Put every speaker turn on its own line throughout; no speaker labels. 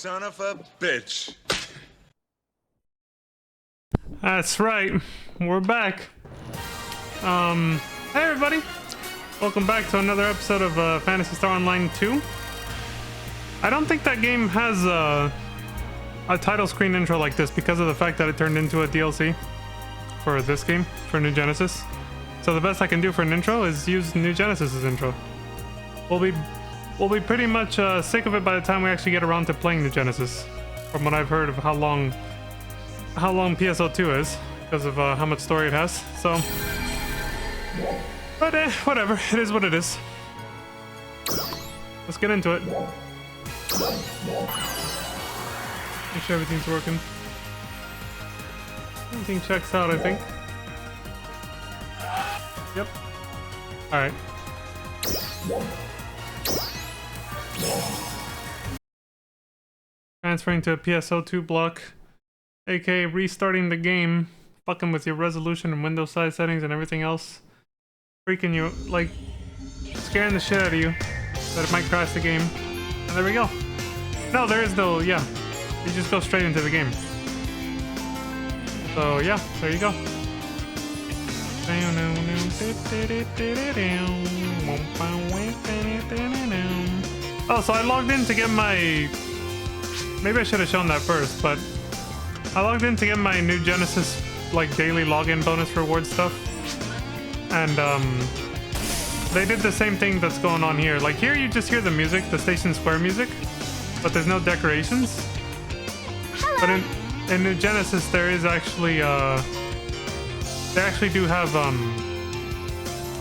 son of a bitch.
That's right. We're back. Hey everybody. Welcome back to another episode of Phantasy Star Online 2. I don't think that game has a title screen intro like this because of the fact that it turned into a DLC for this game, for New Genesis. So the best I can do for an intro is use New Genesis's intro. We'll be pretty much sick of it by the time we actually get around to playing New Genesis, from what I've heard of how long PSO2 is, because of how much story it has. So, but whatever, it is what it is. Let's get into it. Make sure everything's working. Everything checks out, I think. Yep. Alright. Transferring to a PSO2 block, aka restarting the game, fucking with your resolution and window size settings and everything else. Freaking you, like, scaring the shit out of you that it might crash the game. And there we go. No, there is no, yeah. You just go straight into the game. So, yeah, there you go. Oh, so I logged in to get my... Maybe I should have shown that first, but... I logged in to get my New Genesis, like, daily login bonus reward stuff. And, they did the same thing that's going on here. Like, here you just hear the music, the Station Square music, but there's no decorations. Hello. But in New Genesis, there is actually, they actually do have,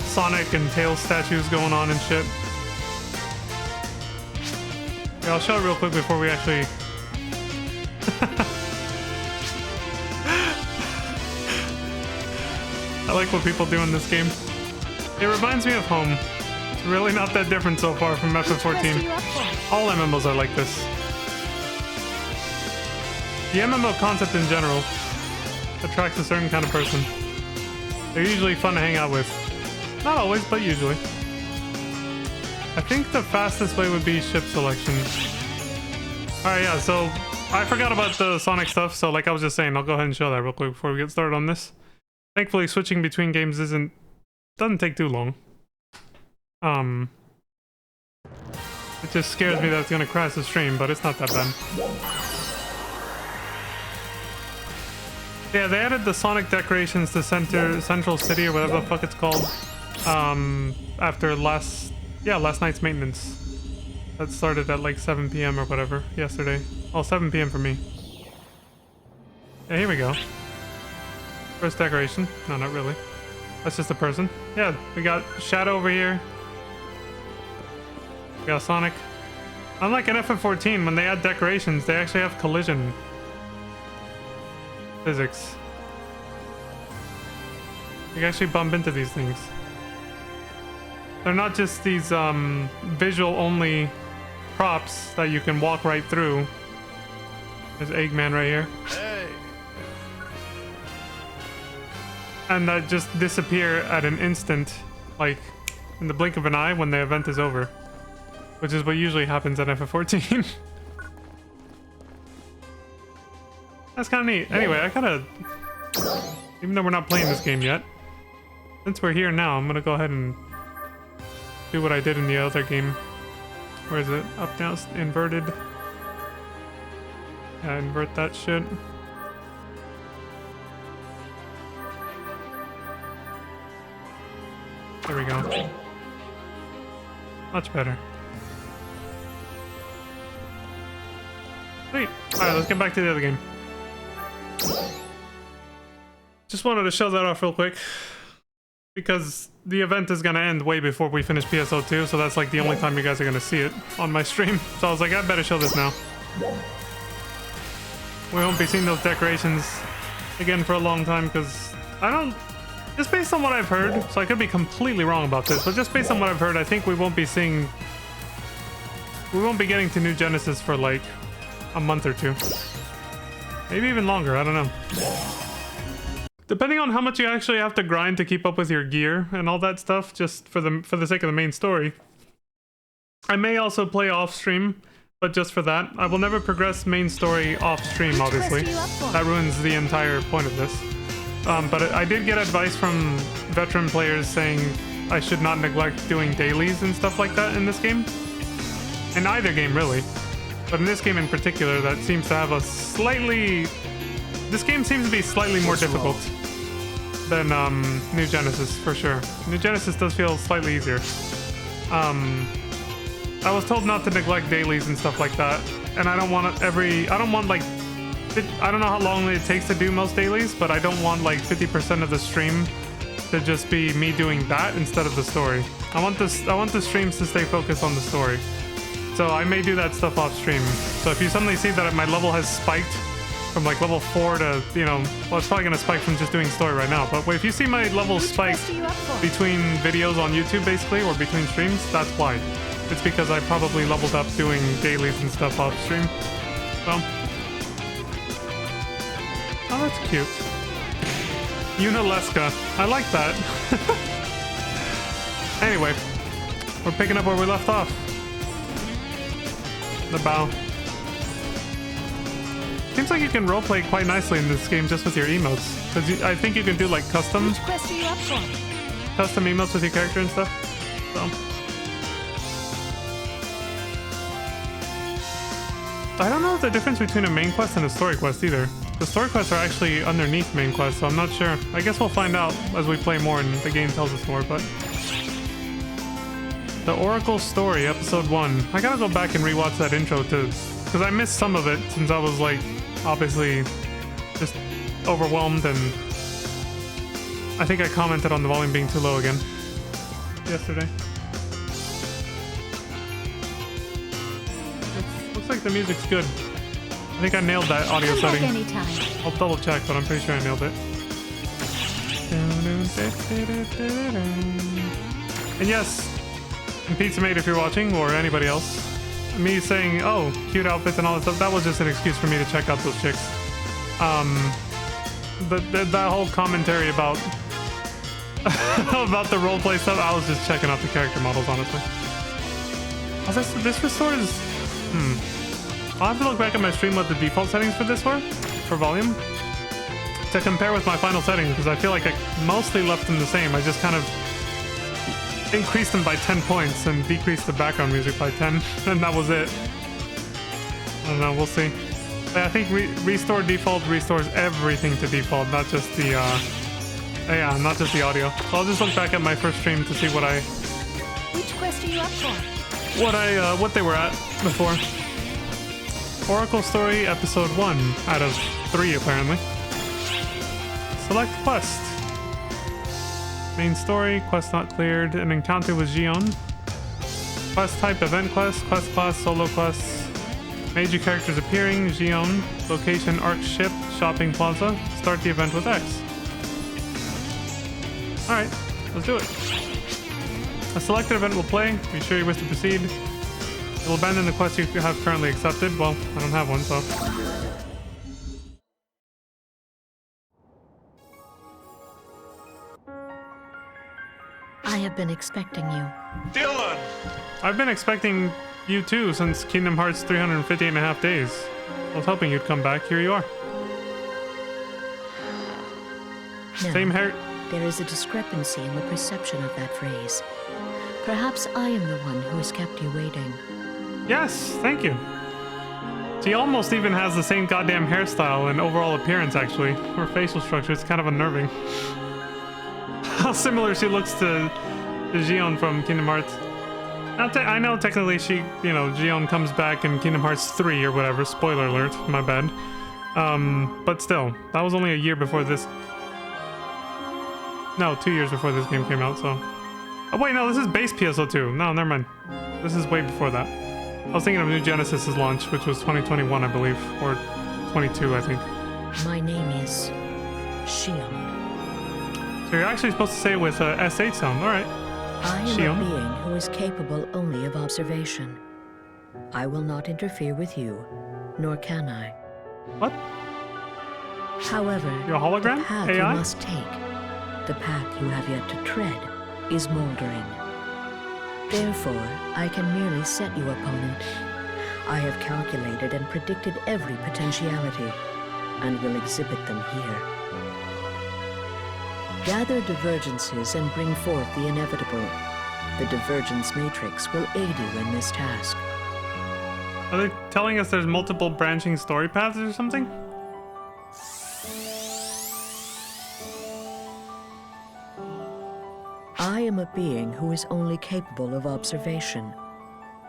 Sonic and Tails statues going on and shit. Yeah, I'll show it real quick before we actually... I like what people do in this game. It reminds me of home. It's really not that different so far from FF14. All MMOs are like this. The MMO concept in general attracts a certain kind of person. They're usually fun to hang out with. Not always, but usually. I think the fastest way would be ship selection. Alright, yeah, so I forgot about the Sonic stuff, so like I was just saying, I'll go ahead and show that real quick before we get started on this. Thankfully, switching between games doesn't take too long. It just scares me that it's gonna crash the stream, but it's not that bad. Yeah, they added the Sonic decorations to Central City or whatever the fuck it's called. After last night's maintenance. That started at like 7 p.m. or whatever yesterday. Oh, 7 p.m. for me. Yeah, here we go. First decoration. No, not really. That's just a person. Yeah, we got Shadow over here. We got Sonic. Unlike in FF14, when they add decorations, they actually have collision physics. You can actually bump into these things. They're not just these visual-only props that you can walk right through. There's Eggman right here.
Hey.
And that just disappear at an instant, like in the blink of an eye when the event is over. Which is what usually happens at FF14. That's kind of neat. Anyway, I kind of... Even though we're not playing this game yet, since we're here now, I'm going to go ahead and do what I did in the other game. Where is it? Up, down, inverted. Yeah, invert that shit. There we go. Much better. Sweet. Alright, let's get back to the other game. Just wanted to show that off real quick. Because the event is gonna end way before we finish PSO2, so that's like the only time you guys are gonna see it on my stream. So I was like, I better show this now. We won't be seeing those decorations again for a long time, because I don't... Just based on what I've heard, so I could be completely wrong about this, but just based on what I've heard, I think we won't be seeing... We won't be getting to New Genesis for like a month or two. Maybe even longer, I don't know. Depending on how much you actually have to grind to keep up with your gear and all that stuff, just for the sake of the main story. I may also play off stream but just for that. I will never progress main story off stream, obviously. That ruins the entire point of this. But I did get advice from veteran players saying I should not neglect doing dailies and stuff like that in this game. In either game, really. But in this game in particular, that seems to have a slightly... This game seems to be slightly more difficult than New Genesis, for sure. New Genesis does feel slightly easier. I was told not to neglect dailies and stuff like that. And I don't want like... I don't know how long it takes to do most dailies, but I don't want like 50% of the stream to just be me doing that instead of the story. I want the streams to stay focused on the story. So I may do that stuff off stream. So if you suddenly see that my level has spiked from like level 4 to, you know, well, it's probably gonna spike from just doing story right now. But if you see my level spike between videos on YouTube basically, or between streams, that's why. It's because I probably leveled up doing dailies and stuff off stream. So. Oh, that's cute. Unileska. I like that. Anyway, we're picking up where we left off. The bow. Seems like you can roleplay quite nicely in this game just with your emotes. Because I think you can do like custom...
Which quest are you up for?
Custom emotes with your character and stuff. So... I don't know the difference between a main quest and a story quest either. The story quests are actually underneath main quests, so I'm not sure. I guess we'll find out as we play more and the game tells us more, but... The Oracle Story, Episode 1. I gotta go back and rewatch that intro too, because I missed some of it since I was like, obviously, just overwhelmed, and I think I commented on the volume being too low again yesterday. Looks like the music's good. I think I nailed that audio setting. I'll double check, but I'm pretty sure I nailed it. And yes, and Pizza Mate, if you're watching, or anybody else, me saying, oh, cute outfits and all that stuff, that was just an excuse for me to check out those chicks. That whole commentary about about the roleplay stuff, I was just checking out the character models, honestly. Oh, this restores... I'll have to look back at my stream what the default settings for this were, for volume, to compare with my final settings, because I feel like I mostly left them the same. I just kind of increased them by 10 points and decreased the background music by 10, and that was it. I don't know, we'll see. But I think restore default restores everything to default, not just the, not just the audio. So I'll just look back at my first stream to see what I...
Which quest are you up for?
What they were at before. Oracle Story, Episode 1, out of 3, apparently. Select quest. Main story, quest not cleared, an encounter with Xion. Quest type, event quest, quest class, solo quests. Major characters appearing, Xion. Location, Arc ship, shopping plaza. Start the event with X. Alright, let's do it. A selected event will play. Be sure you wish to proceed. It will abandon the quest you have currently accepted. Well, I don't have one, so...
I have been expecting you.
Dylan! I've been expecting you too since Kingdom Hearts 350 and a half days. I was hoping you'd come back. Here you are.
No,
Same hair...
There is a discrepancy in the perception of that phrase. Perhaps I am the one who has kept you waiting.
Yes, thank you. She almost even has the same goddamn hairstyle and overall appearance, actually. Her facial structure is kind of unnerving. How similar she looks to Xion from Kingdom Hearts. I know technically she, you know, Xion comes back in Kingdom Hearts 3 or whatever. Spoiler alert, my bad. But still, that was only a year before this. No, 2 years before this game came out, so. Oh wait, no, this is base PSO2. No, never mind. This is way before that. I was thinking of New Genesis' launch, which was 2021, I believe, or 22, I think.
My name is Xion.
So you're actually supposed to say it with a SH sound. All right.
I am
Xion.
a being who is capable only of observation. I will not interfere with you, nor can I.
What?
However,
You're a hologram?
the path
AI?
you must take, the path you have yet to tread, is moldering. Therefore, I can merely set you upon it, I have calculated and predicted every potentiality, and will exhibit them here. Gather divergences and bring forth the inevitable. The divergence matrix will aid you in this task.
Are they telling us there's multiple branching story paths or something?
I am a being who is only capable of observation.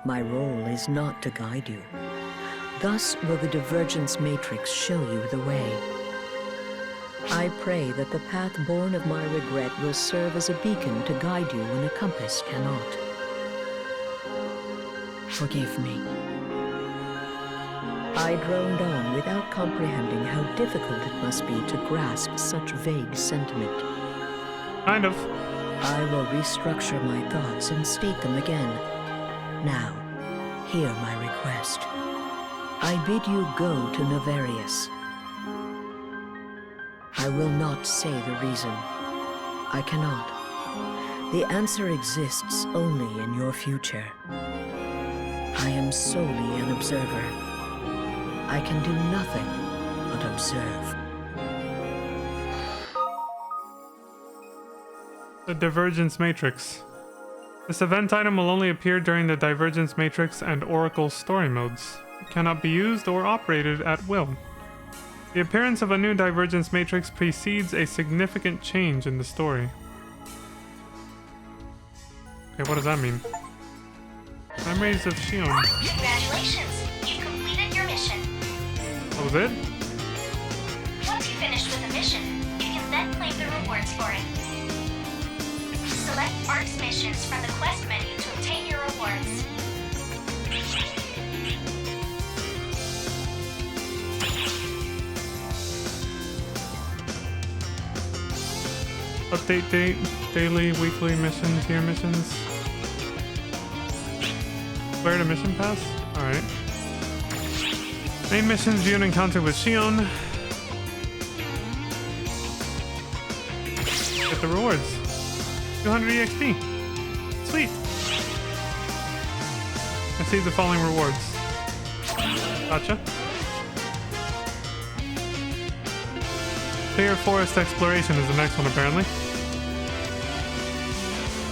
My role is not to guide you. Thus will the divergence matrix show you the way. I pray that the path born of my regret will serve as a beacon to guide you when a compass cannot. Forgive me. I droned on without comprehending how difficult it must be to grasp such vague sentiment.
Kind of.
I will restructure my thoughts and state them again. Now, hear my request. I bid you go to Nefarious. I will not say the reason. I cannot. The answer exists only in your future. I am solely an observer. I can do nothing but observe.
The Divergence Matrix. This event item will only appear during the Divergence Matrix and Oracle story modes. It cannot be used or operated at will. The appearance of a new Divergence Matrix precedes a significant change in the story. Okay, what does that mean? Memories of Shion.
Congratulations! You've completed your mission.
That was it?
Once you finish with a mission, you can then claim the rewards for it. Select ARC's missions from the quest menu to obtain your rewards.
Update date, daily, weekly missions, tier missions. Where to mission pass? Alright. Main missions, view an encounter with Shion. Get the rewards. 200 EXP. Sweet. Receive the following rewards. Gotcha. Clear forest exploration is the next one, apparently.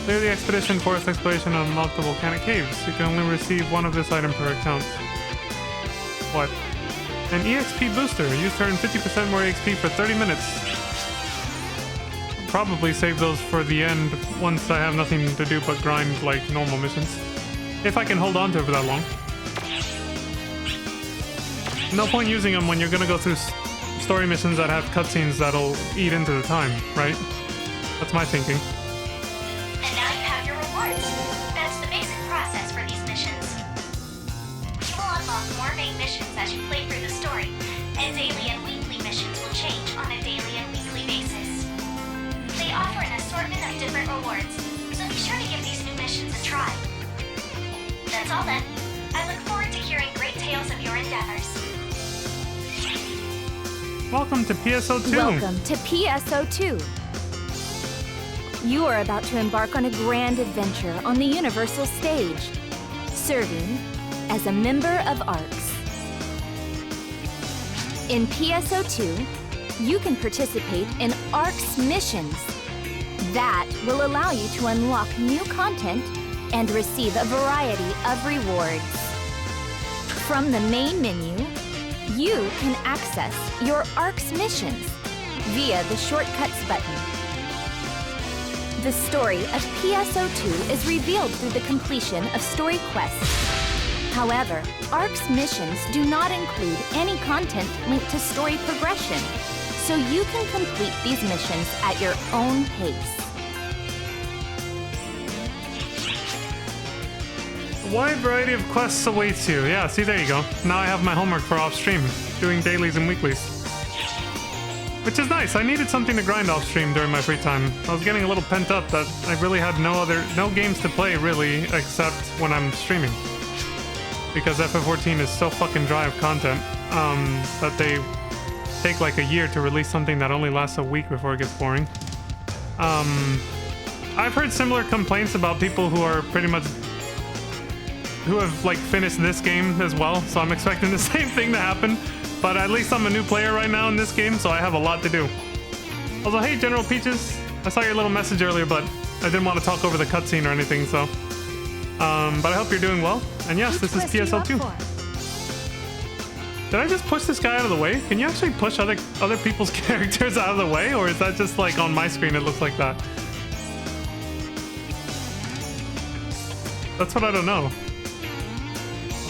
Clear the expedition forest exploration on unlock the volcanic caves. You can only receive one of this item per account. What? An EXP booster. Used to earn 50% more EXP for 30 minutes. Probably save those for the end once I have nothing to do but grind like normal missions. If I can hold on to it for that long. No point using them when you're gonna go through story missions that have cutscenes that'll eat into the time, right? That's my thinking.
And now you have your rewards. That's the basic process for these missions. You will unlock more main missions as you play through the story, and daily and weekly missions will change on a daily and weekly basis. They offer an assortment of different rewards, so be sure to give these new missions a try. That's all then. I look forward to hearing great tales of your endeavors.
Welcome to PSO2.
Welcome to PSO2. You are about to embark on a grand adventure on the Universal stage, serving as a member of ARCS. In PSO2, you can participate in ARCS missions that will allow you to unlock new content and receive a variety of rewards. From the main menu, you can access your ARCS missions via the Shortcuts button. The story of PSO2 is revealed through the completion of story quests. However, ARCS missions do not include any content linked to story progression, so you can complete these missions at your own pace.
A wide variety of quests awaits you. Yeah, see, there you go. Now I have my homework for off-stream, doing dailies and weeklies. Which is nice. I needed something to grind off-stream during my free time. I was getting a little pent up that I really had no games to play, really, except when I'm streaming. Because FF14 is so fucking dry of content, that they take like a year to release something that only lasts a week before it gets boring. I've heard similar complaints about people who are pretty much who have like finished this game as well, so I'm expecting the same thing to happen. But at least I'm a new player right now in this game, so I have a lot to do. Also, hey General Peaches, I saw your little message earlier, but I didn't want to talk over the cutscene or anything, so. But I hope you're doing well. And yes, this is PSL 2. Did I just push this guy out of the way? Can you actually push other people's characters out of the way, or is that just like on my screen it looks like that? That's what I don't know.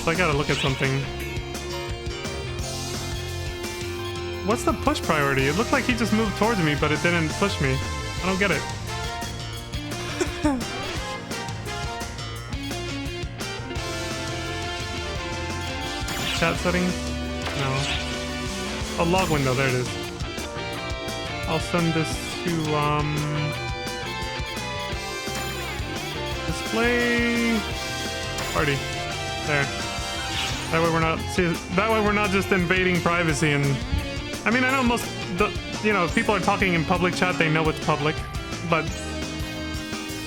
So I gotta look at something. What's the push priority? It looked like he just moved towards me, but it didn't push me. I don't get it. Chat settings? No. Oh, log window, there it is. I'll send this to, display party. There. That way we're not, see, that way we're not just invading privacy and, I mean, I know most, you know, if people are talking in public chat, they know it's public, but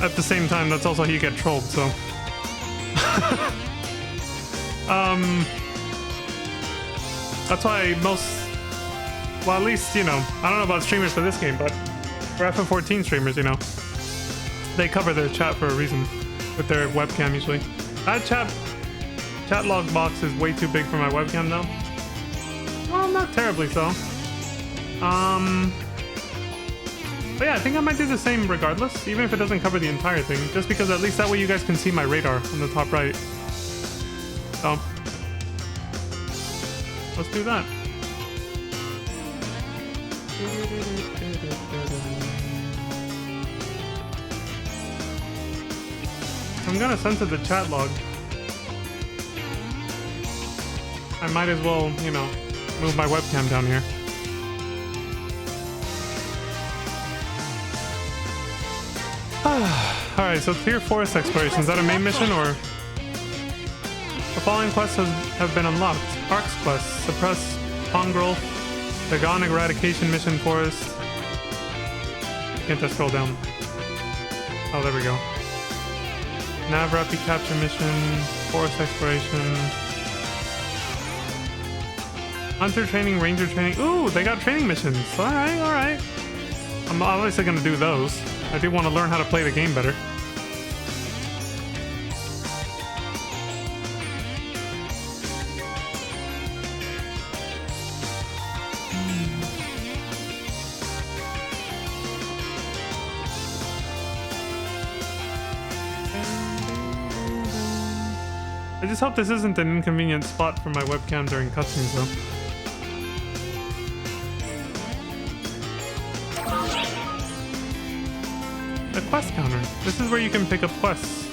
at the same time, that's also how you get trolled, so. That's why most, well, at least, you know, I don't know about streamers for this game, but for FF14 streamers, you know, they cover their chat for a reason with their webcam usually. That chat log box is way too big for my webcam though. Well, not terribly so. But yeah, I think I might do the same regardless, even if it doesn't cover the entire thing, just because at least that way you guys can see my radar on the top right. So. Let's do that. I'm gonna censor the chat log. I might as well, you know, move my webcam down here. Alright, so Clear Forest Exploration. Is that a main mission or? The following quests have been unlocked. Arcs Quest, Suppress Pongrel, Dagon Eradication Mission Forest. Can't just scroll down. Oh, there we go. Navrapi Capture Mission, Forest Exploration. Hunter Training, Ranger Training. Ooh, they got training missions. Alright, alright. I'm obviously gonna do those. I do want to learn how to play the game better. I just hope this isn't an inconvenient spot for my webcam during cutscenes though. A quest counter. This is where you can pick up quests.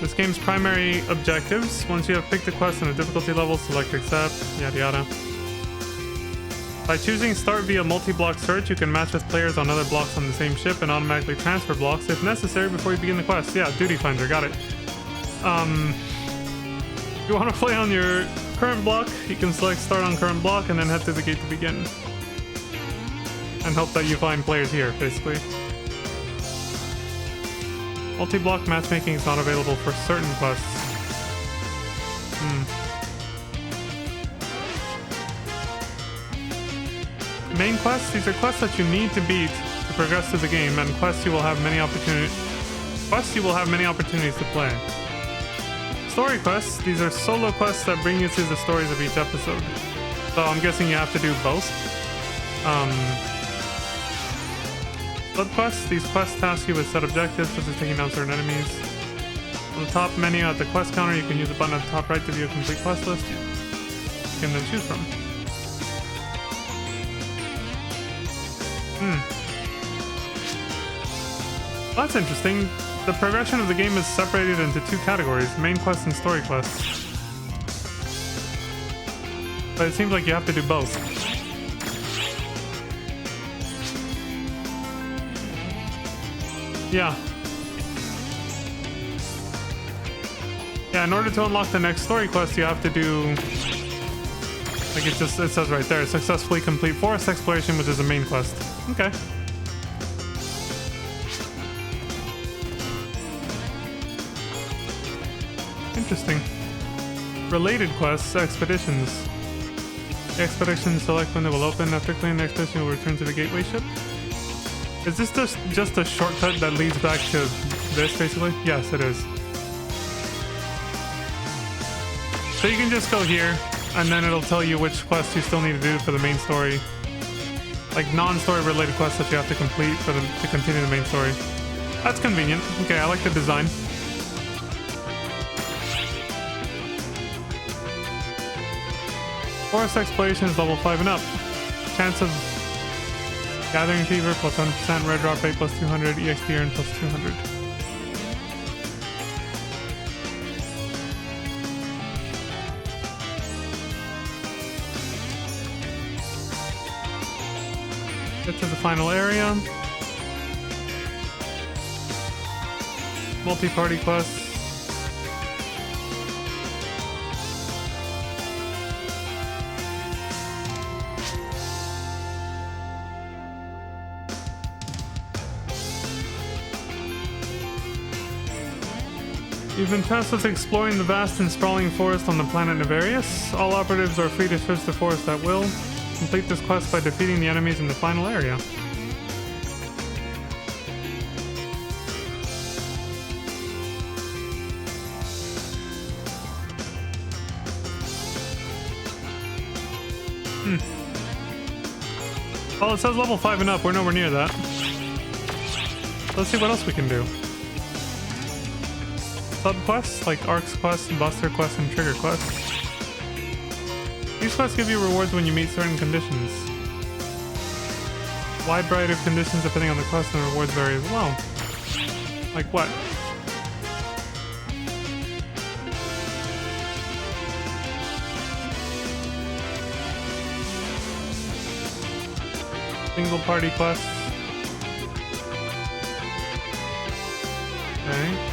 This game's primary objectives. Once you have picked a quest and a difficulty level, select accept, yada yada. By choosing start via multi-block search, you can match with players on other blocks on the same ship and automatically transfer blocks if necessary before you begin the quest. Yeah, duty finder, got it. If you want to play on your current block, you can select start on current block and then head to the gate to begin. And hope that you find players here, basically. Multi-block matchmaking is not available for certain quests. Main quests, these are quests that you need to beat to progress through the game, and quests you will have many opportunities to play. Story quests, these are solo quests that bring you through the stories of each episode. So I'm guessing you have to do both. Blood quests, these quests task you with set objectives, such as taking down certain enemies. On the top menu at the quest counter, you can use the button at the top right to view a complete quest list you can then choose from. Well, that's interesting. The progression of the game is separated into two categories, main quests and story quests. But it seems like you have to do both. Yeah. Yeah, in order to unlock the next story quest, you have to do... Like it says right there, successfully complete forest exploration, which is a main quest. Okay. interesting. Related quests, expeditions. The expedition select when they will open. After clearing the expedition, will return to the gateway ship. Is this just a shortcut that leads back to this, basically? Yes, it is. So you can just go here, and then it'll tell you which quests you still need to do for the main story. Like non-story related quests that you have to complete to continue the main story. That's convenient. Okay, I like the design. Forest exploration is level 5 and up. Chance of gathering fever plus 100%, red drop rate plus 200, EXP earn plus 200. Get to the final area. Multi-party quests. You've been tasked with exploring the vast and sprawling forest on the planet Nefarious. All operatives are free to search the forest at will. Complete this quest by defeating the enemies in the final area. Well, it says level 5 and up. We're nowhere near that. Let's see what else we can do. Sub-quests, like Arcs quests, Buster quests, and Trigger quests. These quests give you rewards when you meet certain conditions. Wide variety of conditions depending on the quest, and rewards vary as well. Like what? Single party quests. Okay.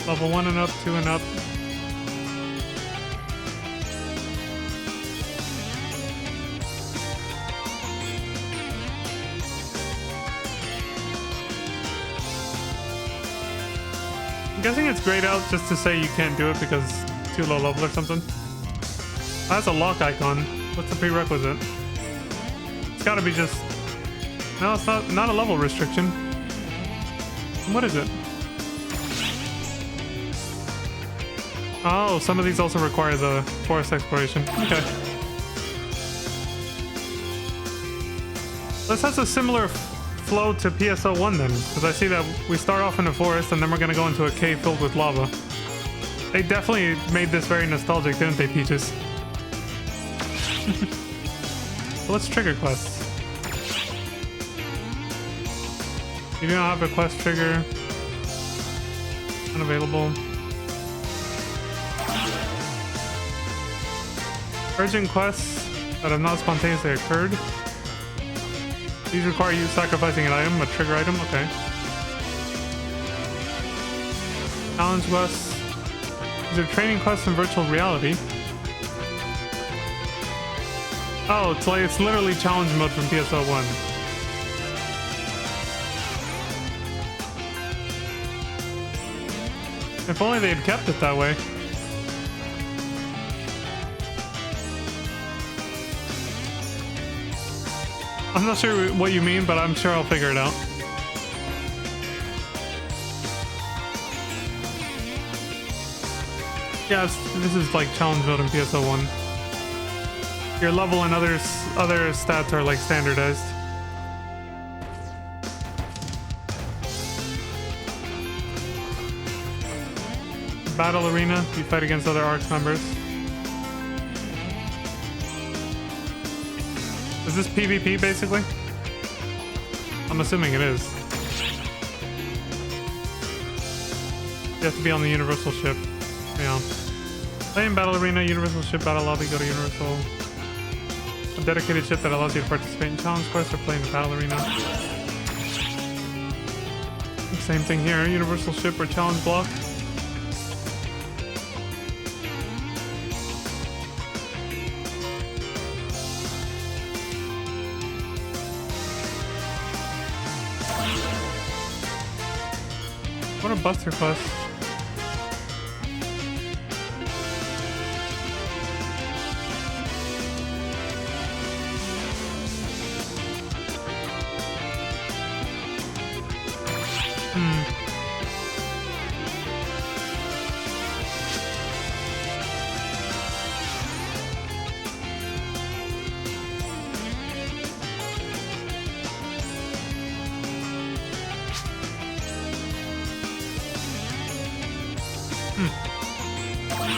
Level 1 and up, 2 and up. I'm guessing it's grayed out just to say you can't do it because it's too low level or something. That's a lock icon. What's the prerequisite? It's gotta be just... No, it's not a level restriction. What is it? Oh, some of these also require the forest exploration. Okay. This has a similar flow to PSO1 then, because I see that we start off in a forest and then we're going to go into a cave filled with lava. They definitely made this very nostalgic, didn't they, Peaches? So let's trigger quests. You do not have a quest trigger. Unavailable. Urgent quests that have not spontaneously occurred. These require you sacrificing an item, a trigger item, okay. Challenge quests. These are training quests in virtual reality. Oh, it's literally challenge mode from PSO1. If only they had kept it that way. I'm not sure what you mean, but I'm sure I'll figure it out. Yeah, this is like challenge mode in PSO1. Your level and other stats are like standardized. Battle arena, you fight against other ARCS members. Is this PvP basically? I'm assuming it is. You have to be on the Universal ship. Yeah. Play in Battle Arena, Universal ship, Battle Lobby, go to Universal. A dedicated ship that allows you to participate in challenge quests or play in the Battle Arena. Same thing here, Universal ship or challenge block. What a buster quest.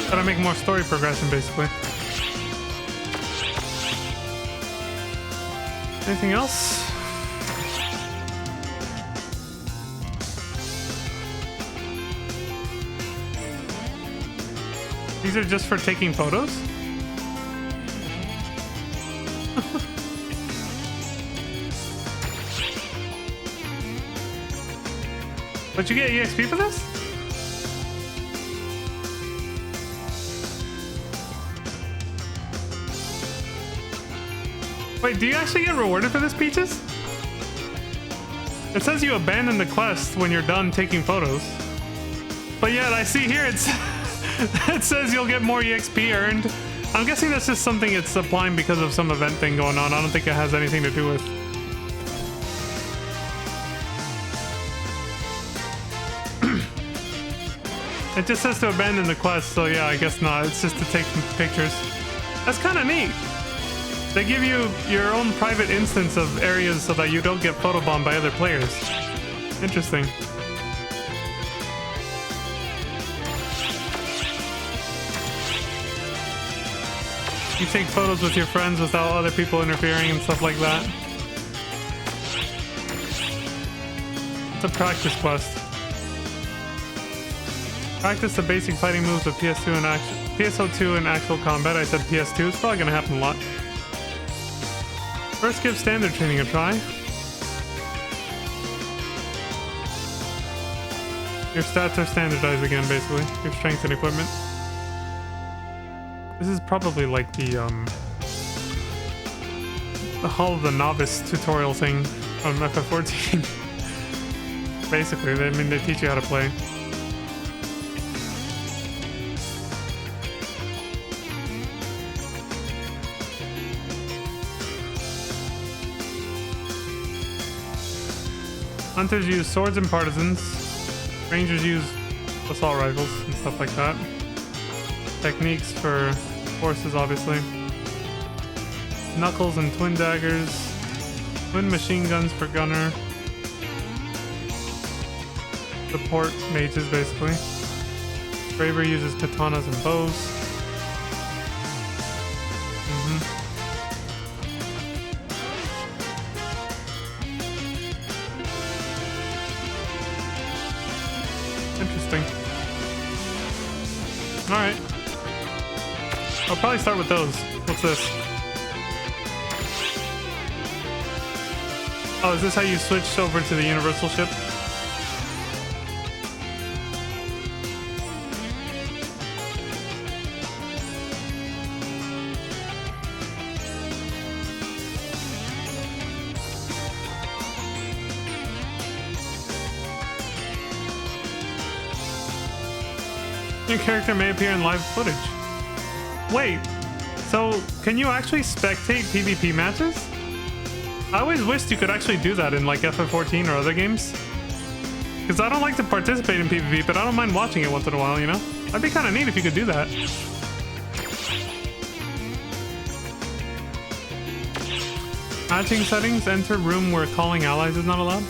Gotta make more story progression, basically. Anything else? These are just for taking photos? But you get EXP for this? Wait, do you actually get rewarded for this, Peaches? It says you abandon the quest when you're done taking photos. But yet, I see here it's it says you'll get more EXP earned. I'm guessing that's just something it's applying because of some event thing going on. I don't think it has anything to do with... It just says to abandon the quest, so yeah, I guess not. It's just to take pictures. That's kind of neat. They give you your own private instance of areas so that you don't get photobombed by other players. Interesting. You take photos with your friends without other people interfering and stuff like that. It's a practice quest. Practice the basic fighting moves of PS2 and PSO2 in actual combat. I said PS2. It's probably gonna happen a lot. First, give standard training a try. Your stats are standardized again, basically. Your strength and equipment. This is probably like the Hall of the Novice tutorial thing on FF14. Basically, I mean, they teach you how to play. Hunters use swords and partisans. Rangers use assault rifles and stuff like that. Techniques for horses, obviously. Knuckles and twin daggers. Twin machine guns for gunner. Support mages, basically. Braver uses katanas and bows. Interesting. Alright. I'll probably start with those. What's this? Oh, is this how you switch over to the universal ship? Your character may appear in live footage. Wait, so can you actually spectate PvP matches? I always wished you could actually do that in like FF14 or other games. Because I don't like to participate in PvP, but I don't mind watching it once in a while, you know? That'd be kind of neat if you could do that. Matching settings, enter room where calling allies is not allowed.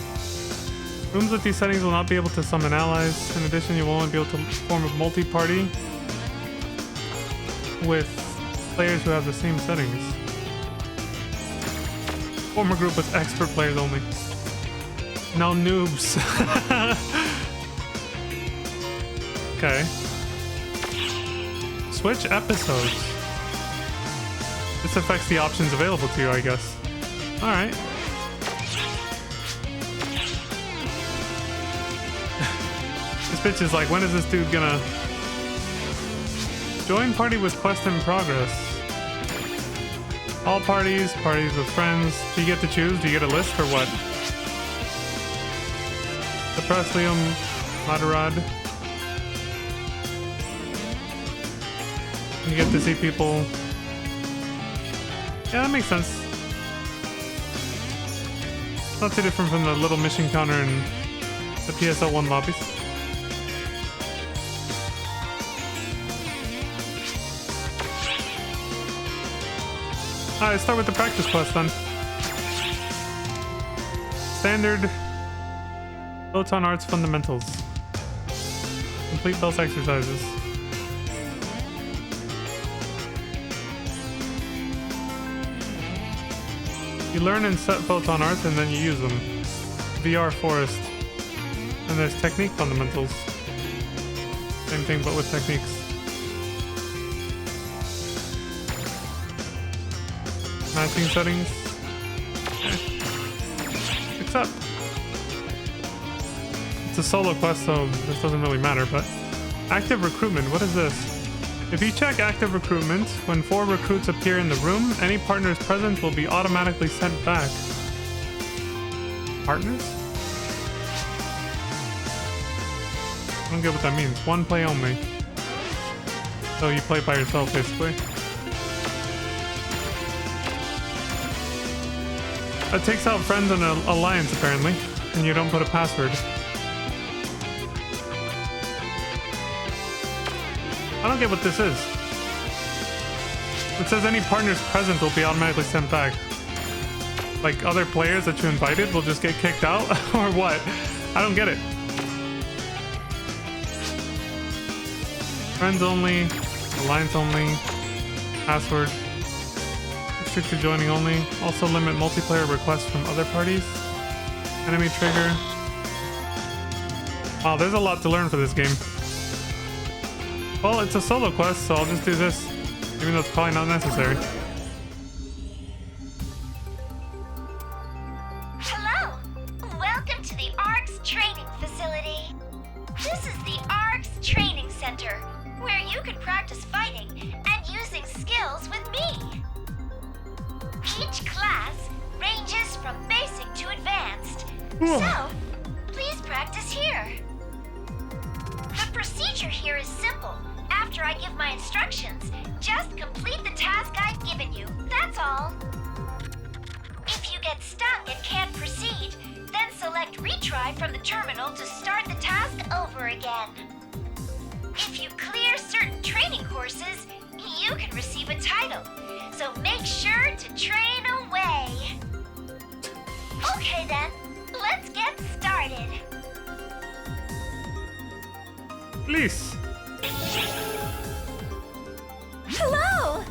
Rooms with these settings will not be able to summon allies. In addition, you will only be able to form a multi-party with players who have the same settings. Form a group with expert players only. No noobs. Okay. Switch episodes. This affects the options available to you, I guess. Alright. This bitch is like, when is this dude gonna... Join party with quest in progress. All parties, parties with friends. Do you get to choose? Do you get a list or what? Suppress Liam Madarad. You get to see people. Yeah, that makes sense. Not too different from the little mission counter in the PSL1 lobbies. Alright, let's start with the practice quest then. Standard Photon Arts Fundamentals. Complete those exercises. You learn and set Photon Arts and then you use them. VR Forest. And there's Technique Fundamentals. Same thing but with techniques. Matching settings. Okay. Accept. It's a solo quest, so this doesn't really matter, but... Active recruitment, what is this? If you check active recruitment, when 4 recruits appear in the room, any partners present will be automatically sent back. Partners? I don't get what that means. One play only. So you play by yourself, basically. It takes out friends in an alliance, apparently, and you don't put a password. I don't get what this is. It says any partners present will be automatically sent back. Like other players that you invited will just get kicked out? Or what? I don't get it. Friends only, alliance only, password. Restrict to joining only. Also limit multiplayer requests from other parties. Enemy trigger. Wow, there's a lot to learn for this game. Well, it's a solo quest, so I'll just do this, even though it's probably not necessary.
Hello! Welcome to the ARCS training facility. This is the ARCS Training Center, where you can practice fighting and using skills with me. Each class ranges from basic to advanced, so please practice here. The procedure here is simple. After I give my instructions, just complete the task I've given you, that's all. If you get stuck and can't proceed, then select retry from the terminal to start the task over again. If you clear certain training courses, you can receive a title, so make sure to train away. Okay then, let's get started.
Please.
Hello!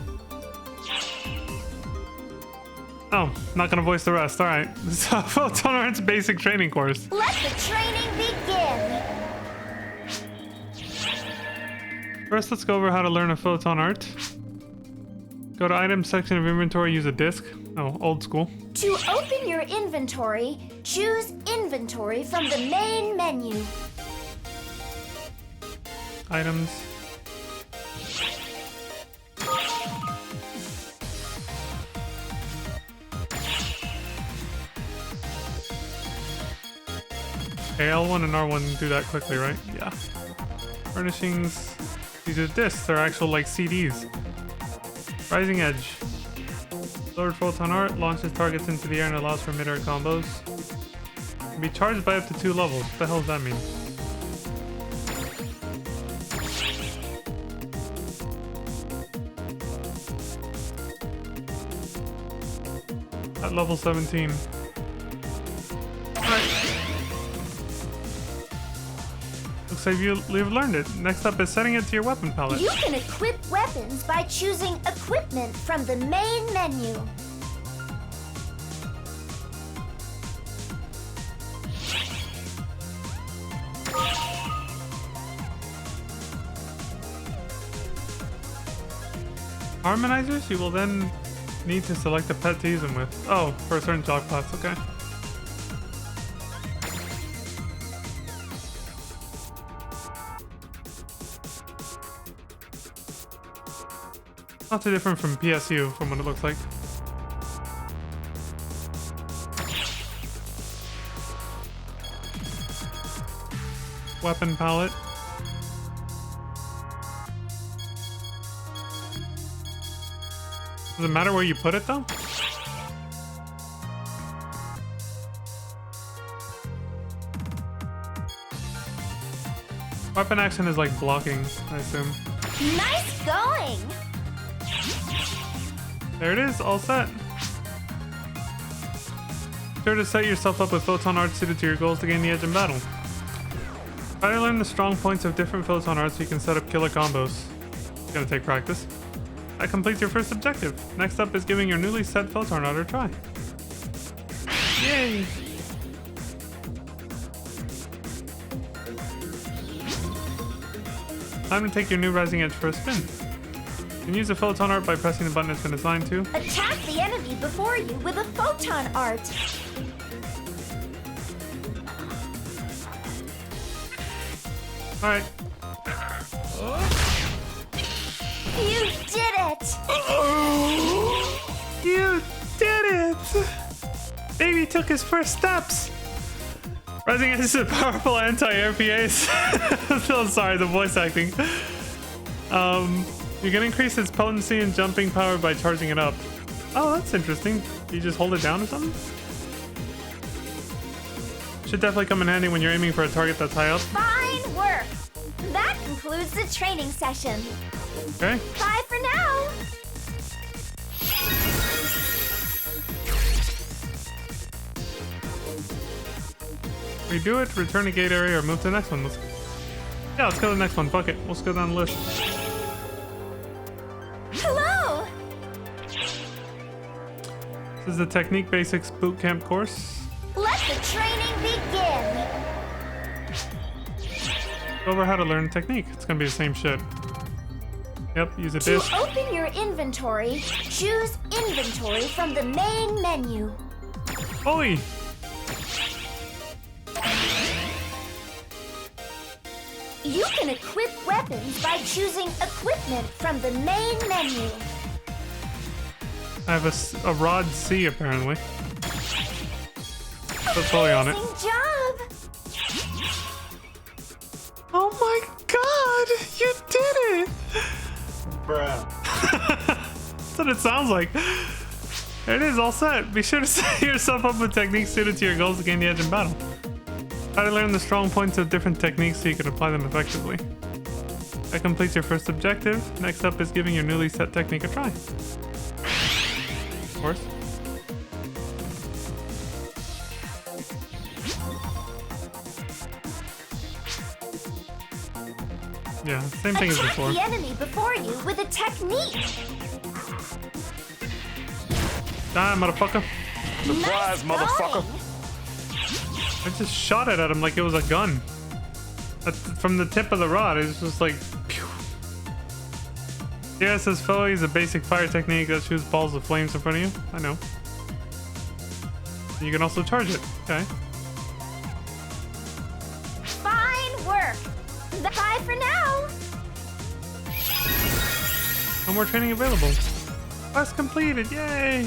Oh, not gonna voice the rest. Alright. This is Photon Arts basic training course.
Let the training begin.
First, let's go over how to learn a Photon Art. Go to item section of inventory, use a disc. Oh, old school.
To open your inventory, choose Inventory from the main menu.
Items. Okay, L1 and R1 do that quickly, right? Yeah. Furnishings. These are discs. They're actual, like, CDs. Rising Edge. Lowered Photon Art launches targets into the air and allows for mid-air combos. Can be charged by up to 2 levels. What the hell does that mean? At level 17. Alright. Looks like you've learned it. Next up is setting it to your weapon palette.
You can equip weapons by choosing Equipment from the main menu.
Harmonizers? You will then need to select a pet to use them with. Oh, for a certain job class, okay. Not too different from PSU from what it looks like. weapon palette. Does it matter where you put it though? Weapon action is like blocking, I assume.
Nice going!
There it is, all set. Be sure to set yourself up with photon arts suited to your goals to gain the edge in battle. Try to learn the strong points of different photon arts so you can set up killer combos. It's gonna take practice. That completes your first objective. Next up is giving your newly set photon art a try. Yay! Time to take your new Rising Edge for a spin. You can use the photon art by pressing the button it's been assigned to.
Attack the enemy before you with a photon art.
Alright.
You did it!
You did it! Baby took his first steps! Rising Edge is a powerful anti-air PA. I'm so sorry, the voice acting. You can increase its potency and jumping power by charging it up. Oh, that's interesting. You just hold it down or something? Should definitely come in handy when you're aiming for a target that's high up.
Fine work! That concludes the training session.
Okay.
Bye for now!
Redo it, return to gate area, or move to the next one. Let's go to the next one. Fuck it. Let's go down the list.
Hello!
This is the Technique Basics Bootcamp course.
Let the training begin!
Go over how to learn technique. It's gonna be the same shit. Yep, use a
To
disc.
open your inventory, choose Inventory from the main menu.
Oi!
You can equip weapons by choosing Equipment from the main menu.
I have a rod C apparently. That's totally on it.
Amazing job!
Oh my god! You did it!
Bruh.
That's what it sounds like. There it is, all set. Be sure to set yourself up with techniques suited to your goals to gain the edge in battle. Try to learn the strong points of different techniques so you can apply them effectively. That completes your first objective. Next up is giving your newly set technique a try. Of course. Yeah, same thing as
Attack
before.
the enemy before you with a technique.
Die, motherfucker.
Surprise,
Nice
motherfucker.
going.
I just shot it at him like it was a gun. From the tip of the rod, it's just like, pew. Yeah, it says Foe is a basic fire technique that shoots balls of flames in front of you. I know. You can also charge it. Okay.
Fine work. Bye for now.
No more training available. Quest completed. Yay!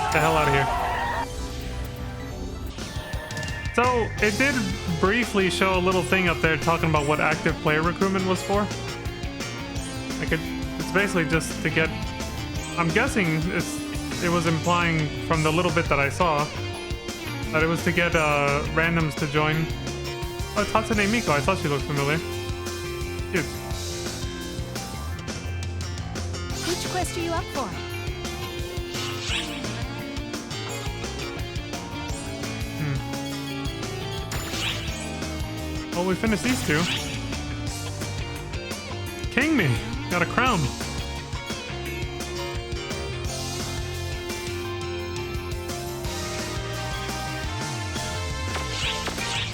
Get the hell out of here. So, it did briefly show a little thing up there talking about what active player recruitment was for. Like it's basically just to get... I'm guessing it was implying from the little bit that I saw that it was to get randoms to join. Oh, it's Hatsune Miko. I thought she looked familiar. Cute.
Which quest are you up for?
Well, we finished these two. King me! Got a crown.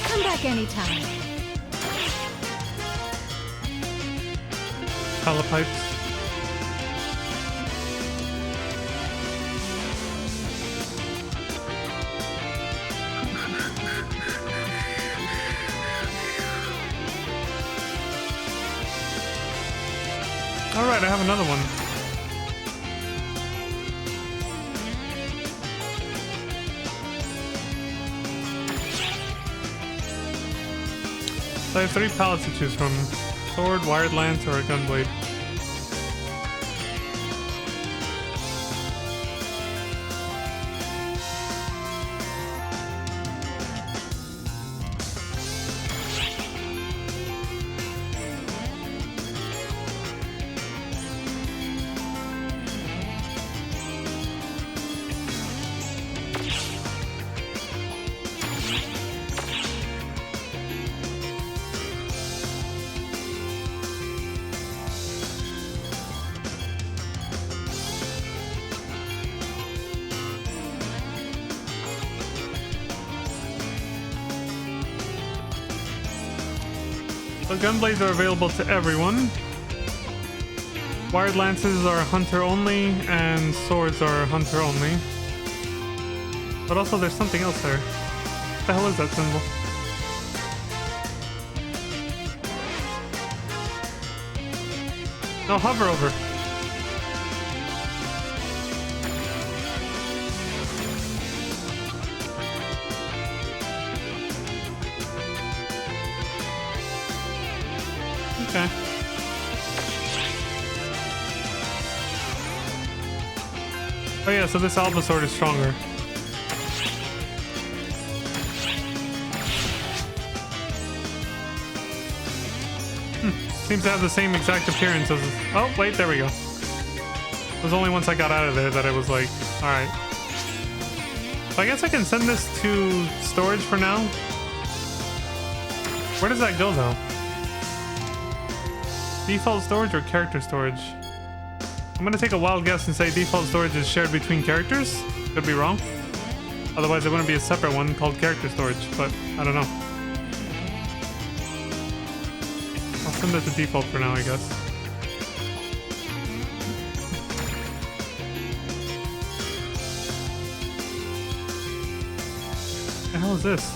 Come back anytime.
Telepipes. Alright, I have another one. So I have 3 palettes to choose from. Sword, wired lance, or a gunblade. So gunblades are available to everyone. Wired lances are hunter only, and swords are hunter only. But also there's something else there. What the hell is that symbol? No, hover over. Okay. Oh yeah, so this Alpha Sword is stronger. Seems to have the same exact appearance as... Oh, wait, there we go. It was only once I got out of there that it was like, alright. So I guess I can send this to storage for now. Where does that go, though? Default storage or character storage? I'm gonna take a wild guess and say default storage is shared between characters. Could be wrong. Otherwise, it wouldn't be a separate one called character storage, but I don't know. I'll send it to default for now, I guess. What the hell is this?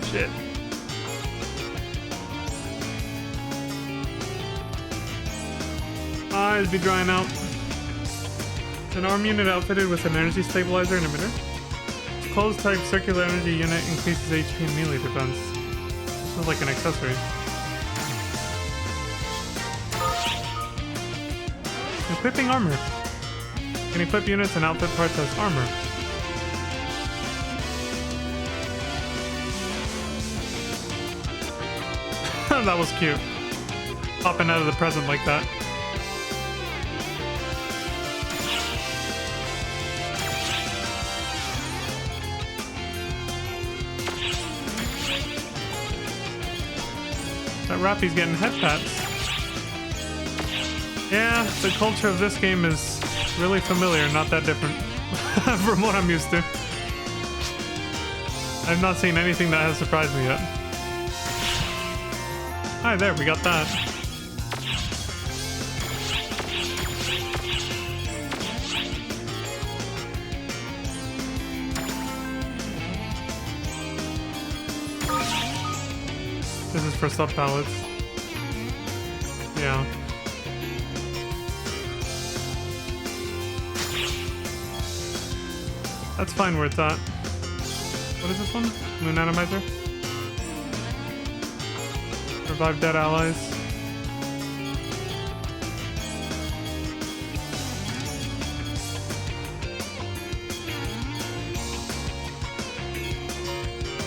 Shit. Eyes be drying out. It's an arm unit outfitted with an energy stabilizer and emitter. Its closed type circular energy unit increases HP and melee defense. This is like an accessory. Equipping armor. Can equip units and outfit parts as armor. That was cute. Popping out of the present like that. That Rappy's getting head pats. Yeah, the culture of this game is really familiar, not that different from what I'm used to. I've not seen anything that has surprised me yet. Hi there, we got that. This is for sub pallets. Yeah. That's fine where it's at. What is this one? Moon Atomizer? Revive dead allies.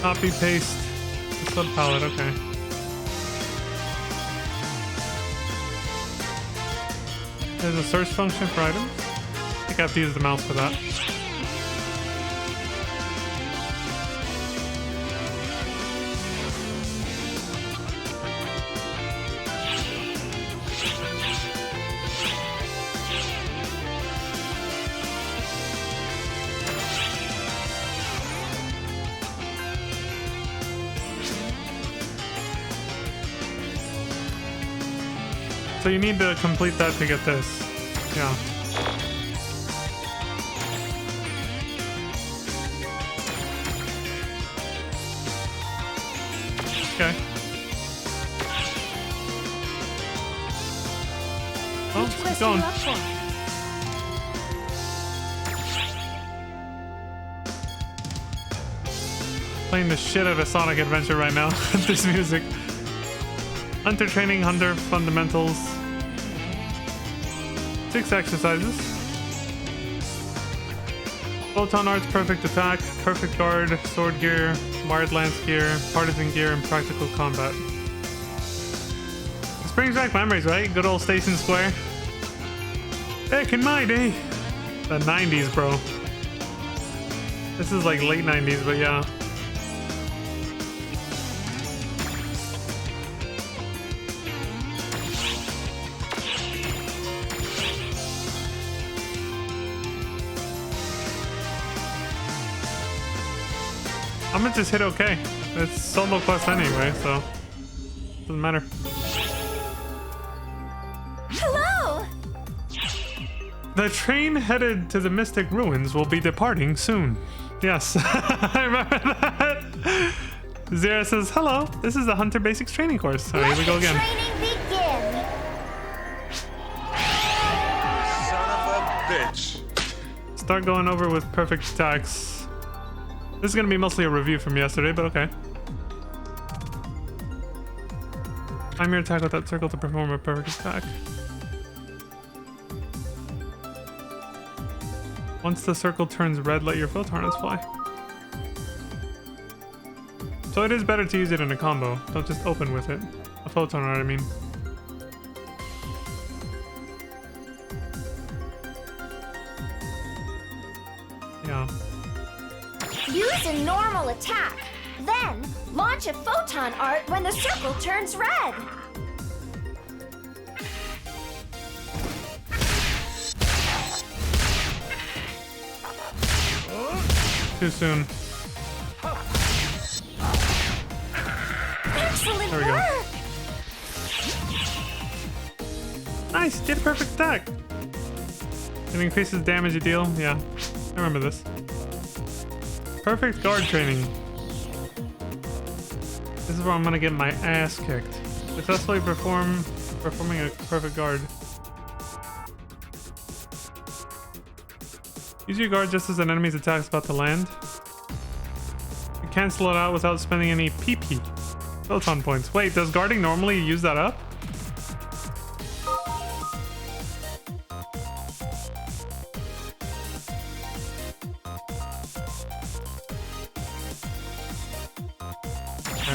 Copy paste the sub palette, okay. There's a search function for items. I think I have to use the mouse for that. So you need to complete that to get this. Yeah. Okay. Oh,
Which
keep
quest are
going.
you up for?
Playing the shit out of Sonic Adventure right now. This music. Hunter training, Hunter fundamentals. 6 exercises. Photon arts, perfect attack, perfect guard, sword gear, wired lance gear, partisan gear, and practical combat. This brings back memories, right? Good old Station Square. Back in my day. The 90s, bro. This is like late 90s, but yeah. I'm gonna just hit OK. It's solo quest anyway, so doesn't matter.
Hello!
The train headed to the Mystic Ruins will be departing soon. Yes, I remember that. Zera says, hello, this is the Hunter Basics training course. All right, here we go again.
Training begin.
Son of a bitch.
Start going over with perfect attacks. This is gonna be mostly a review from yesterday, but okay. Time your attack with that circle to perform a perfect attack. Once the circle turns red, let your photon fly. So it is better to use it in a combo. Don't just open with it. A photon art, I mean. Yeah.
Use a normal attack. Then, launch a photon art when the circle turns red.
Too soon.
Excellent
There we go.
work!
Nice, did a perfect attack. It increases damage you deal. Yeah, I remember this. Perfect guard training. This is where I'm gonna get my ass kicked. Successfully performing a perfect guard. Use your guard just as an enemy's attack is about to land. You cancel it out without spending any PP. Photon points. Wait, does guarding normally use that up?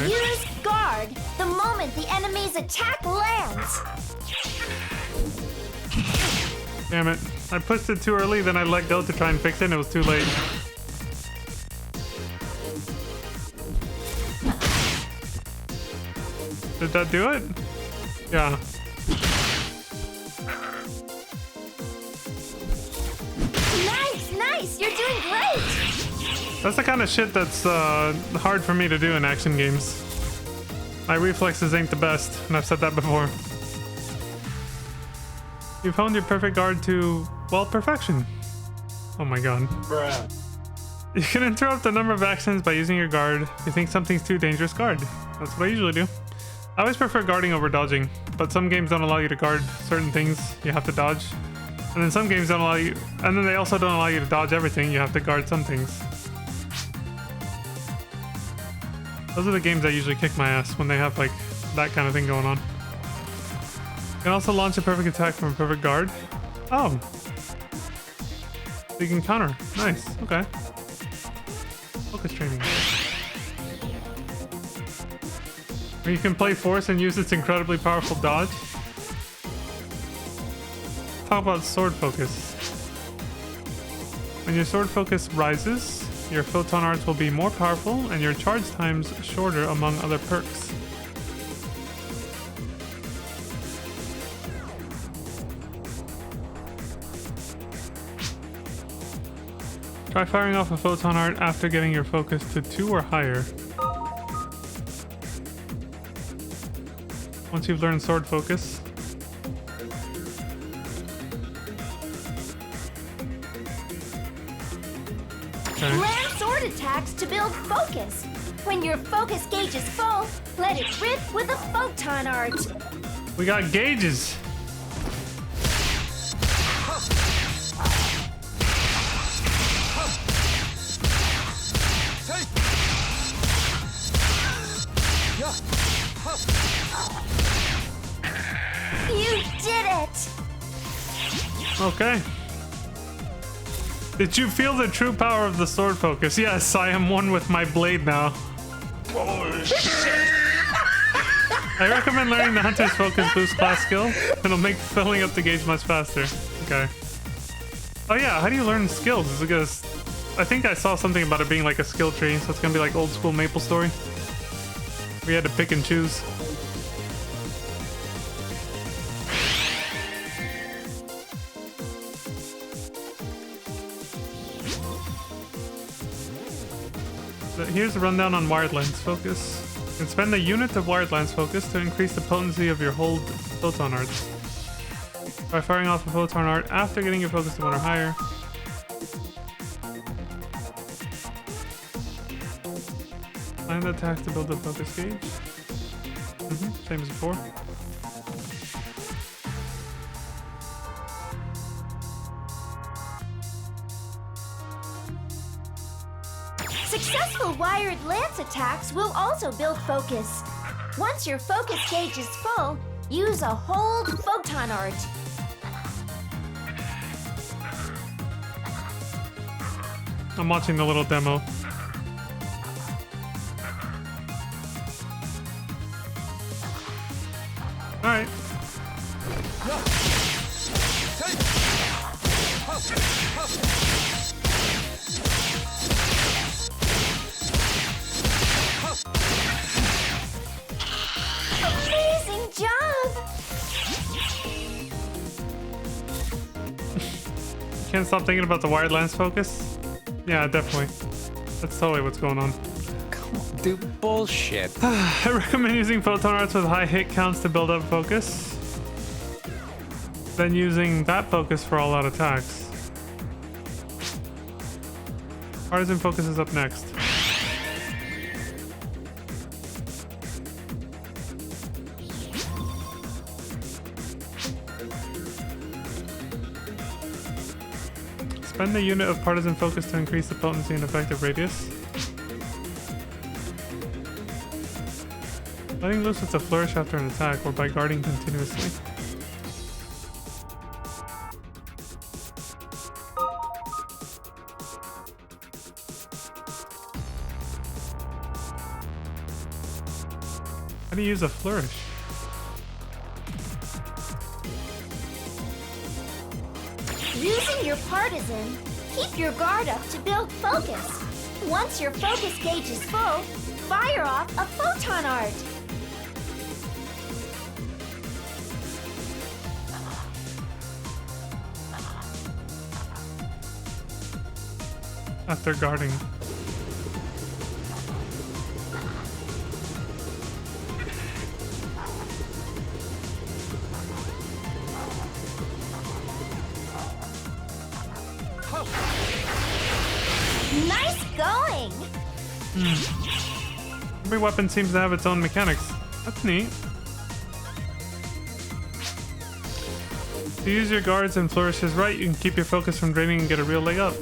Use guard the moment the enemy's attack lands.
Damn it. I pushed it too early, then I let go to try and fix it, and it was too late. Did that do it? Yeah.
Nice! You're doing great!
That's the kind of shit that's hard for me to do in action games. My reflexes ain't the best, and I've said that before. You've honed your perfect guard to, well, perfection. Oh my god.
Bruh.
You can interrupt a number of actions by using your guard. If you think something's too dangerous, guard. That's what I usually do. I always prefer guarding over dodging, but some games don't allow you to guard certain things. You have to dodge. And then some games don't allow you, and then they also don't allow you to dodge everything. You have to guard some things. Those are the games that usually kick my ass when they have like that kind of thing going on. You can also launch a perfect attack from a perfect guard. Oh. So you can counter. Nice. Okay. Focus training. You can play force and use its incredibly powerful dodge. Talk about sword focus. When your sword focus rises, your photon arts will be more powerful and your charge times shorter, among other perks. Try firing off a photon art after getting your focus to 2 or higher. Once you've learned sword focus. Okay.
Land sword attacks to build focus. When your focus gauge is full, let it rip with a photon art.
We got gauges.
You did it!
Okay. Did you feel the true power of the sword focus? Yes, I am one with my blade now. I recommend learning the Hunter's Focus boost class skill. It'll make filling up the gauge much faster. Okay. Oh yeah, how do you learn skills? Is it because I think I saw something about it being like a skill tree, so it's gonna be like old school Maple Story. We had to pick and choose. So here's a rundown on Wired Lens Focus. You can spend a unit of Wired Lens Focus to increase the potency of your hold photon arts. By firing off a photon art after getting your focus to 1 or higher. Plan the attack to build a focus gauge. Same as before.
Successful wired lance attacks will also build focus. Once your focus gauge is full, use a hold photon art.
I'm watching the little demo. Alright.
Amazing job!
Can't stop thinking about the wired lens focus? Yeah, definitely. That's totally what's going on.
Dude, bullshit.
I recommend using photon arts with high hit counts to build up focus. Then using that focus for all out attacks. Partisan focus is up next. Spend the unit of partisan focus to increase the potency and effective radius. Letting loose with a flourish after an attack or by guarding continuously. How do you use a flourish?
Using your partisan, keep your guard up to build focus. Once your focus gauge is full, fire off a photon art.
After guarding.
Nice going!
Every weapon seems to have its own mechanics. That's neat. To use your guards and flourishes right, you can keep your focus from draining and get a real leg up.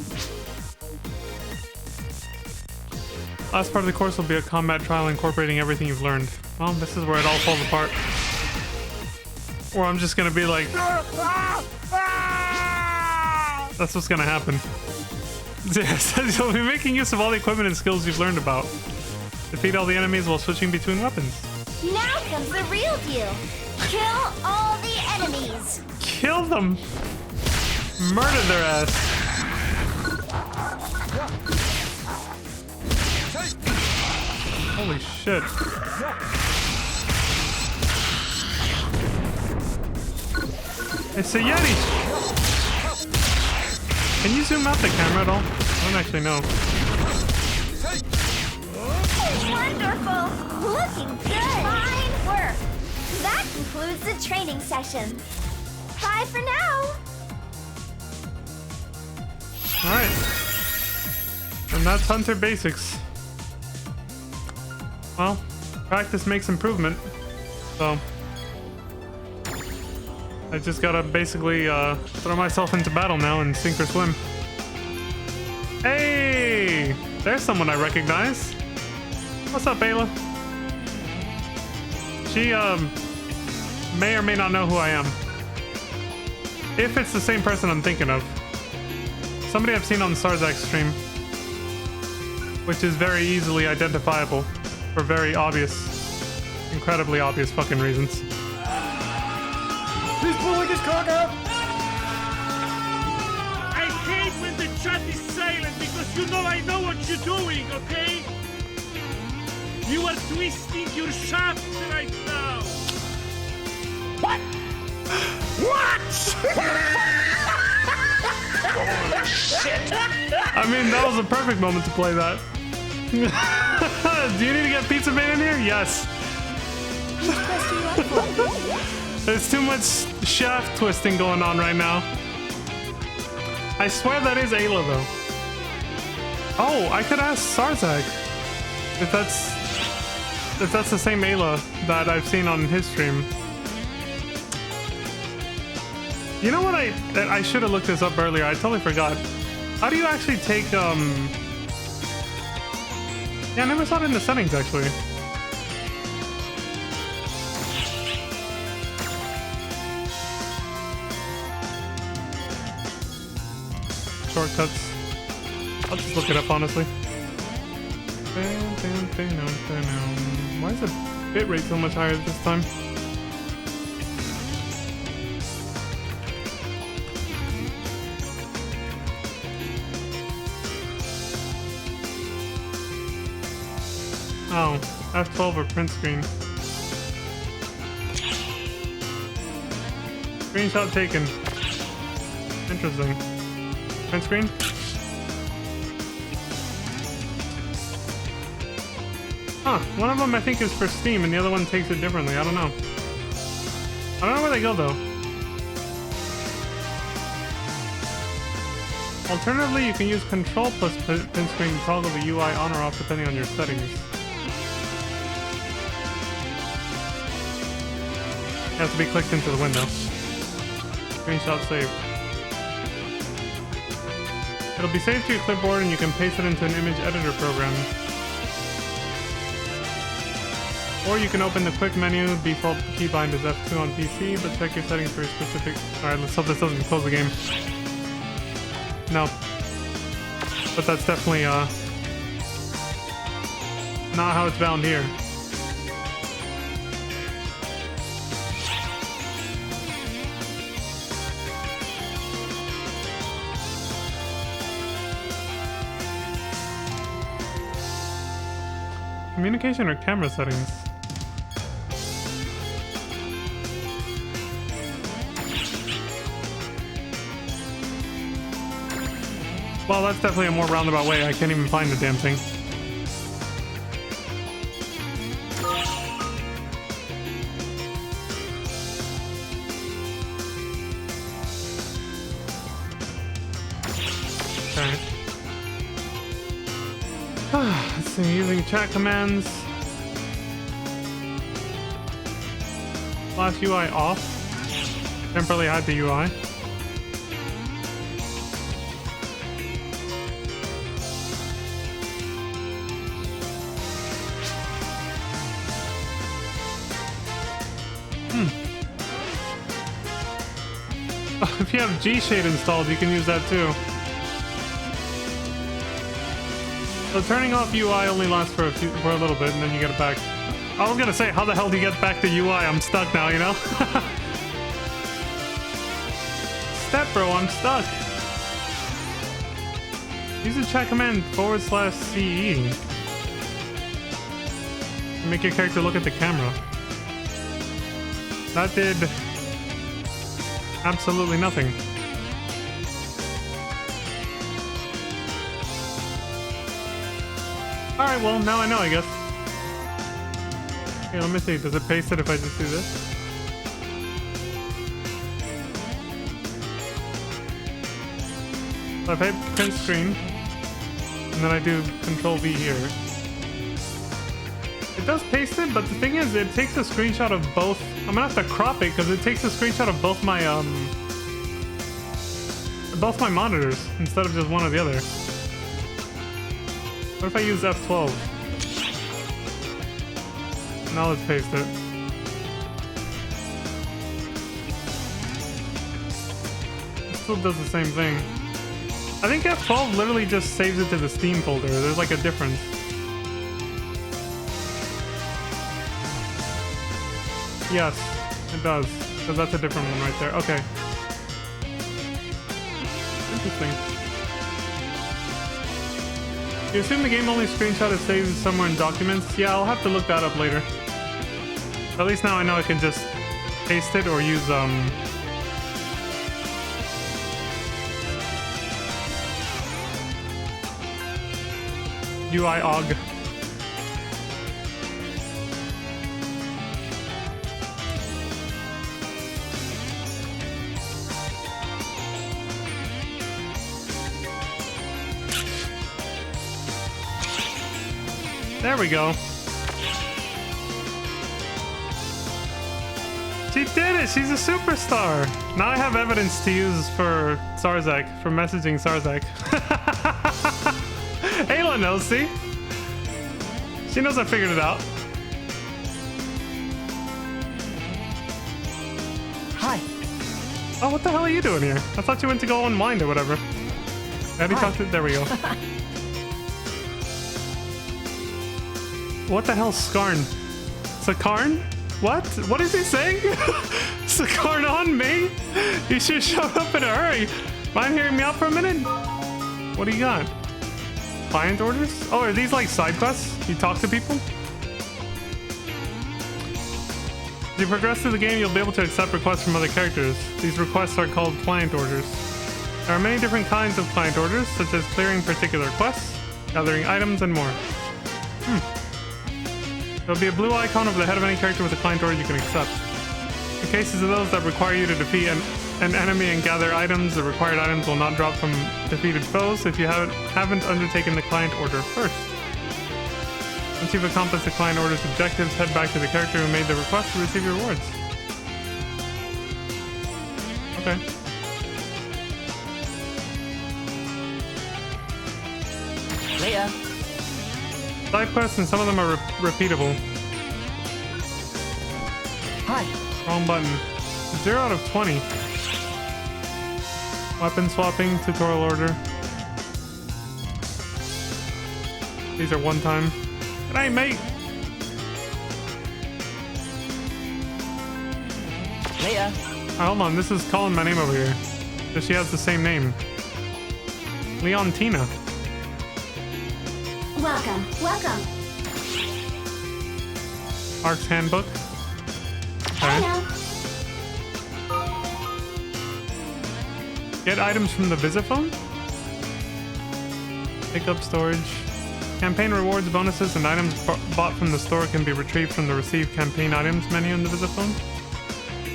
Last part of the course will be a combat trial incorporating everything you've learned. Well, this is where it all falls apart. Or I'm just gonna be like... That's what's gonna happen. Yes, you'll be making use of all the equipment and skills you've learned about. Defeat all the enemies while switching between weapons.
Now comes the real deal. Kill all the enemies.
Kill them! Murder their ass! Holy shit. It's a Yeti! Can you zoom out the camera at all? I don't actually know.
Wonderful! Looking good! Fine work! That concludes the training session. Bye for now!
Alright. And that's Hunter Basics. Well, practice makes improvement. So... I just gotta basically throw myself into battle now and sink or swim. Hey! There's someone I recognize. What's up, Ayla? She may or may not know who I am. If it's the same person I'm thinking of. Somebody I've seen on the Starzak stream. Which is very easily identifiable. For very obvious, incredibly obvious fucking reasons.
He's pulling his cock out!
I hate when the chat is silent because you know I know what you're doing, okay? You are twisting your shaft right now.
What? What?
Holy shit!
I mean, that was a perfect moment to play that. Do you need to get pizza made in here? Yes. There's too much shaft twisting going on right now. I swear that is Ayla though. Oh, I could ask Starzak if that's the same Ayla that I've seen on his stream. You know what, I should have looked this up earlier. I totally forgot. How do you actually take Yeah, I never saw it in the settings actually. Shortcuts. I'll just look it up honestly. Why is the bitrate so much higher this time? Oh, F12 or print screen. Screenshot taken. Interesting. Print screen? Huh, one of them I think is for Steam and the other one takes it differently. I don't know. I don't know where they go though. Alternatively, you can use Control plus print screen to toggle the UI on or off depending on your settings. It has to be clicked into the window. Screenshot saved. It'll be saved to your clipboard and you can paste it into an image editor program. Or you can open the quick menu. Default keybind is F2 on PC, but check your settings for a specific... Alright, let's hope this doesn't close the game. No. But that's definitely not how it's bound here. Communication or camera settings? Well, that's definitely a more roundabout way. I can't even find the damn thing. Okay. Let's see, using chat commands. Flash UI off. Temporarily hide the UI. If you have G-Shade installed, you can use that too. So turning off UI only lasts for a little bit, and then you get it back. I was gonna say, how the hell do you get back to UI? I'm stuck now, you know? Step bro, I'm stuck. Use the chat command /CE. Make your character look at the camera. That did absolutely nothing. Alright, well, now I know, I guess. Okay, let me see. Does it paste it if I just do this? So if I hit print screen, and then I do Control V here. It does paste it, but the thing is, it takes a screenshot of both. I'm gonna have to crop it because it takes a screenshot of both my monitors instead of just one or the other. What if I use F12? Now let's paste it. still does the same thing. I think F12 literally just saves it to the Steam folder. There's like a difference. Yes, it does. Because that's a different one right there. Okay. Interesting. You assume the game only screenshot is saved somewhere in documents? Yeah, I'll have to look that up later. At least now I know I can just paste it or use UI OG. There we go. She did it! She's a superstar! Now I have evidence to use for Sarzak, for messaging Sarzak. Ayla knows, see? She knows I figured it out.
Hi.
Oh, what the hell are you doing here? I thought you went to go unwind or whatever. There we go. What the hell, Skarn? Sakarn? What? What is he saying? Sakarn on me? You should show up in a hurry. Mind hearing me out for a minute? What do you got? Client orders? Oh, are these like side quests? You talk to people? As you progress through the game, you'll be able to accept requests from other characters. These requests are called client orders. There are many different kinds of client orders, such as clearing particular quests, gathering items, and more. There'll be a blue icon over the head of any character with a client order you can accept. In cases of those that require you to defeat an enemy and gather items, the required items will not drop from defeated foes if you haven't undertaken the client order first. Once you've accomplished the client order's objectives, head back to the character who made the request to receive your rewards. Okay.
Later.
Side quests, and some of them are repeatable.
Hi.
Wrong button. 0 out of 20. Weapon swapping, tutorial order. These are one time. Good night, mate.
Later.
Hold on, this is calling my name over here. So she has the same name. Leontina.
Welcome, welcome.
Ark's handbook. Okay.
Hello.
Get items from the Visiphone. Pick up storage. Campaign rewards, bonuses, and items bought from the store can be retrieved from the Receive Campaign Items menu in the Visiphone.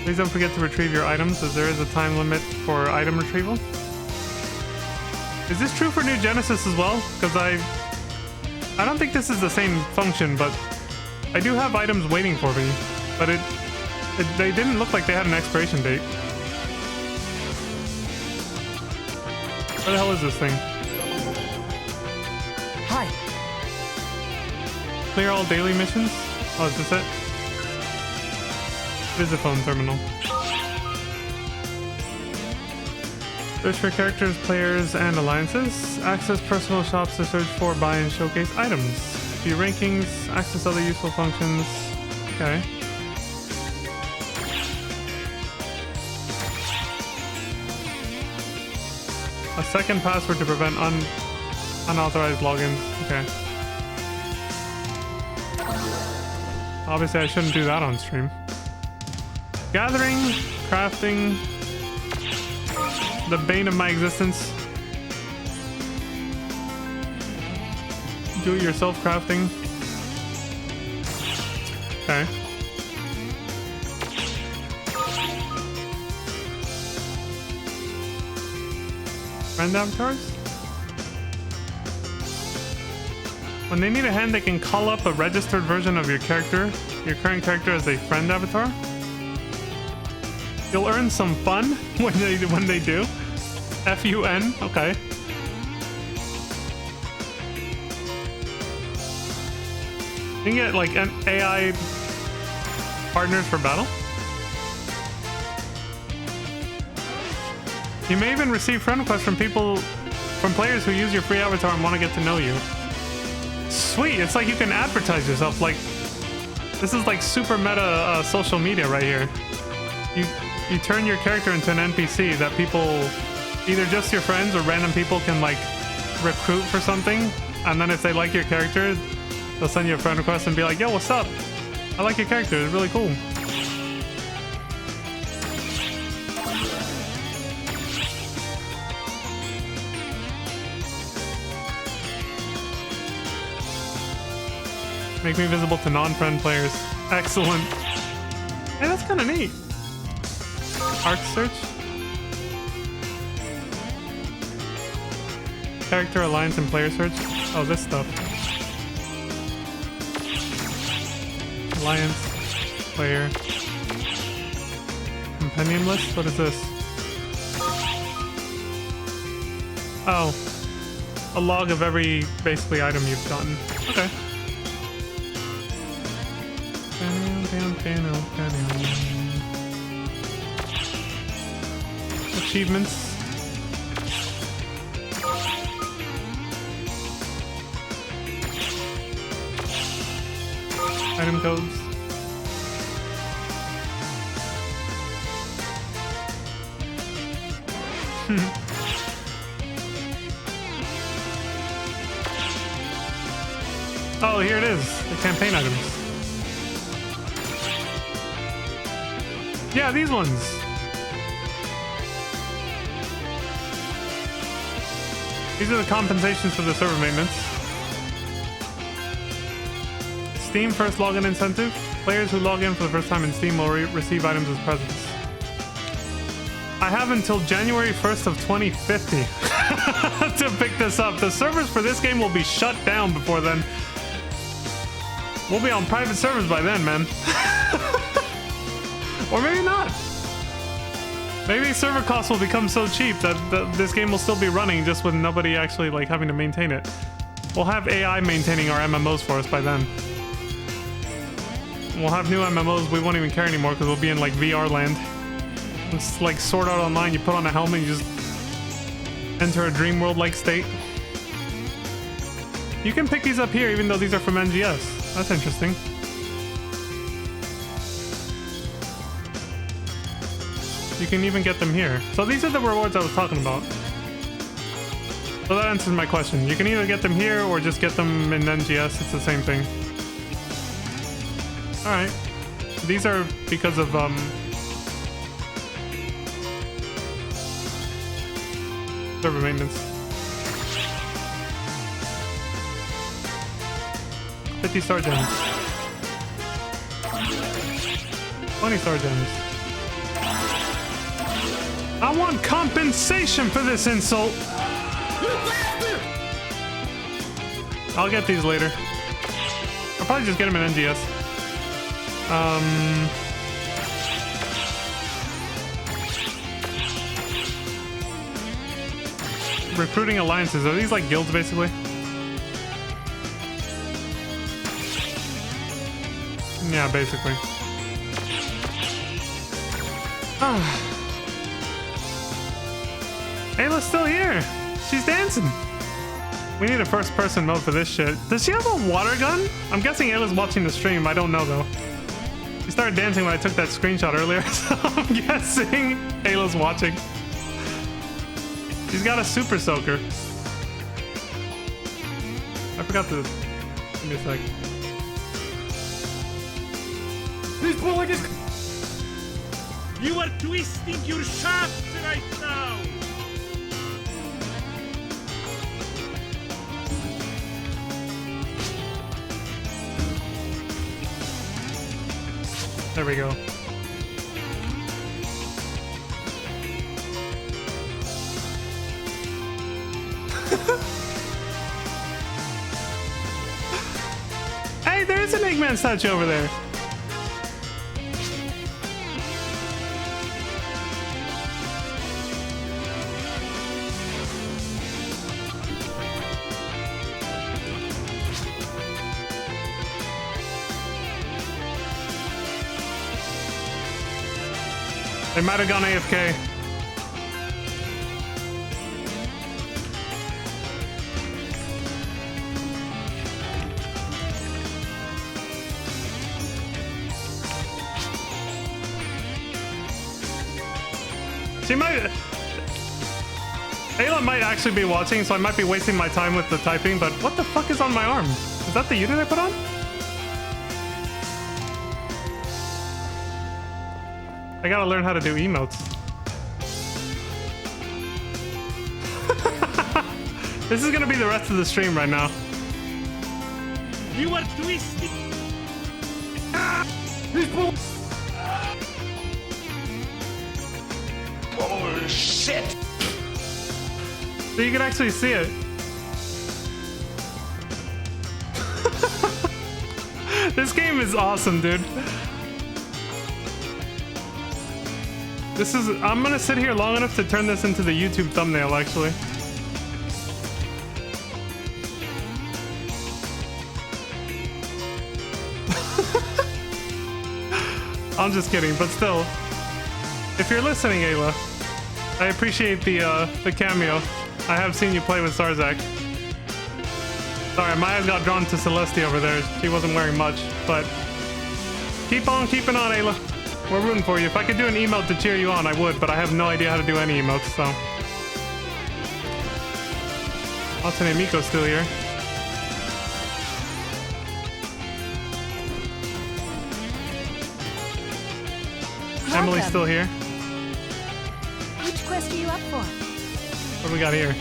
Please don't forget to retrieve your items, as there is a time limit for item retrieval. Is this true for New Genesis as well? Because I don't think this is the same function, but I do have items waiting for me. But they didn't look like they had an expiration date. Where the hell is this thing?
Hi.
Clear all daily missions? Oh, is this it? Visiphone terminal. Search for characters, players, and alliances. Access personal shops to search for, buy, and showcase items. View rankings. Access other useful functions. Okay. A second password to prevent unauthorized logins. Okay. Obviously, I shouldn't do that on stream. Gathering, crafting. The bane of my existence. Do-it-yourself crafting. Okay. Friend avatars? When they need a hand, they can call up a registered version of your character, your current character, as a friend avatar. You'll earn some fun when they do. F-U-N, okay. You can get like an AI partners for battle. You may even receive friend requests from players who use your free avatar and want to get to know you. Sweet, it's like you can advertise yourself. Like, this is like super meta social media right here. You turn your character into an NPC that people, either just your friends or random people, can like recruit for something. And then if they like your character, they'll send you a friend request and be like, yo, what's up? I like your character, it's really cool. Make me visible to non-friend players. Excellent. Hey, that's kind of neat. Arc search. Character alliance and player search. Oh, this stuff. Alliance. Player. Compendium list? What is this? Oh. A log of every, basically, item you've gotten. Okay. Achievements. Item codes. Oh, here it is. The campaign items. Yeah, these ones. These are the compensations for the server maintenance. Steam first login incentive. Players who log in for the first time in Steam will receive items as presents. I have until January 1st of 2050 to pick this up. The servers for this game will be shut down before then. We'll be on private servers by then, man. Or maybe not. Maybe server costs will become so cheap that this game will still be running just with nobody actually like having to maintain it. We'll have AI maintaining our MMOs for us by then. We'll have new MMOs we won't even care anymore because we'll be in like VR land. It's like Sword Art Online, you put on a helmet, you just enter a dream world like state. You can pick these up here even though these are from NGS. That's interesting. You can even get them here. So these are the rewards I was talking about. So that answers my question. You can either get them here or just get them in NGS. It's the same thing. Alright. These are because of server maintenance. 50 star gems. 20 star gems. I want compensation for this insult. I'll get these later. I'll probably just get them in NGS. Recruiting alliances. Are these like guilds basically? Yeah, basically. Ah. Ayla's still here. She's dancing. We need a first-person mode for this shit. Does she have a water gun? I'm guessing Ayla's watching the stream. I don't know, though. She started dancing when I took that screenshot earlier, so I'm guessing Ayla's watching. She's got a super soaker. I forgot to... Give me a sec.
This bullet is... You are twisting your shaft right now!
There we go. Hey, there is an Eggman statue over there. They might have gone AFK. She might... Ayla might actually be watching, so I might be wasting my time with the typing, but what the fuck is on my arm? Is that the unit I put on? I gotta learn how to do emotes. This is gonna be the rest of the stream right now.
You are twisting.
Oh, shit.
So you can actually see it. This game is awesome, dude. This is... I'm gonna sit here long enough to turn this into the YouTube thumbnail, actually. I'm just kidding, but still. If you're listening, Ayla, I appreciate the cameo. I have seen you play with Zarzak. Sorry, my eyes got drawn to Celestia over there. She wasn't wearing much, but keep on keeping on, Ayla. We're rooting for you. If I could do an emote to cheer you on, I would, but I have no idea how to do any emotes, so. Alternate Miko's still here. Emily's
Welcome.
still here.
Which quest are you up for?
What do we got here?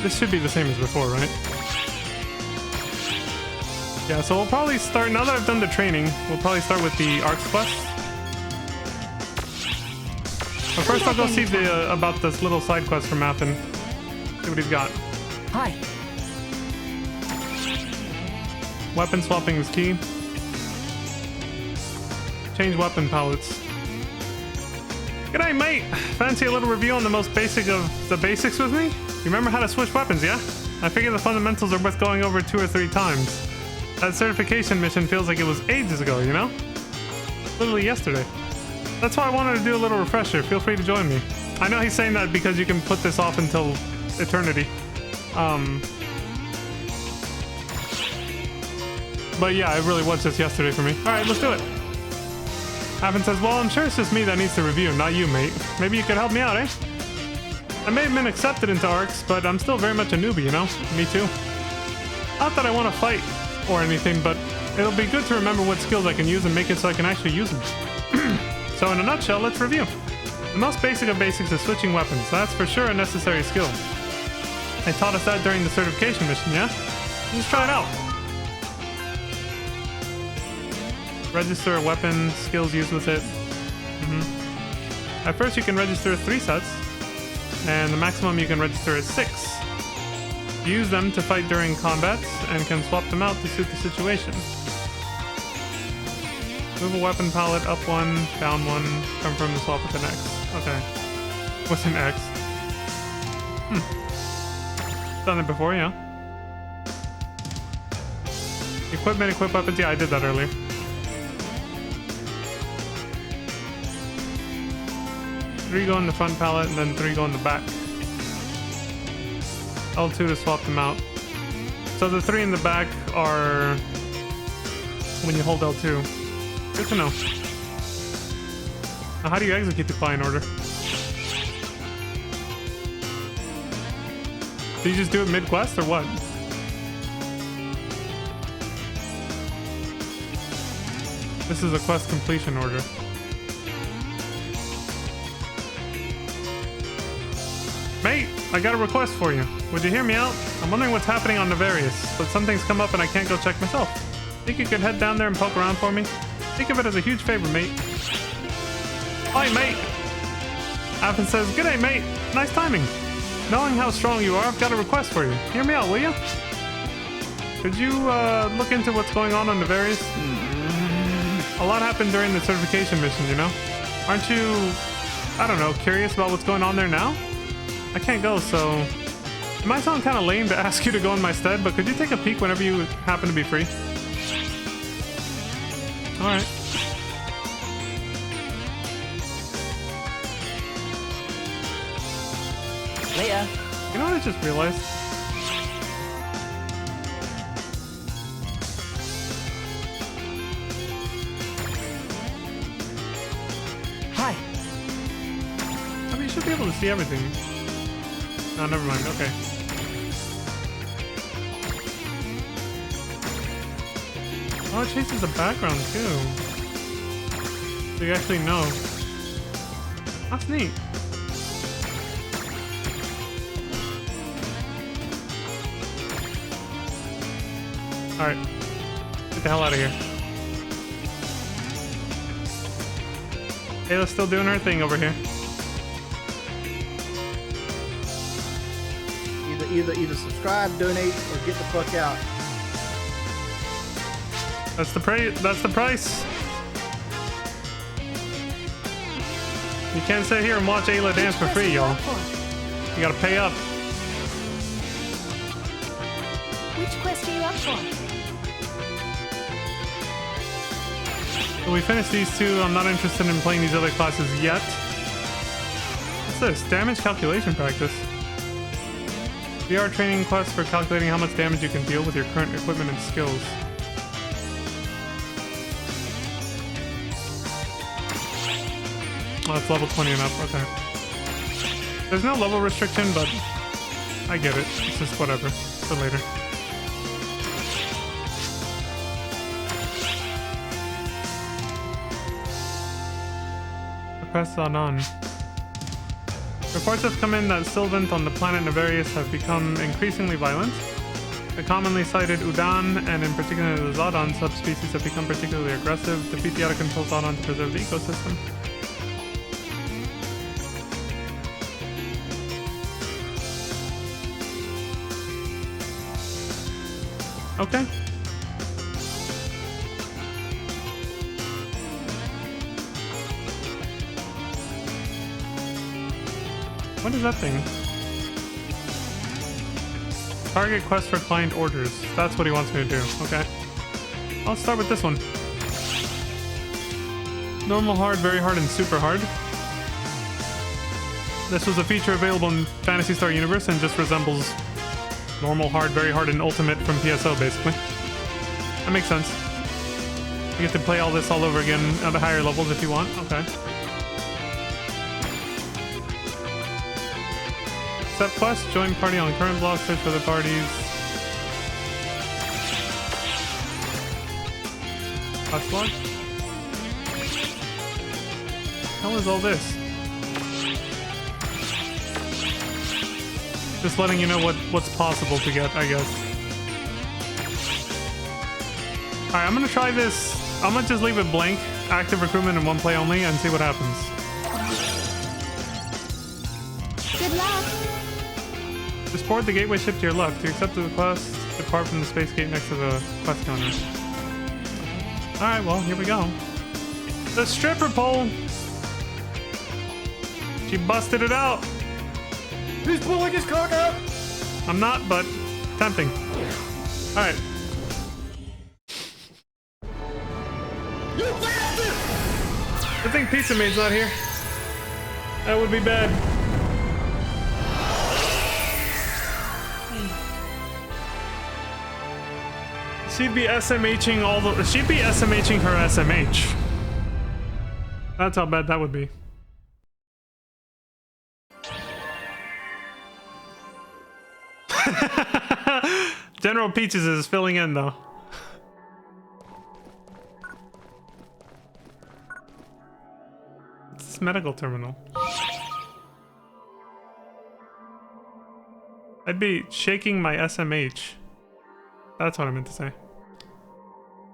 This should be the same as before, right? Yeah, so we'll probably start, now that I've done the training, we'll probably start with the Arcs quest. But first I'll go see the about this little side quest from Mappin. See what he's got.
Hi.
Weapon swapping is key. Change weapon palettes. G'day, mate! Fancy a little review on the most basic of the basics with me? You remember how to switch weapons, yeah? I figure the fundamentals are worth going over 2 or 3 times. That certification mission feels like it was ages ago, you know? Literally yesterday. That's why I wanted to do a little refresher. Feel free to join me. I know he's saying that because you can put this off until eternity. But yeah, it really was just yesterday for me. Alright, let's do it. Avin says, well, I'm sure it's just me that needs to review, not you, mate. Maybe you could help me out, eh? I may have been accepted into ARCs, but I'm still very much a newbie, you know? Me too. Not that I want to fight or anything, but it'll be good to remember what skills I can use and make it so I can actually use them. So in a nutshell, let's review. The most basic of basics is switching weapons. That's for sure a necessary skill. They taught us that during the certification mission, yeah? Let's try it out. Register a weapon, skills used with it. At first you can register 3 sets, and the maximum you can register is 6. Use them to fight during combats, and can swap them out to suit the situation. Move a weapon palette up 1, down 1, confirm the swap with an X. Okay. With an X. Done it before, yeah. Equipment, equip weapons, yeah, I did that earlier. 3 go in the front palette, and then 3 go in the back. L2 to swap them out. So the 3 in the back are when you hold L2. Good to know. Now, how do you execute the client order? Do you just do it mid-quest, or what? This is a quest completion order. Mate, I got a request for you. Would you hear me out? I'm wondering what's happening on Navarius, but something's come up and I can't go check myself. Think you could head down there and poke around for me? Think of it as a huge favor, mate. Hi, mate! Avin says, g'day, mate! Nice timing! Knowing how strong you are, I've got a request for you. Hear me out, will you? Could you, look into what's going on Navarius? A lot happened during the certification mission, you know? Aren't you, I don't know, curious about what's going on there now? I can't go, so... It might sound kind of lame to ask you to go in my stead, but could you take a peek whenever you happen to be free? Alright.
Leia.
You know what I just realized?
Hi.
should be able to see everything. Oh, never mind. Okay. Oh, it chases the background too. So you actually know. That's neat. Alright. Get the hell out of here. Ayla's still doing her thing over here.
Either subscribe, donate, or get the fuck out.
That's the price. You can't sit here and watch Ayla dance for free, y'all. You gotta pay up.
Which quest are you up for?
So we finished these two. I'm not interested in playing these other classes yet. What's this? Damage calculation practice. VR training quest for calculating how much damage you can deal with your current equipment and skills. Oh, it's level 20 and up. Okay. There's no level restriction, but I get it. It's just whatever. For later. Press on. Reports have come in that Sylvant on the planet Nevarius have become increasingly violent. The commonly cited Udan, and in particular the Zodon subspecies, have become particularly aggressive. Defeat the out-of-control Zodon to preserve the ecosystem. Okay. What is that thing? Target quest for client orders. That's what he wants me to do. Okay. I'll start with this one. Normal, hard, very hard, and super hard. This was a feature available in Phantasy Star Universe and just resembles normal, hard, very hard, and ultimate from PSO, basically. That makes sense. You get to play all this all over again at the higher levels if you want. Okay. Set quest, join party on current block, search for the parties. Quest log? How is all this? Just letting you know what's possible to get, I guess. Alright, I'm gonna try this. I'm gonna just leave it blank, active recruitment in one play only, and see what happens.
Good luck.
Just board the gateway ship to your left. To accept the quest, depart from the space gate next to the quest counter. Alright, well, here we go. The stripper pole! She busted it out!
He's pulling his cock out!
I'm not, but tempting. Alright. Good thing Pizza Maid's not here. That would be bad. She'd be SMHing all the. She'd be SMHing her SMH. That's how bad that would be. General Peaches is filling in though. It's this medical terminal. I'd be shaking my SMH. That's what I meant to say.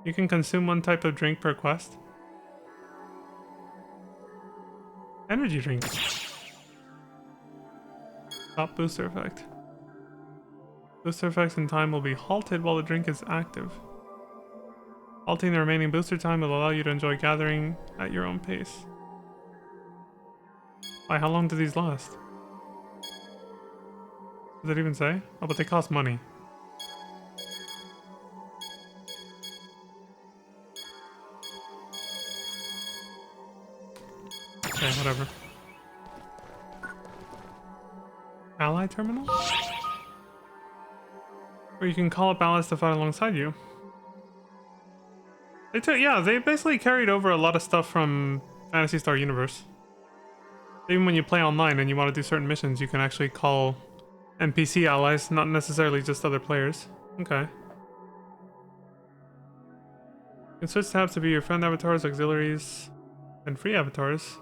You can consume one type of drink per quest. Energy drinks. Top booster effect. Booster effects in time will be halted while the drink is active. Halting the remaining booster time will allow you to enjoy gathering at your own pace. Why, how long do these last? Does it even say? Oh, but they cost money. Okay, whatever. Ally terminal? Or you can call up allies to fight alongside you. They took, yeah, they basically carried over a lot of stuff from Phantasy Star Universe. Even when you play online and you want to do certain missions, you can actually call NPC allies, not necessarily just other players. Okay. You can switch tabs to be your friend avatars, auxiliaries, and free avatars.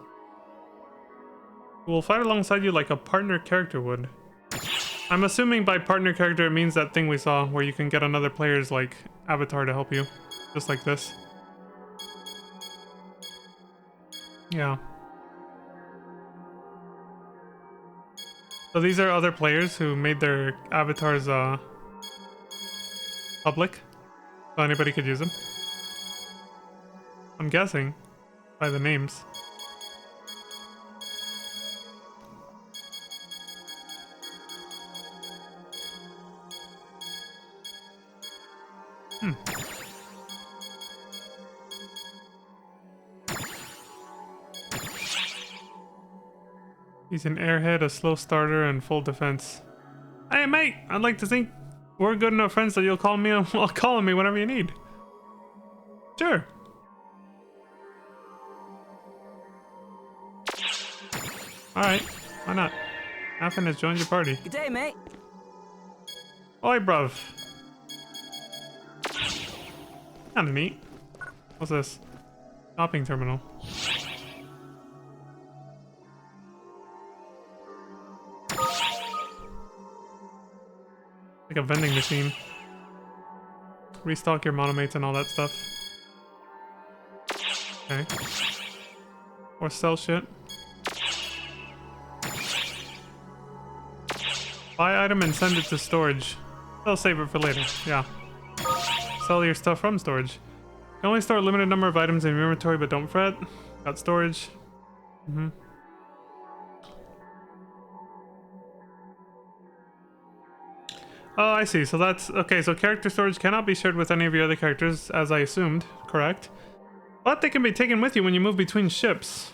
Who will fight alongside you like a partner character would. I'm assuming by partner character it means that thing we saw where you can get another player's like avatar to help you. Just like this. Yeah. So these are other players who made their avatars public. So anybody could use them. I'm guessing by the names. He's an airhead, a slow starter, and full defense. Hey mate, I'd like to think we're good enough friends that you'll call me calling me whenever you need. Sure. Alright, why not? Affin has joined your party.
Good day, mate.
Oi, bruv. Kinda neat. What's this? Shopping terminal. Like a vending machine. Restock your monomates and all that stuff. Okay. Or sell shit. Buy item and send it to storage. They'll save it for later. Yeah. Sell your stuff from storage. You can only store a limited number of items in your inventory, but don't fret. Got storage. Oh, I see. So that's... Okay, so character storage cannot be shared with any of your other characters, as I assumed. Correct. But they can be taken with you when you move between ships.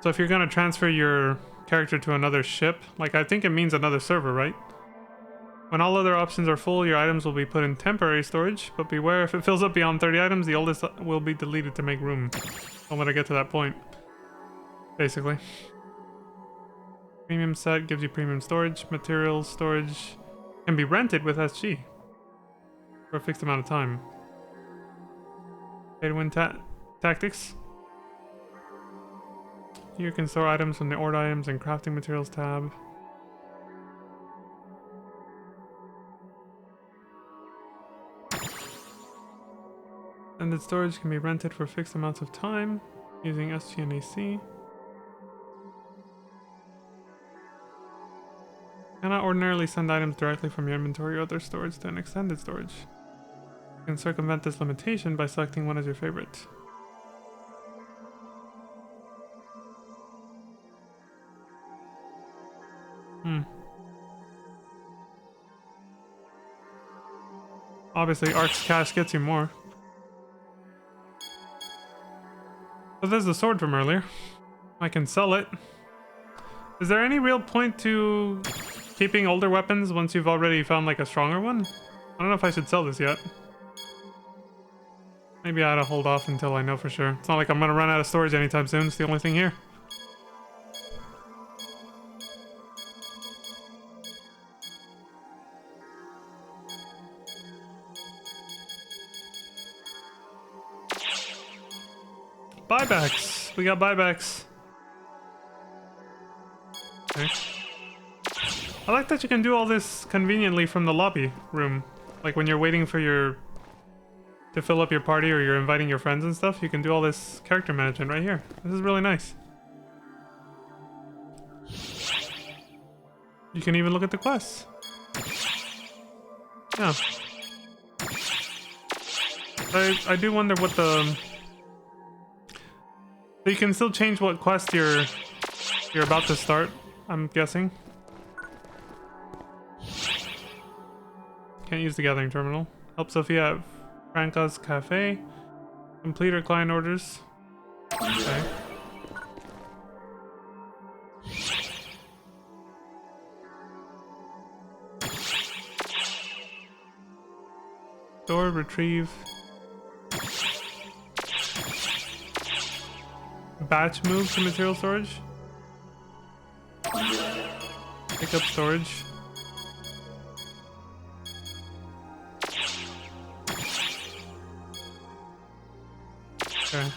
So if you're going to transfer your character to another ship, like I think it means another server, right? When all other options are full, your items will be put in temporary storage, but beware if it fills up beyond 30 items, the oldest will be deleted to make room. Don't let it get to that point. Basically. Premium set gives you premium storage. Materials storage can be rented with SG for a fixed amount of time. Pay to win tactics. You can store items from the ord items and crafting materials tab. Extended storage can be rented for fixed amounts of time using SG and AC. Cannot ordinarily send items directly from your inventory or other storage to an extended storage. You can circumvent this limitation by selecting one as your favorite. Obviously, Ark's cash gets you more. But there's the sword from earlier. I can sell it. Is there any real point to keeping older weapons once you've already found like a stronger one? I don't know if I should sell this yet. Maybe I ought to hold off until I know for sure. It's not like I'm gonna run out of storage anytime soon. It's the only thing here. Buybacks. We got buybacks. Okay. I like that you can do all this conveniently from the lobby room. Like when you're waiting for to fill up your party or you're inviting your friends and stuff, you can do all this character management right here. This is really nice. You can even look at the quests. Yeah. I do wonder what the... So you can still change what quest you're about to start, I'm guessing. Can't use the gathering terminal. Help Sophia at Franca's Cafe. Complete her client orders. Okay. Store, retrieve. Batch move to material storage. Pick up storage. Okay.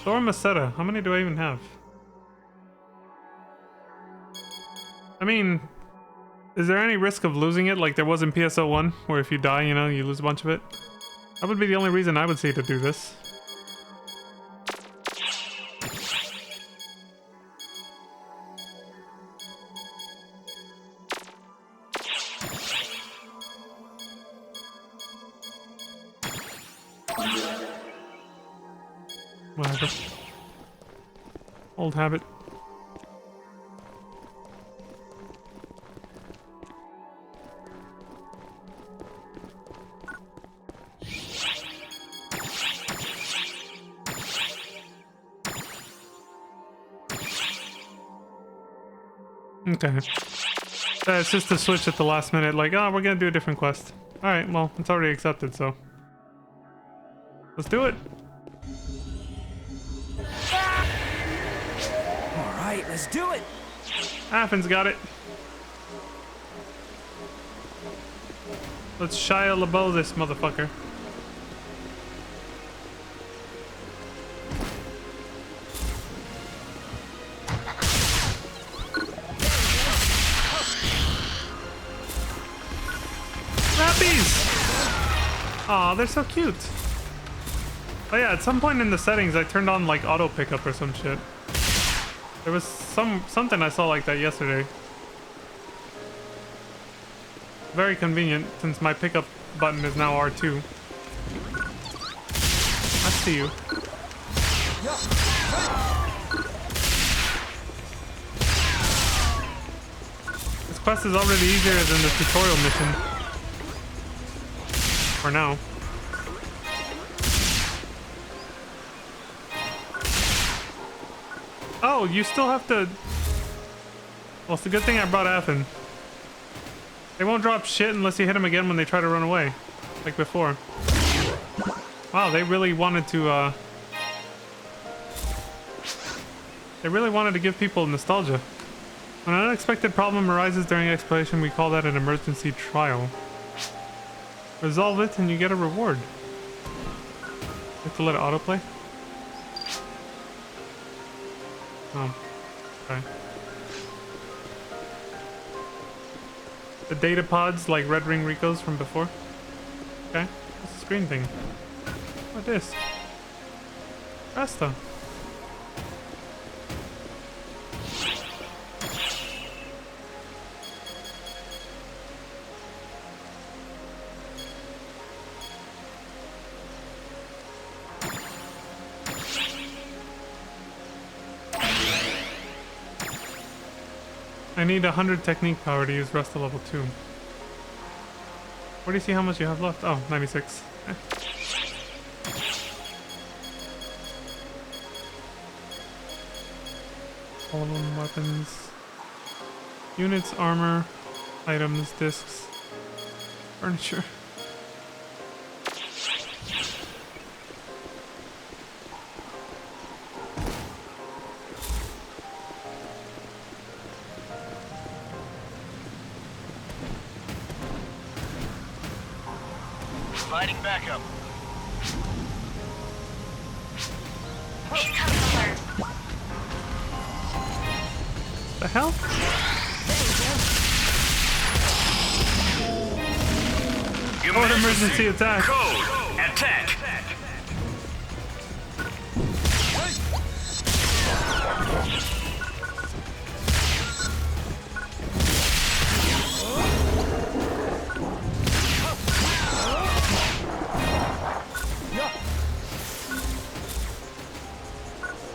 Store Maceta. How many do I even have? I mean, is there any risk of losing it like there was in PSO1, where if you die, you know, you lose a bunch of it? That would be the only reason I would see to do this. Whatever. Old habit. Okay. It's just a switch at the last minute, like, oh, we're gonna do a different quest. Alright, well, it's already accepted, so. Let's do it.
Alright, let's do it!
Athens got it. Let's Shia LaBeouf this motherfucker. Aw, they're so cute. Oh yeah, at some point in the settings I turned on like auto pickup or some shit. There was something I saw like that yesterday. Very convenient since my pickup button is now R2. I see you. This quest is already easier than the tutorial mission. For now. Oh, you still have to... Well, it's a good thing I brought Athen. They won't drop shit unless you hit them again when they try to run away. Like before. Wow, they really wanted to, They really wanted to give people nostalgia. When an unexpected problem arises during exploration, we call that an emergency trial. Resolve it and you get a reward. You have to let it autoplay? Oh, okay. The data pods like Red Ring Ricos from before? Okay, what's the screen thing? What is this? Rasta. I need 100 technique power to use Rasta level 2. Where do you see how much you have left? Oh, 96. Okay. All of them, weapons, units, armor, items, discs, furniture.
Providing backup.
Incoming alert.
The hell? Oh, emergency attack.
Code. Attack.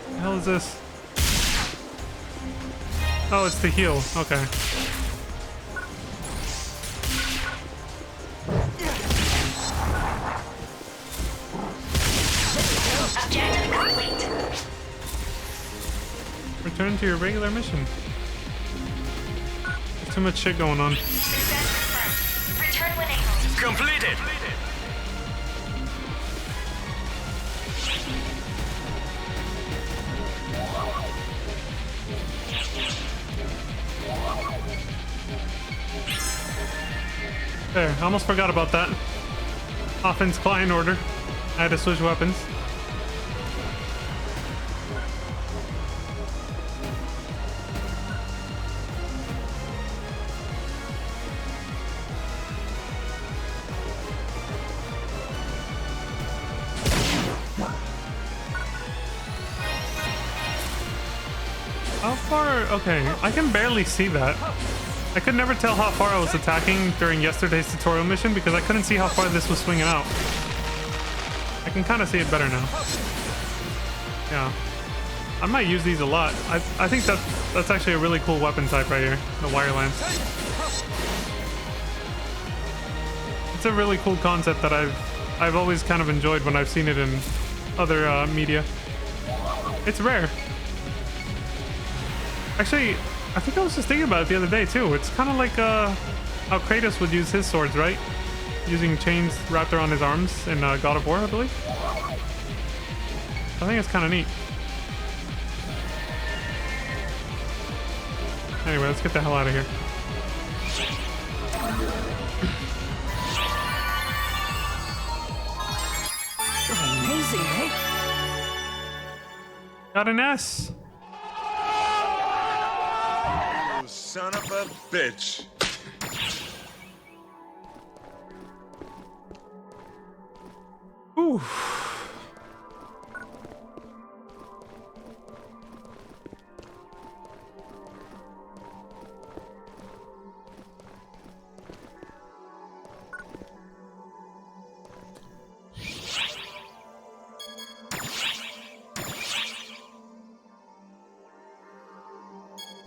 What the hell is this? Oh, it's the heal. Okay.
Objective complete.
Return to your regular mission. There's too much shit going on.
Success confirmed. Return when able.
Completed.
There, I almost forgot about that. Offense client order. I had to switch weapons. How far? Okay, I can barely see that. I could never tell how far I was attacking during yesterday's tutorial mission because I couldn't see how far this was swinging out. I can kind of see it better now. Yeah. I might use these a lot. I think that's actually a really cool weapon type right here, the wire lance. It's a really cool concept that I've always kind of enjoyed when I've seen it in other media. It's rare. Actually, I think I was just thinking about it the other day too. It's kind of like how Kratos would use his swords, right? Using chains wrapped around his arms in God of War, I believe. I think it's kind of neat. Anyway, let's get the hell out of here.
You're amazing, eh?
Got an S.
Son of a bitch.
Ooh.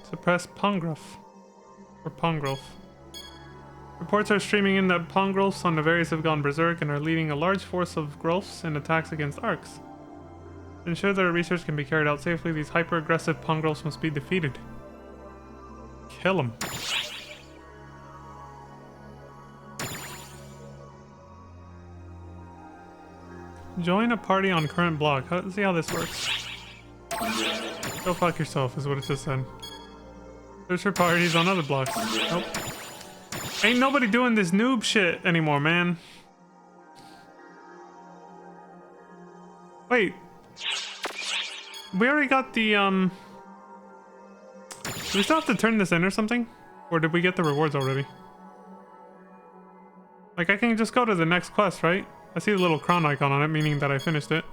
Suppress Pongrulf. Or Pongrulf. Reports are streaming in that Pongrulfs on Navarius have gone berserk and are leading a large force of Grulfs in attacks against Arcs. To ensure that our research can be carried out safely, these hyper-aggressive Pongrulfs must be defeated. Kill them. Join a party on current block. Let's see how this works. Go fuck yourself is what it just said. Search for parties on other blocks. Nope. Ain't nobody doing this noob shit anymore, man. Wait. We already got the, Do we still have to turn this in or something? Or did we get the rewards already? Like, I can just go to the next quest, right? I see the little crown icon on it, meaning that I finished it.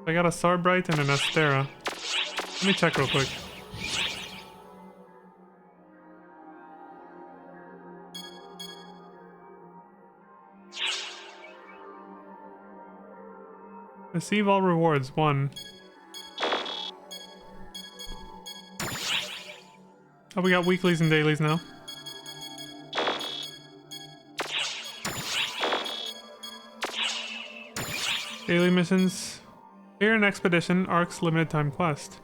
I got a Sarbright and an Astera. Let me check real quick. Receive all rewards, 1. Oh, we got weeklies and dailies now. Daily missions. Clear an expedition, Ark's limited time quest.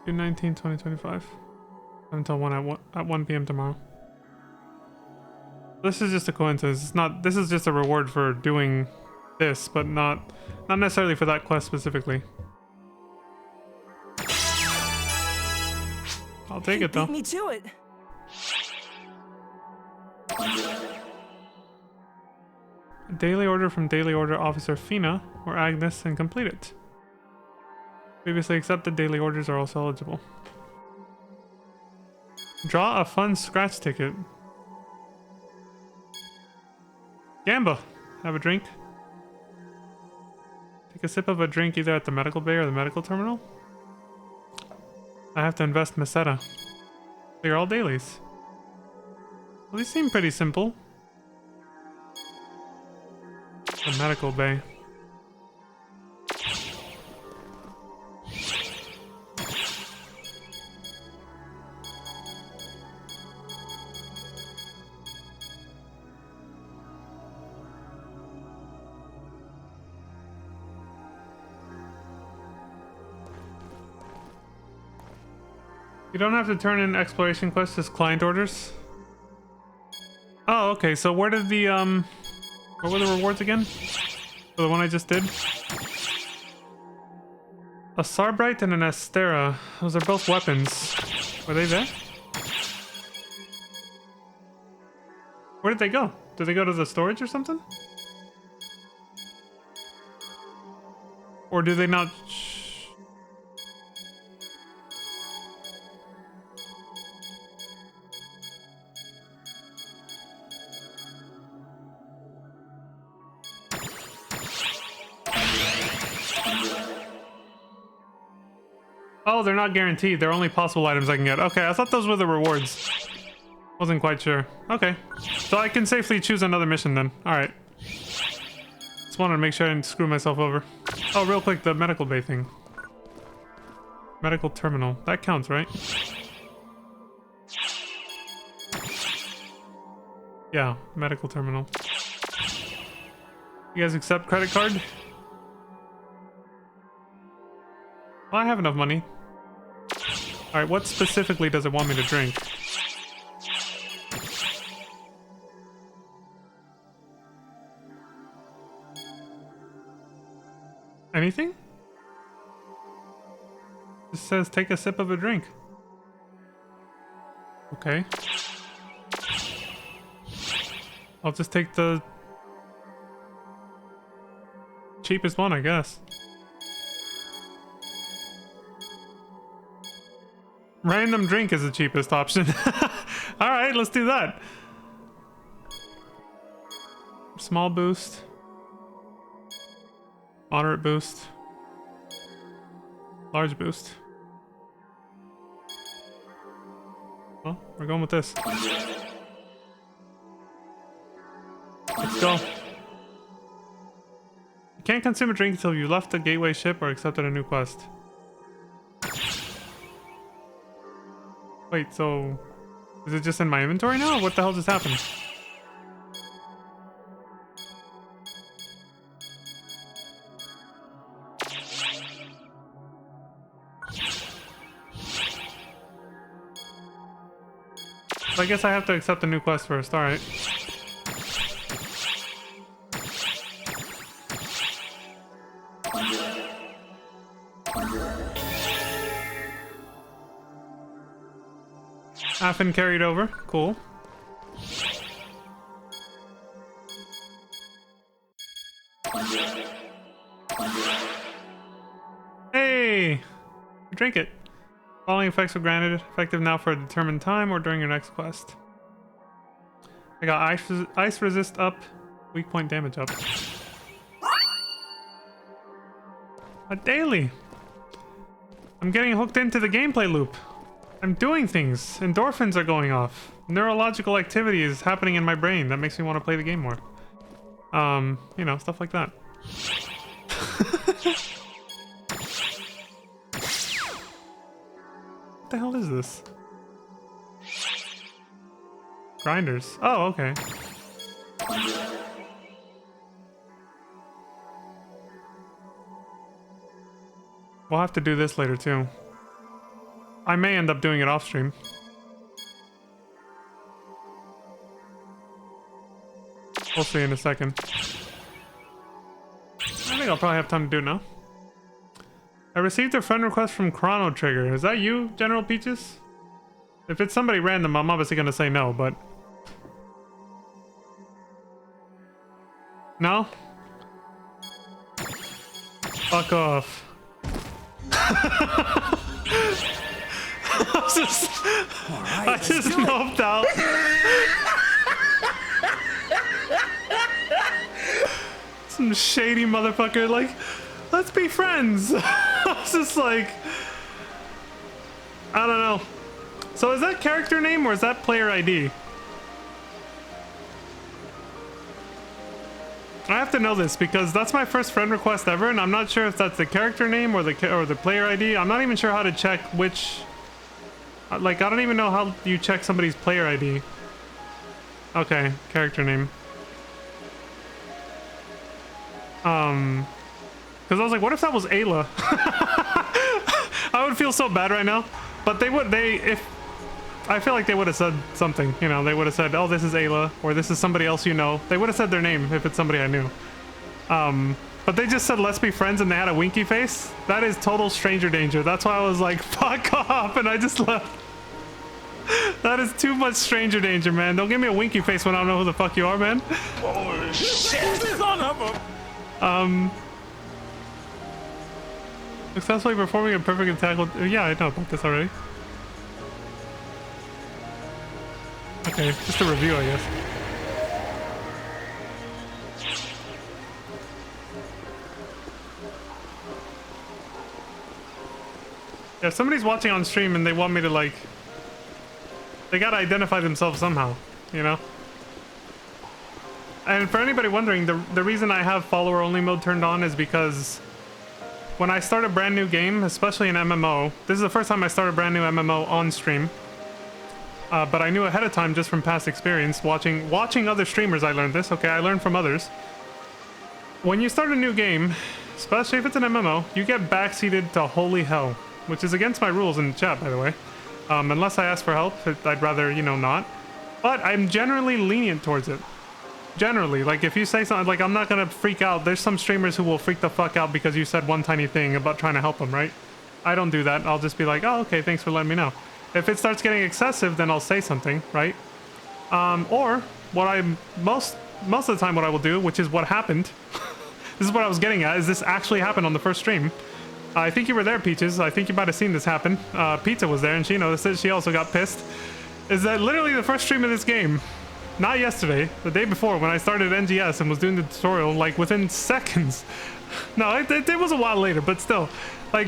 June 19, 2025. Until 1 p.m. tomorrow. This is just a coincidence. It's not. This is just a reward for doing this, but not necessarily for that quest specifically. I'll take it though.
Beat me to it.
A daily order from Daily Order Officer Fina or Agnes and complete it. Previously accepted daily orders are also eligible. Draw a fun scratch ticket. Gamba, have a drink. Take a sip of a drink either at the medical bay or the medical terminal. I have to invest Meseta. Clear all dailies. Well, these seem pretty simple. The medical bay. You don't have to turn in exploration quests as client orders. Oh, okay. So where did the what were the rewards again? For the one I just did? A Sarbright and an Astera. Those are both weapons. Were they there? Where did they go? Did they go to the storage or something? Or do they not? Oh, they're not guaranteed. They're only possible items I can get. Okay, I thought those were the rewards. Wasn't quite sure. Okay. So I can safely choose another mission then. Alright. Just wanted to make sure I didn't screw myself over. Oh, real quick, the medical bay thing. Medical terminal. That counts, right? Yeah, medical terminal. You guys accept credit card? Well, I have enough money. Alright, what specifically does it want me to drink? Anything? It says take a sip of a drink. Okay. I'll just take the cheapest one, I guess. Random drink is the cheapest option. Alright, let's do that. Small boost. Moderate boost. Large boost. Well, we're going with this. Let's go. You can't consume a drink until you left the gateway ship or accepted a new quest. Wait, so is it just in my inventory now? What the hell just happened? So I guess I have to accept the new quest first. All right. Affin carried over. Cool. Hey! Drink it. Following effects are granted. Effective now for a determined time or during your next quest. I got ice resist up. Weak point damage up. A daily! I'm getting hooked into the gameplay loop. I'm doing things. Endorphins are going off. Neurological activity is happening in my brain that makes me want to play the game more. You know, stuff like that. What the hell is this? Grinders. Oh, okay. We'll have to do this later too. I may end up doing it off stream. We'll see in a second. I think I'll probably have time to do it now. I received a friend request from Chrono Trigger. Is that you, General Peaches? If it's somebody random, I'm obviously gonna say no, but... No? Fuck off. I just noped out. Some shady motherfucker, like, let's be friends. I was just like, I don't know. So is that character name or is that player ID? I have to know this because that's my first friend request ever, and I'm not sure if that's the character name or the player ID. I'm not even sure how to check which. Like, I don't even know how you check somebody's player ID. Okay, character name. Because I was like, what if that was Ayla? I would feel so bad right now. But if I feel like they would have said something, you know, they would have said, oh, this is Ayla, or this is somebody else you know. They would have said their name if it's somebody I knew. But they just said, let's be friends, and they had a winky face. That is total stranger danger. That's why I was like, fuck off, and I just left. That is too much stranger danger, man. Don't give me a winky face when I don't know who the fuck you are, man.
Oh, shit. Son of a...
Successfully performing a perfect attack with... Yeah, I know about this already. Okay, just a review, I guess. Yeah, if somebody's watching on stream and they want me to, like... They gotta identify themselves somehow, you know? And for anybody wondering, the reason I have follower-only mode turned on is because when I start a brand new game, especially an MMO, this is the first time I start a brand new MMO on stream. But I knew ahead of time just from past experience, watching other streamers. I learned this. Okay, I learned from others. When you start a new game, especially if it's an MMO, you get backseated to holy hell, which is against my rules in the chat, by the way. Unless I ask for help, I'd rather, you know, not. But I'm generally lenient towards it. Generally, like if you say something, like I'm not gonna freak out. There's some streamers who will freak the fuck out because you said one tiny thing about trying to help them, right? I don't do that. I'll just be like, oh, okay, thanks for letting me know. If it starts getting excessive, then I'll say something, right? Or what I'm most of the time what I will do, which is what happened. This is what I was getting at. Is this actually happened on the first stream? I think you were there, Peaches. I think you might have seen this happen. Pizza was there and she noticed it. She also got pissed. Is that literally the first stream of this game? Not yesterday, the day before when I started NGS and was doing the tutorial, like within seconds. No, it was a while later, but still, like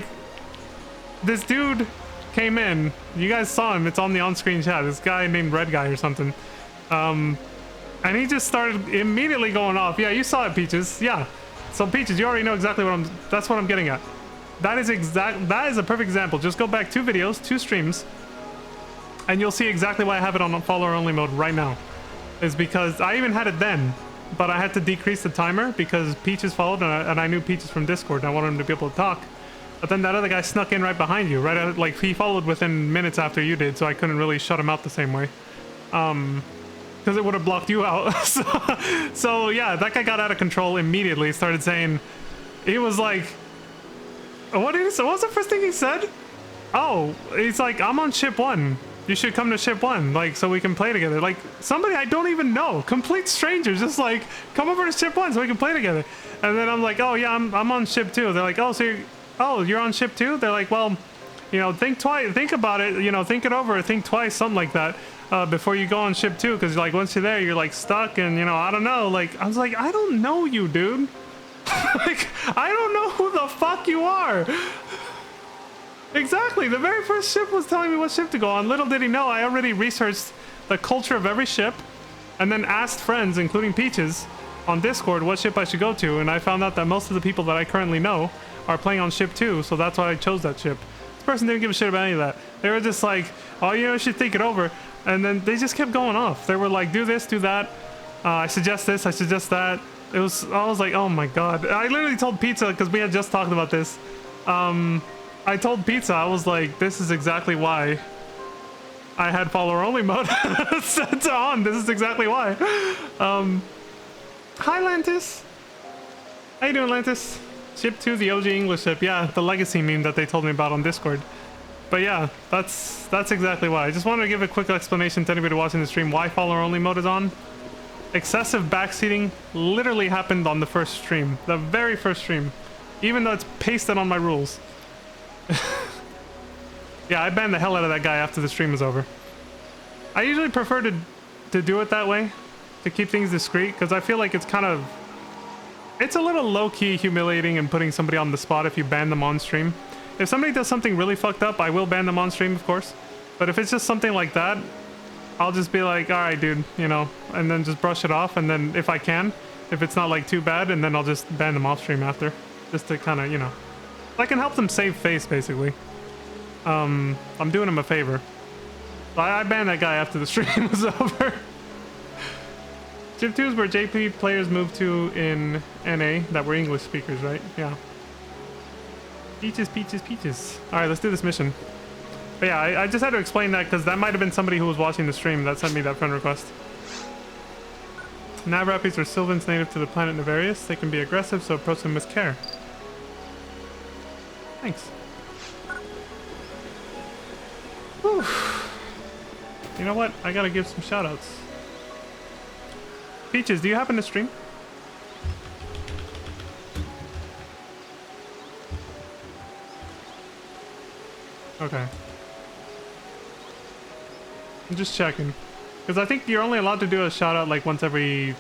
this dude came in. You guys saw him. It's on the on-screen chat. This guy named Red Guy or something. And he just started immediately going off. Yeah, you saw it, Peaches. Yeah. So Peaches, you already know exactly what that's what I'm getting at. That is a perfect example. Just go back 2 videos, 2 streams, and you'll see exactly why I have it on follower only mode right now. Is because I even had it then, but I had to decrease the timer because Peaches followed, and I knew Peaches from Discord, and I wanted him to be able to talk. But then that other guy snuck in right behind you, right? Like he followed within minutes after you did, so I couldn't really shut him out the same way. Because it would have blocked you out. So yeah, that guy got out of control immediately. Started saying, he was like, what was the first thing he said? Oh, he's like, I'm on ship 1. You should come to ship 1, like, so we can play together. Like, somebody I don't even know, complete strangers, just like, come over to ship 1 so we can play together. And then I'm like, oh yeah, I'm on ship 2. They're like, oh, so you're on ship 2? They're like, well, you know, think about it, you know, think it over, think twice, something like that, before you go on ship 2, because like once you're there, you're like stuck, and you know, I don't know. Like, I was like, I don't know you, dude. Like, I don't know who the fuck you are. Exactly, the very first ship was telling me what ship to go on. Little did he know, I already researched the culture of every ship, and then asked friends, including Peaches, on Discord what ship I should go to, and I found out that most of the people that I currently know are playing on ship 2, so that's why I chose that ship. This person didn't give a shit about any of that. They were just like, oh, you know, you should think it over, and then they just kept going off. They were like, do this, do that, I suggest this, I suggest that. I was like, oh my god. I literally told Pizza, because we had just talked about this, I told Pizza, I was like, this is exactly why I had follower only mode set on. This is exactly why. Hi, Lantis. How you doing, Lantis? Ship 2, the OG English ship. Yeah, the legacy meme that they told me about on Discord. But yeah, that's exactly why. I just wanted to give a quick explanation to anybody watching the stream why follower only mode is on. Excessive backseating literally happened on the first stream. The very first stream. Even though it's pasted on my rules. Yeah, I banned the hell out of that guy after the stream was over. I usually prefer to do it that way, to keep things discreet, because I feel like it's kind of... It's a little low-key humiliating and putting somebody on the spot if you ban them on stream. If somebody does something really fucked up, I will ban them on stream, of course. But if it's just something like that, I'll just be like, alright, dude, you know, and then just brush it off, and then if I can, if it's not like too bad, and then I'll just ban them off stream after. Just to kind of, you know... I can help them save face, basically. I'm doing them a favor. I banned that guy after the stream was over. Ship 2 is where JP players moved to in NA that were English speakers, right? Yeah. Peaches, peaches, peaches. Alright, let's do this mission. But yeah, I just had to explain that because that might have been somebody who was watching the stream that sent me that friend request. Navrappies are sylvans native to the planet Navarius. They can be aggressive, so approach them with care. Thanks. Whew. You know what? I gotta give some shoutouts. Peaches, do you happen to stream? Okay. I'm just checking. Because I think you're only allowed to do a shout out like once every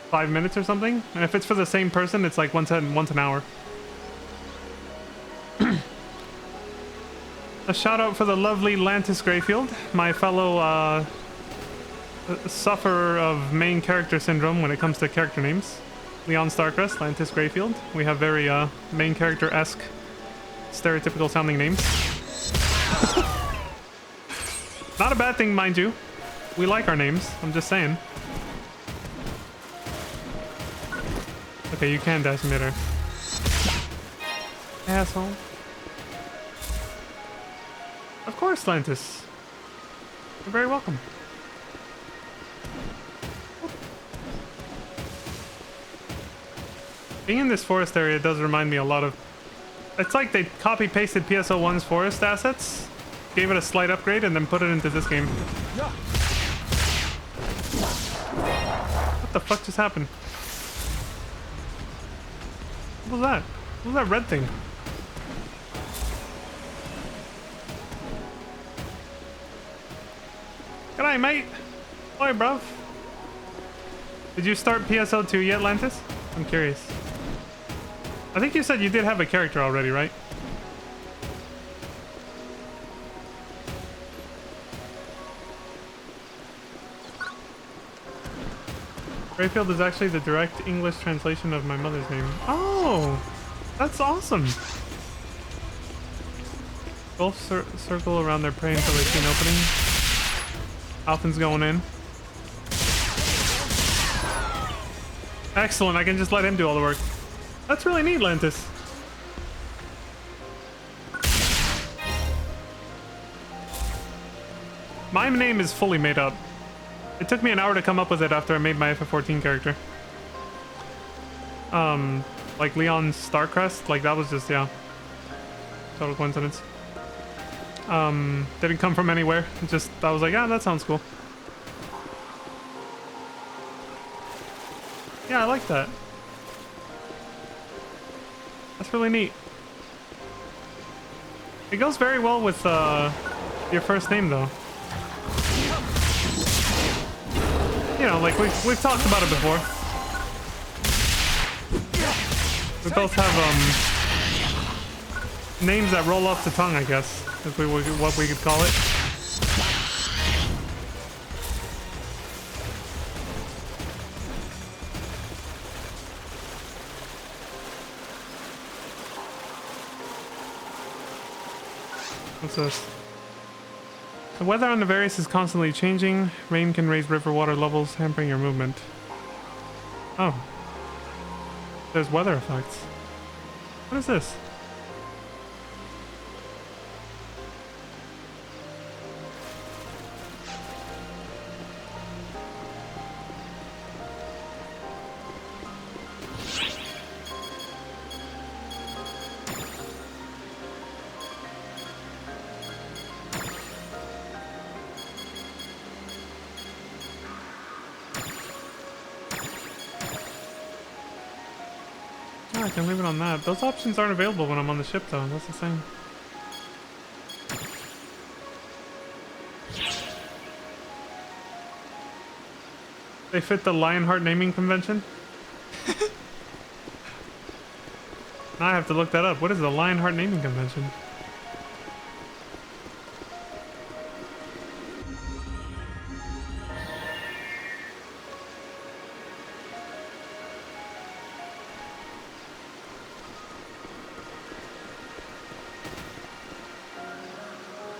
5 minutes or something. And if it's for the same person, it's like once an hour. A shout out for the lovely Lantis Greyfield, my fellow sufferer of main character syndrome when it comes to character names. Leon Starcrest, Lantis Greyfield. We have very main character-esque, stereotypical sounding names. Not a bad thing, mind you. We like our names, I'm just saying. Okay, you can dash midair. Asshole. Of course, Lantis. You're very welcome. Being in this forest area does remind me a lot of... It's like they copy-pasted PSO1's forest assets, gave it a slight upgrade, and then put it into this game. What the fuck just happened? What was that? What was that red thing? G'day, mate. Oi, bruv. Did you start PSO2 yet, Lantis? I'm curious. I think you said you did have a character already, right? Greyfield is actually the direct English translation of my mother's name. Oh, that's awesome. Both circle around their prey until they see an opening. Alphin's going in. Excellent, I can just let him do all the work. That's really neat, Lantis. My name is fully made up. It took me an hour to come up with it after I made my FF14 character. Like Leon Starcrest, like that was just, yeah. Total coincidence. Didn't come from anywhere. Just, I was like, yeah, that sounds cool. Yeah, I like that. That's really neat. It goes very well with your first name, though. You know, like we've talked about it before. We both have names that roll off the tongue, I guess, if we were what we could call it. What's this? The weather on Navarius is constantly changing. Rain can raise river water levels, hampering your movement. Oh. There's weather effects. What is this? I can leave it on that. Those options aren't available when I'm on the ship, though. That's the thing. They fit the Lionheart naming convention? Now I have to look that up. What is the Lionheart naming convention?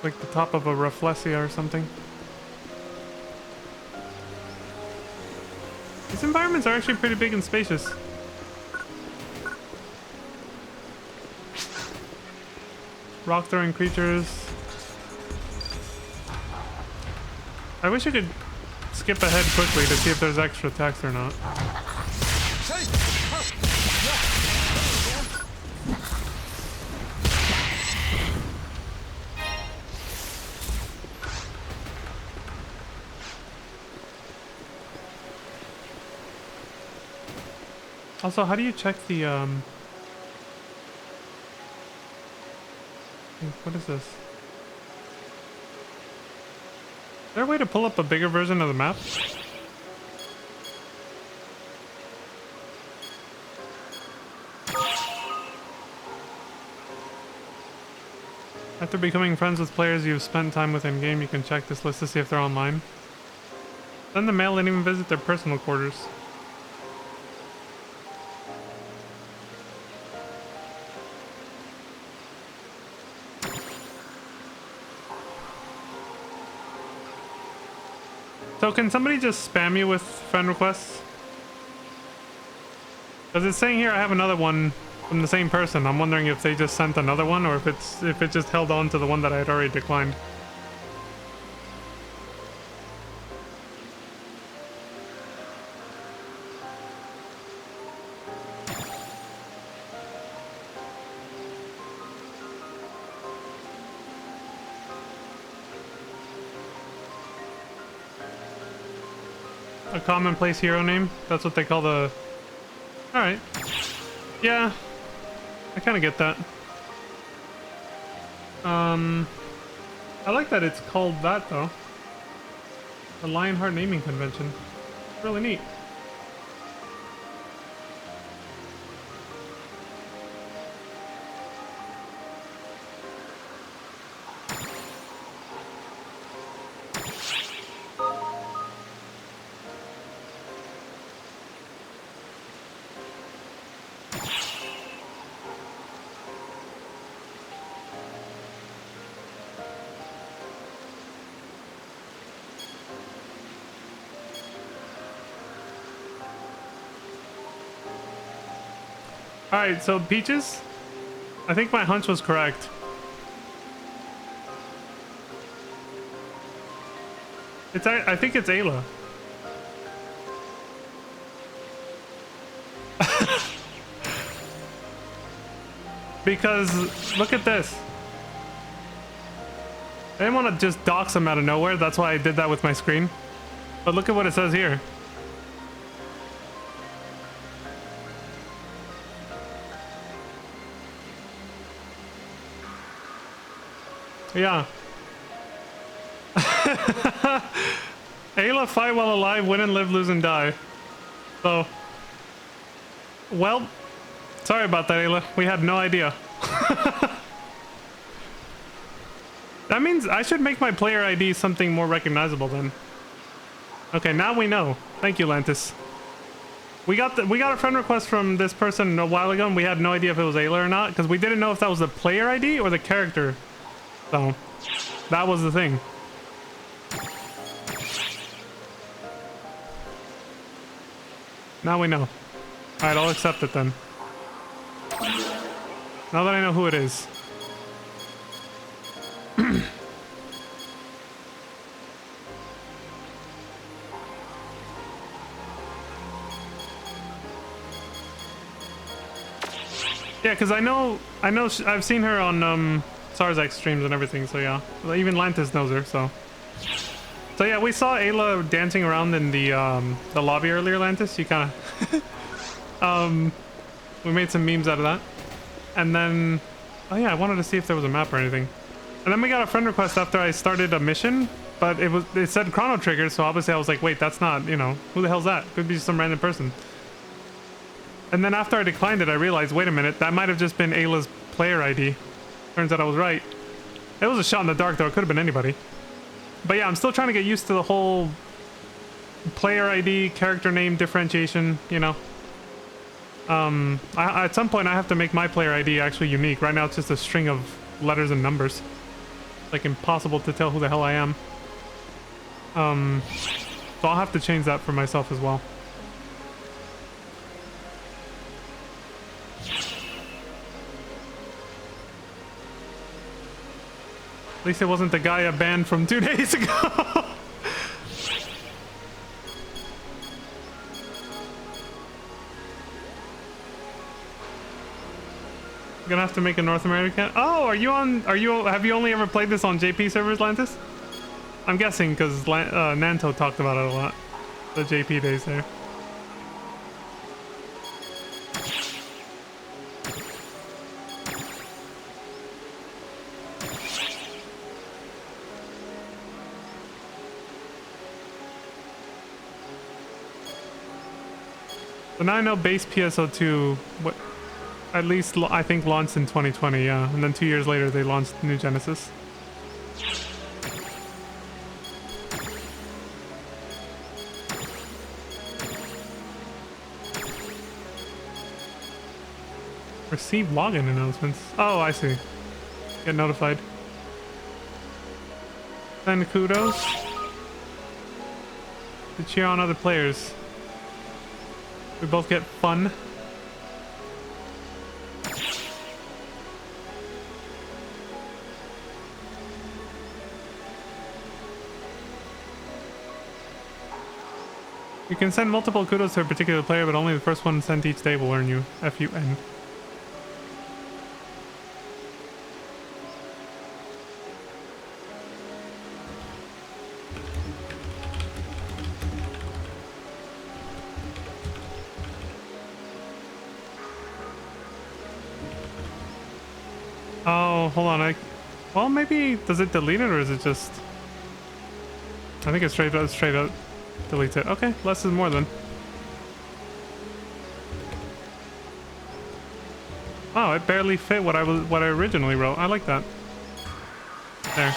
Like the top of a Rafflesia or something. These environments are actually pretty big and spacious. Rock-throwing creatures. I wish you could skip ahead quickly to see if there's extra text or not. Also, how do you check the, what is this? Is there a way to pull up a bigger version of the map? After becoming friends with players you've spent time with in-game, you can check this list to see if they're online. Send the mail and even visit their personal quarters. So can somebody just spam you with friend requests? Because it's saying here I have another one from the same person. I'm wondering if they just sent another one or if it just held on to the one that I had already declined. A commonplace hero name? That's what they call the... Alright. Yeah. I kind of get that. I like that it's called that, though. The Lionheart Naming Convention. Really neat. Alright, so Peaches, I think my hunch was correct. I think it's Ayla. Because, look at this. I didn't want to just dox him out of nowhere, that's why I did that with my screen. But look at what it says here. Yeah. Ayla, fight while alive, win and live, lose and die. So, well, sorry about that, Ayla. We had no idea. That means I should make my player ID something more recognizable then. Okay, now we know. Thank you, Lantis. We got a friend request from this person a while ago, and we had no idea if it was Ayla or not, because we didn't know if that was the player ID or the character. So, that was the thing. Now we know. Alright, I'll accept it then. Now that I know who it is. Yeah, because I know I've seen her on Sarzak streams and everything, so yeah. Even Lantis knows her, so. So yeah, we saw Ayla dancing around in the lobby earlier, Lantis. You kind of... we made some memes out of that. And then... Oh yeah, I wanted to see if there was a map or anything. And then we got a friend request after I started a mission, but it said Chrono Trigger, so obviously I was like, wait, that's not, you know, who the hell's that? Could be just some random person. And then after I declined it, I realized, wait a minute, that might have just been Ayla's player ID. Turns out I was right. It was a shot in the dark, though. It could have been anybody. But yeah, I'm still trying to get used to the whole player ID, character name differentiation, you know. At some point, I have to make my player ID actually unique. Right now, it's just a string of letters and numbers. Like, impossible to tell who the hell I am. So I'll have to change that for myself as well. At least it wasn't the guy I banned from 2 days ago. Gonna have to make a North American. Oh, are you on? Are you? Have you only ever played this on JP servers, Lantis? I'm guessing because Nanto talked about it a lot. The JP days there. So now I know base PSO2, what, at least I think launched in 2020, yeah. And then 2 years later they launched New Genesis. Receive login announcements. Oh, I see. Get notified. Send kudos to cheer on other players. We both get fun. You can send multiple kudos to a particular player, but only the first one sent each day will earn you FUN. Oh, hold on. Well, maybe does it delete it or is it just? I think it's straight up deletes it. Okay, less is more then. Oh, it barely fit what I originally wrote. I like that. There.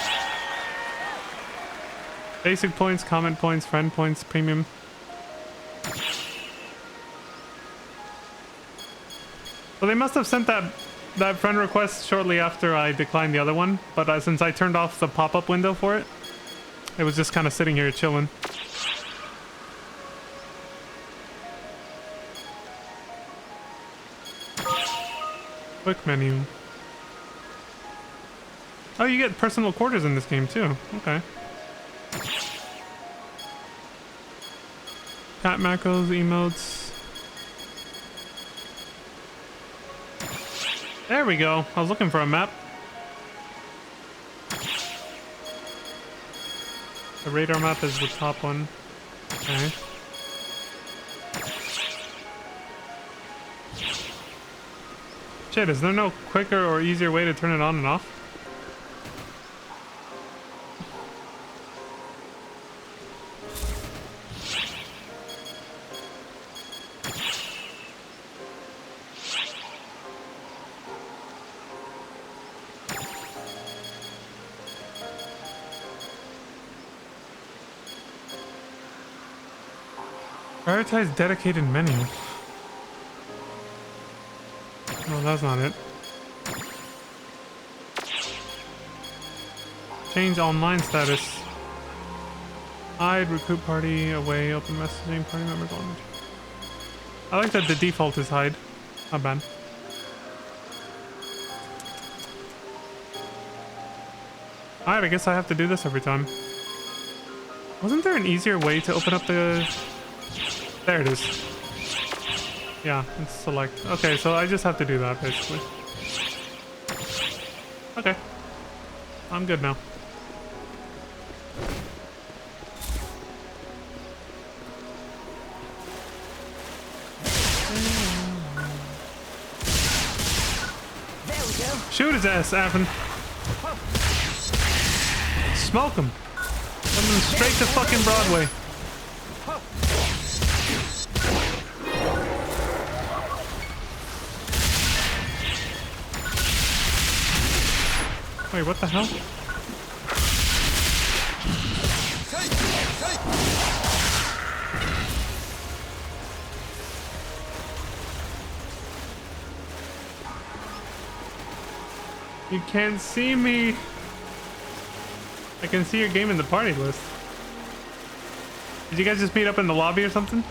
Basic points, comment points, friend points, premium. So they must have sent that friend request shortly after I declined the other one, but since I turned off the pop-up window for it, it was just kind of sitting here chilling. Quick menu. Oh, you get personal quarters in this game too. Okay. Chat macros, emotes. There we go. I was looking for a map. The radar map is the top one. Okay. Shit, is there no quicker or easier way to turn it on and off? Prioritize dedicated menu. No, that's not it. Change online status. Hide, recruit party, away, open messaging, party members on. I like that the default is hide. Not bad. Alright, I guess I have to do this every time. Wasn't there an easier way to open up the... There it is. Yeah, it's select. Okay, so I just have to do that, basically. Okay. I'm good now.
There we go.
Shoot his ass, Avon. Smoke him. Send him straight to fucking Broadway. Wait, what the hell? You can't see me. I can see your game in the party list. Did you guys just meet up in the lobby or something?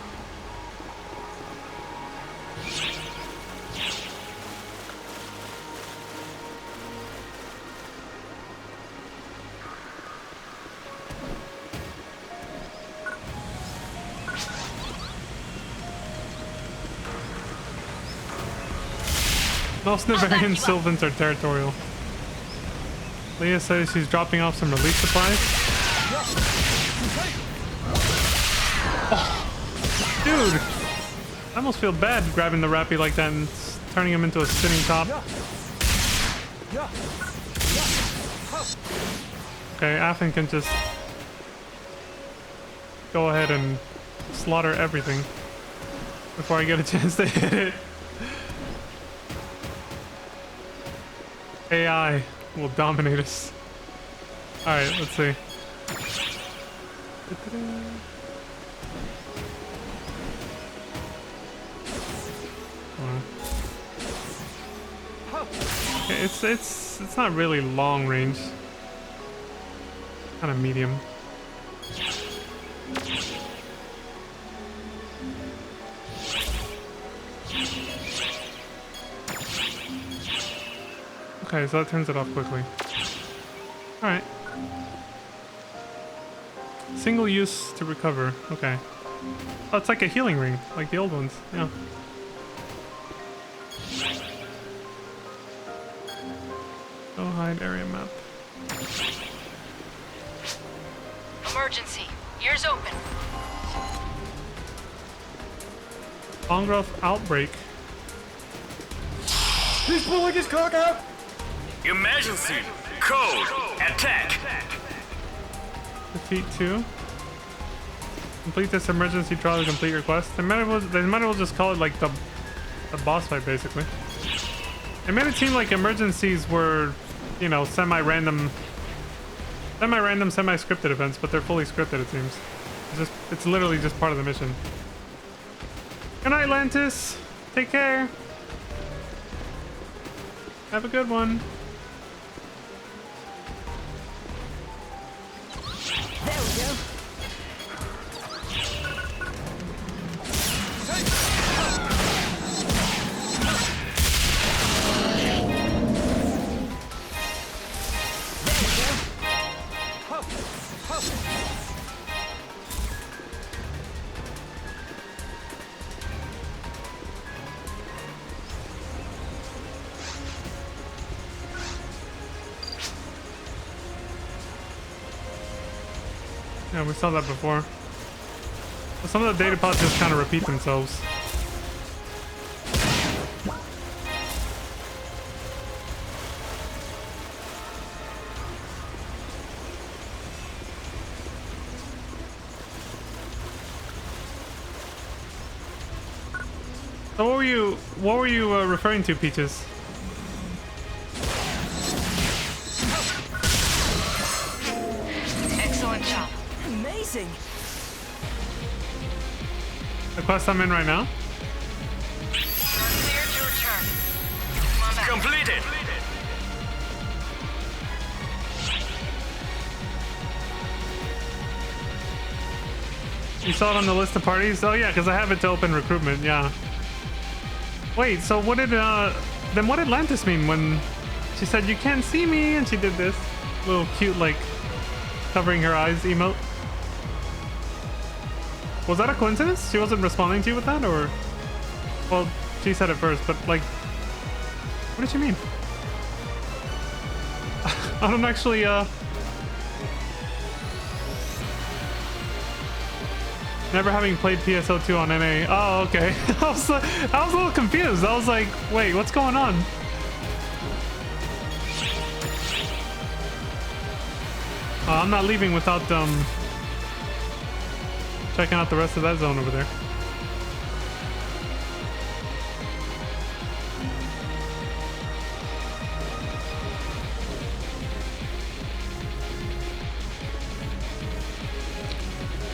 Most Nivarian Sylvans are territorial. Leah says she's dropping off some relief supplies. Oh, dude! I almost feel bad grabbing the Rappy like that and turning him into a spinning top. Okay, Athen can just go ahead and slaughter everything before I get a chance to hit it. AI will dominate us. Alright, let's see. Okay, it's not really long range. Kind of medium. Okay, so that turns it off quickly. Alright. Single use to recover. Okay. Oh, it's like a healing ring, like the old ones. Yeah. Go hide area map.
Emergency. Ears open.
Long growth outbreak.
He's pulling his cock out!
Emergency. Code. Attack.
Defeat 2. Complete this emergency trial to complete request. They might as well just call it like the boss fight, basically. It made it seem like emergencies were, you know, semi-random, semi-scripted events, but they're fully scripted, it seems. It's literally just part of the mission. Good night, Lantis. Take care. Have a good one.
There we go.
Yeah, we saw that before. But some of the data pods just kind of repeat themselves. So what were you referring to, Peaches?
Excellent job.
Amazing.
The quest I'm in right now?
You're clear to return. Come on back.
Completed.
You saw it on the list of parties? Oh yeah, because I have it to open recruitment, yeah. Wait, so what did then what did Lantis mean when she said you can't see me and she did this little cute like covering her eyes emote? Was that a coincidence? She wasn't responding to you with that, or? Well, she said it first, but like, what did she mean? I don't actually, never having played PSO2 on NA. Oh, okay. I was a little confused. I was like, wait, what's going on? I'm not leaving without checking out the rest of that zone over there.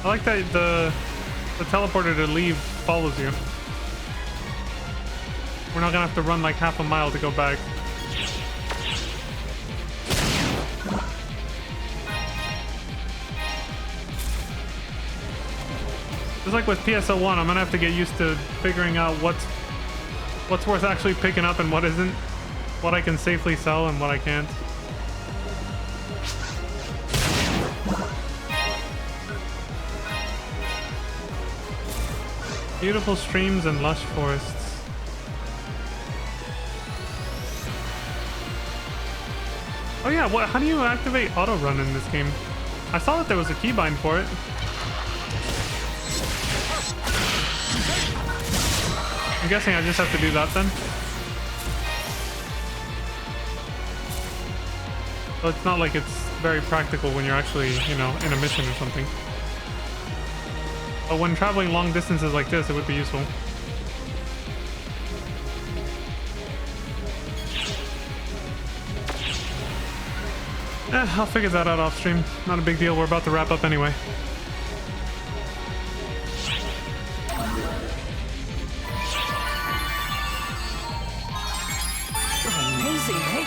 I like that the teleporter to leave follows you. We're not gonna have to run like half a mile to go back. Just like with PSO1, I'm gonna have to get used to figuring out what's worth actually picking up and what isn't, what I can safely sell and what I can't. Beautiful streams and lush forests. Oh yeah, what? How do you activate auto run in this game? I saw that there was a keybind for it. I'm guessing I just have to do that then. So it's not like it's very practical when you're actually, you know, in a mission or something. But when traveling long distances like this, it would be useful. I'll figure that out off stream. Not a big deal. We're about to wrap up anyway.
Amazing, eh?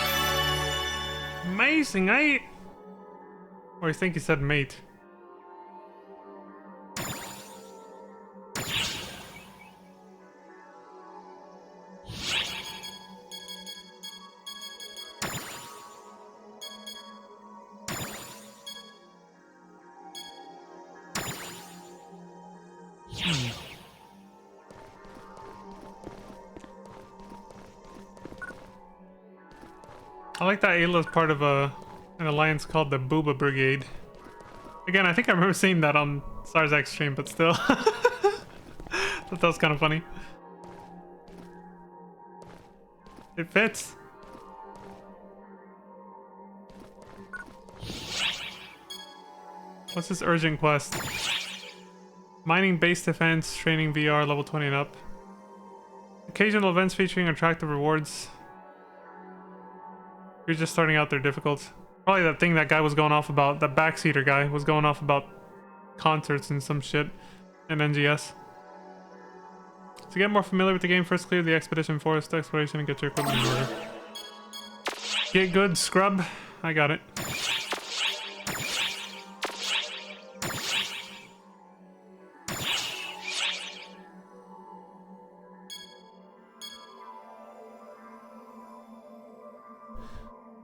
Amazing, eh? Or I think he said mate. I like that Ayla's part of an alliance called the Booba Brigade. Again, I think I remember seeing that on Starzak's stream, but still. That was kind of funny. It fits. What's this urgent quest? Mining base defense, training VR, level 20 and up. Occasional events featuring attractive rewards. You're just starting out, they're difficult. Probably that thing that guy was going off about, that backseater guy was going off about concerts and some shit in NGS. To get more familiar with the game, first clear the expedition forest exploration and get your equipment in order. Get good, scrub. I got it.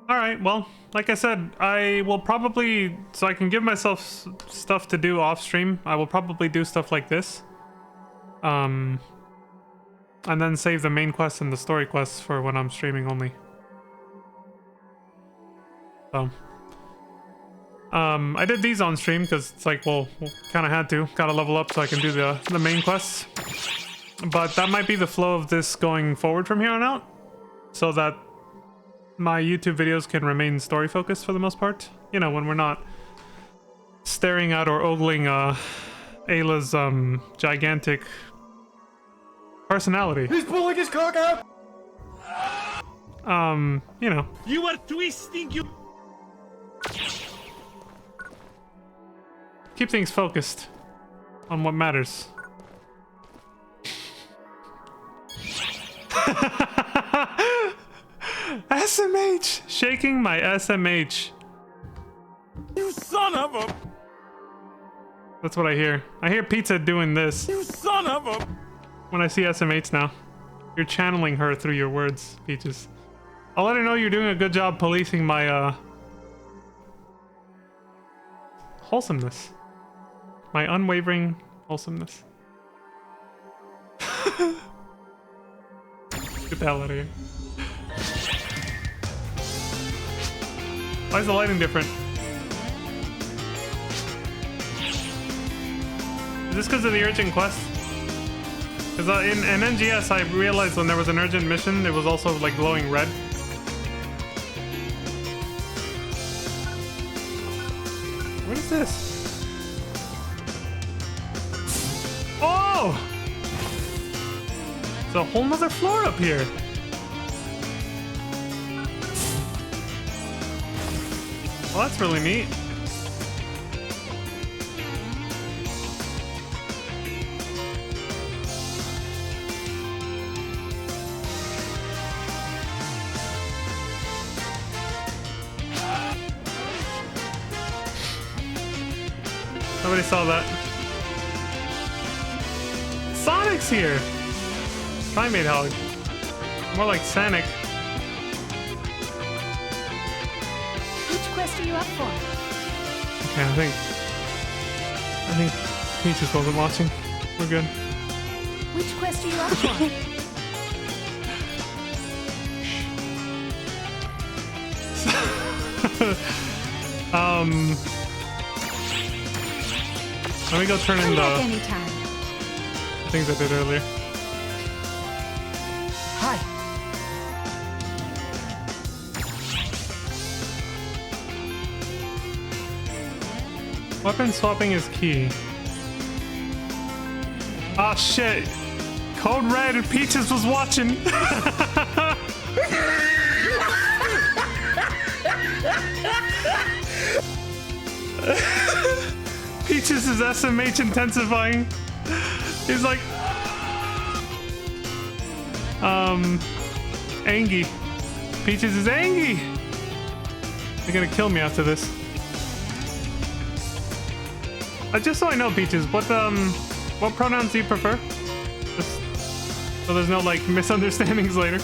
Alright, well, like I said, I will probably, so I can give myself stuff to do off stream, I will probably do stuff like this. And then save the main quests and the story quests for when I'm streaming only. So. I did these on stream because it's like, well, kind of had to. Gotta level up so I can do the main quests. But that might be the flow of this going forward from here on out. So that my YouTube videos can remain story focused for the most part. You know, when we're not staring at or ogling Ayla's gigantic personality.
He's pulling his cock out!
You know.
You are twisting you.
Keep things focused on what matters. SMH! Shaking my SMH.
You son of a...
That's what I hear. I hear Pizza doing this.
You son of a...
When I see SMH now. You're channeling her through your words, Peaches. I'll let her know you're doing a good job policing my, wholesomeness. My unwavering wholesomeness. Get the hell out of here. Why is the lighting different? Is this because of the urgent quest? Because in NGS I realized when there was an urgent mission, it was also like glowing red. What is this? Oh! It's a whole nother floor up here. Well, that's really neat. Nobody saw that. Sonic's here! Primate Hog. More like Sonic.
Which quest are you up for?
Okay, I think Peaches wasn't watching. We're good.
Which quest are you up for?
Let me go turn in
Come back
the
anytime.
things I did earlier.
Hi.
Weapon swapping is key. Oh shit! Code Red and Peaches was watching. Peaches is SMH intensifying. He's like, Angie. Peaches is Angie. They're gonna kill me after this. Just so I know, Peaches, what pronouns do you prefer? Just so there's no like misunderstandings later.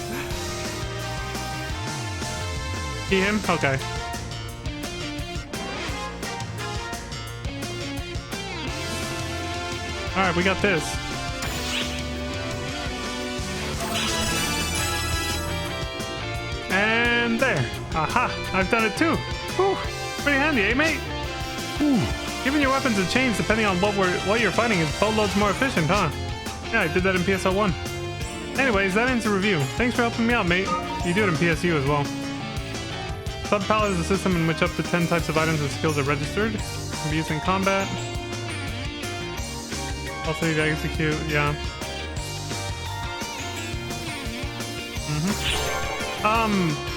He, him? Okay. Alright, we got this. And there. Aha! I've done it too. Whew. Pretty handy, eh, mate? Whew. Giving your weapons a change depending on what you're fighting is boatloads more efficient, huh? Yeah, I did that in PSO 1. Anyways, that ends the review. Thanks for helping me out, mate. You do it in PSU as well. Sub-palette is a system in which up to 10 types of items and skills are registered. Can be used in combat. Also need to execute, yeah.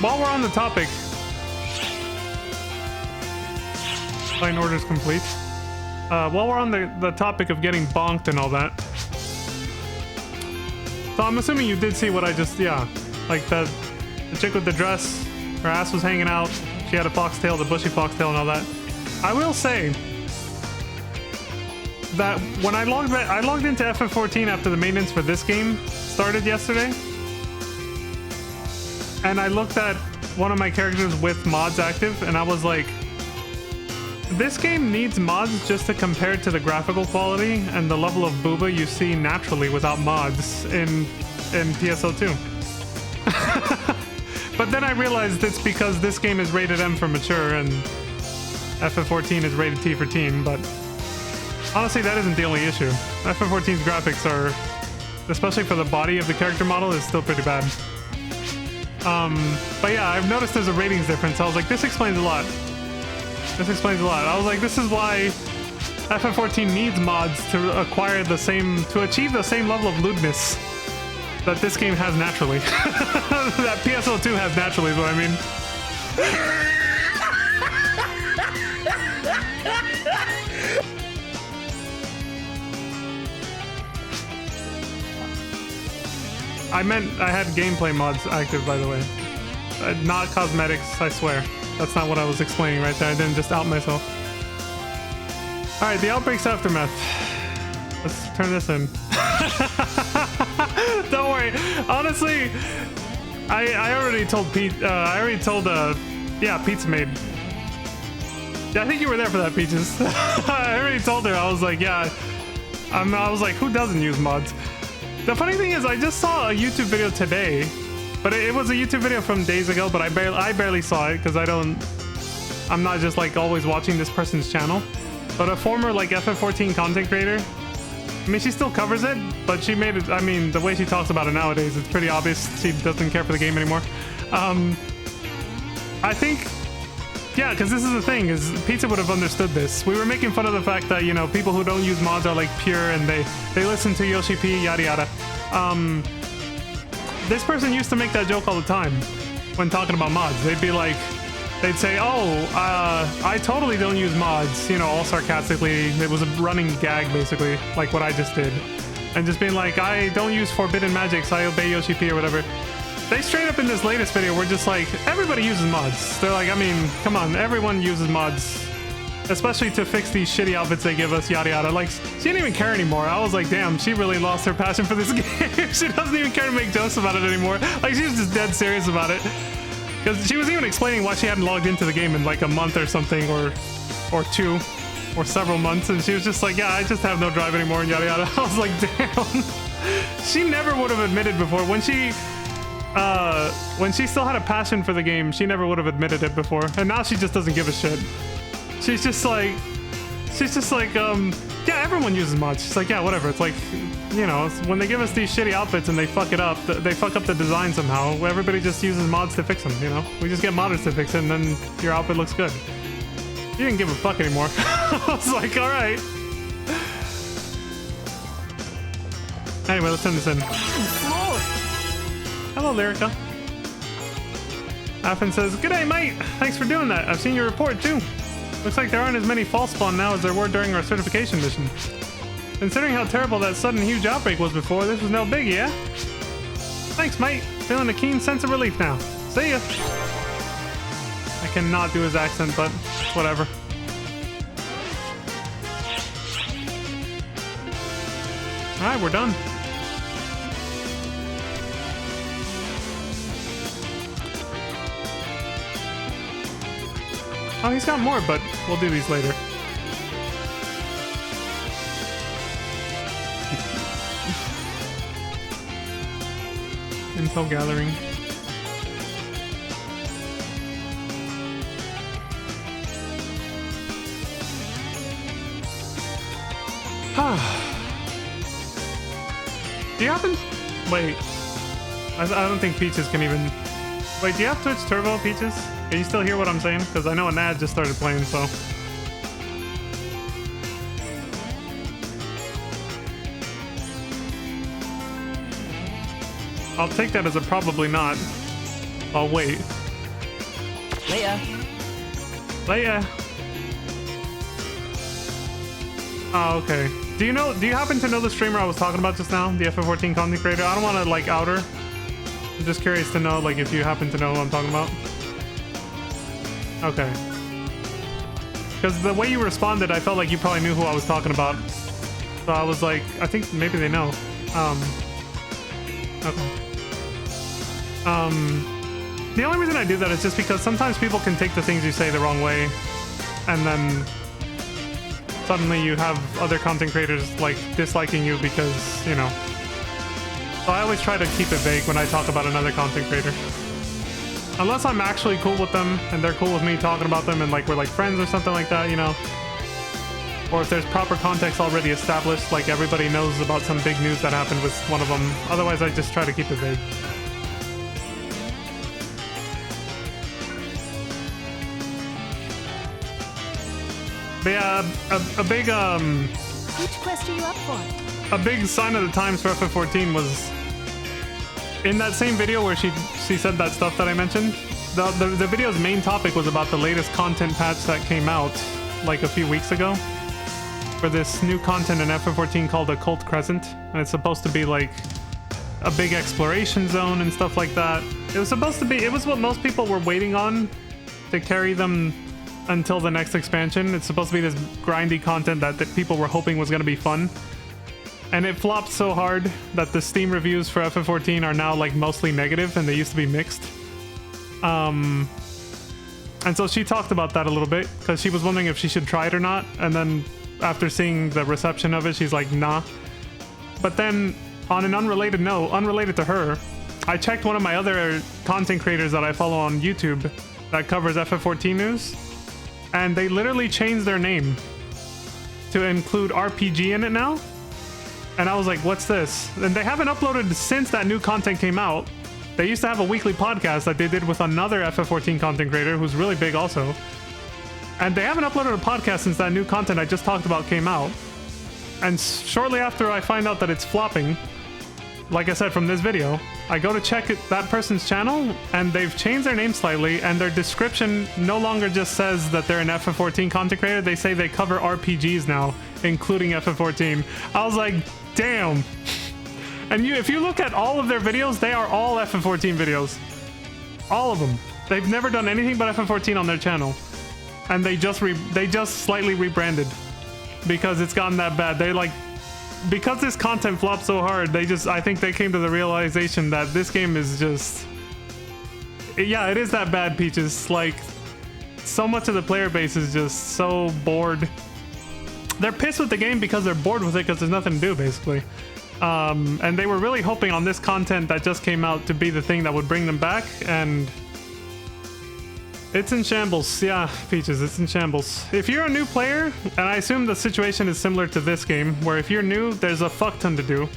While we're on the topic, line orders complete. While we're on the topic of getting bonked and all that, so I'm assuming you did see what I just, yeah, like the chick with the dress, her ass was hanging out, she had a foxtail, the bushy foxtail and all that. I will say that when I logged into FF14 after the maintenance for this game started yesterday, and I looked at one of my characters with mods active, and I was like, this game needs mods just to compare it to the graphical quality and the level of booba you see naturally without mods in PSO2. But then I realized it's because this game is rated M for mature and FF14 is rated T for teen, but honestly that isn't the only issue. FF14's graphics are, especially for the body of the character model, is still pretty bad. But yeah, I've noticed there's a ratings difference. I was like, this explains a lot. This explains a lot. I was like, this is why FF14 needs mods to achieve the same level of lewdness that this game has naturally. That PSO2 has naturally is what I mean. I meant I had gameplay mods active, by the way. Not cosmetics, I swear. That's not what I was explaining right there. I didn't just out myself. Alright, the Outbreak's Aftermath. Let's turn this in. Don't worry. Honestly, I already told Pete, yeah, Pizza Maid. Yeah, I think you were there for that, Peaches. I already told her, I was like, yeah. I was like, who doesn't use mods? The funny thing is, I just saw a YouTube video today, but it was a YouTube video from days ago, but I barely saw it because I'm not just like always watching this person's channel. But a former like FF14 content creator, I mean, she still covers it, but she made it, I mean, the way she talks about it nowadays, it's pretty obvious she doesn't care for the game anymore. I think, yeah, because this is the thing, is Pizza would have understood this. We were making fun of the fact that, you know, people who don't use mods are like pure and they listen to Yoshi P, yada yada. This person used to make that joke all the time when talking about mods. They'd be like, they'd say, oh, I totally don't use mods, you know, all sarcastically. It was a running gag, basically, like what I just did. And just being like, I don't use forbidden magics, I obey Yoshi P or whatever. They straight up in this latest video were just like, everybody uses mods. They're like, I mean, come on, everyone uses mods. Especially to fix these shitty outfits they give us, yada yada. Like, she didn't even care anymore. I was like, damn, she really lost her passion for this game. She doesn't even care to make jokes about it anymore. Like, she was just dead serious about it. Because she was even explaining why she hadn't logged into the game in like a month or something, or two, or several months. And she was just like, yeah, I just have no drive anymore, and yada yada. I was like, damn. She never would have admitted before. When she when she still had a passion for the game, she never would have admitted it before. And now she just doesn't give a shit. She's just like, yeah, everyone uses mods. She's like, yeah, whatever. It's like, you know, when they give us these shitty outfits and they fuck it up, they fuck up the design somehow. Everybody just uses mods to fix them, you know? We just get modders to fix it and then your outfit looks good. You didn't give a fuck anymore. I was like, all right. Anyway, let's turn this in. Hello, Lyrica. Affin says, "G'day, mate. Thanks for doing that. I've seen your report, too. Looks like there aren't as many false spawn now as there were during our certification mission. Considering how terrible that sudden huge outbreak was before, this was no biggie, yeah? Thanks, mate. Feeling a keen sense of relief now. See ya." I cannot do his accent, but whatever. Alright, we're done. Oh, he's got more, but we'll do these later. Intel gathering. Do you happen? Wait. I don't think Peaches can even... Wait, do you have Twitch Turbo, Peaches? Can you still hear what I'm saying? Because I know an ad just started playing, so... I'll take that as a probably not. I'll wait.
Later.
Later. Oh, okay. Do you happen to know the streamer I was talking about just now? The FF14 content creator? I don't want to, like, out her. I'm just curious to know, like, if you happen to know who I'm talking about. Okay. Because the way you responded, I felt like you probably knew who I was talking about. So I was like, I think maybe they know. Okay. The only reason I do that is just because sometimes people can take the things you say the wrong way, and then suddenly you have other content creators like disliking you because, you know. So I always try to keep it vague when I talk about another content creator. Unless I'm actually cool with them and they're cool with me talking about them and like we're like friends or something like that, you know. Or if there's proper context already established, like everybody knows about some big news that happened with one of them. Otherwise I just try to keep it vague. But yeah, a big
Which quest are you up for?
a big sign of the times for FF14 was in that same video where she said that stuff that I mentioned. The video's main topic was about the latest content patch that came out like a few weeks ago for this new content in FF14 called Occult Crescent, and it's supposed to be like a big exploration zone and stuff like that. It was supposed to be, it was what most people were waiting on to carry them until the next expansion. It's supposed to be this grindy content that people were hoping was going to be fun. And it flopped so hard that the Steam reviews for FF14 are now like mostly negative, and they used to be mixed. And so she talked about that a little bit because she was wondering if she should try it or not. And then after seeing the reception of it, she's like, nah. But then on an unrelated note, unrelated to her, I checked one of my other content creators that I follow on YouTube that covers FF14 news, and they literally changed their name to include RPG in it now. And I was like, what's this? And they haven't uploaded since that new content came out. They used to have a weekly podcast that they did with another FF14 content creator who's really big also. And they haven't uploaded a podcast since that new content I just talked about came out. And shortly after I find out that it's flopping, like I said from this video, I go to check that person's channel, and they've changed their name slightly, and their description no longer just says that they're an FF14 content creator. They say they cover RPGs now, including FF14. I was like, damn. And if you look at all of their videos, they are all FF14 videos. All of them. They've never done anything but FF14 on their channel. And they just slightly rebranded because it's gotten that bad. They like, because this content flopped so hard, I think they came to the realization that this game is just, yeah, it is that bad, Peaches. Like, so much of the player base is just so bored. They're pissed with the game because they're bored with it because there's nothing to do, basically. And they were really hoping on this content that just came out to be the thing that would bring them back, and it's in shambles. Yeah, Peaches, it's in shambles. If you're a new player, and I assume the situation is similar to this game, where if you're new, there's a fuck ton to do.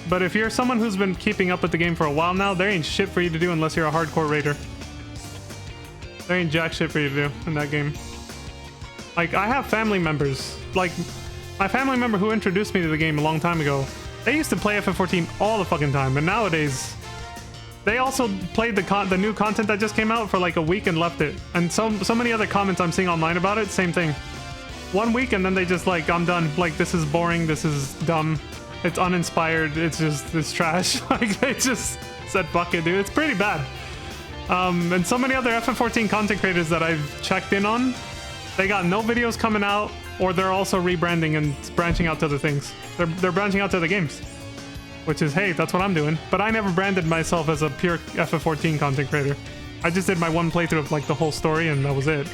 But if you're someone who's been keeping up with the game for a while now, there ain't shit for you to do unless you're a hardcore raider. There ain't jack shit for you to do in that game. Like, I have family members. Like, my family member who introduced me to the game a long time ago, they used to play FF14 all the fucking time, and nowadays, they also played the new content that just came out for like a week and left it. And so many other comments I'm seeing online about it, same thing. 1 week and then they just like, I'm done. Like, this is boring, this is dumb. It's uninspired. It's trash. Like, they just said, fuck it, dude. It's pretty bad. And so many other FF14 content creators that I've checked in on, they got no videos coming out, or they're also rebranding and branching out to other things. They're branching out to other games, which is, hey, that's what I'm doing. But I never branded myself as a pure FF14 content creator. I just did my one playthrough of like the whole story, and that was it.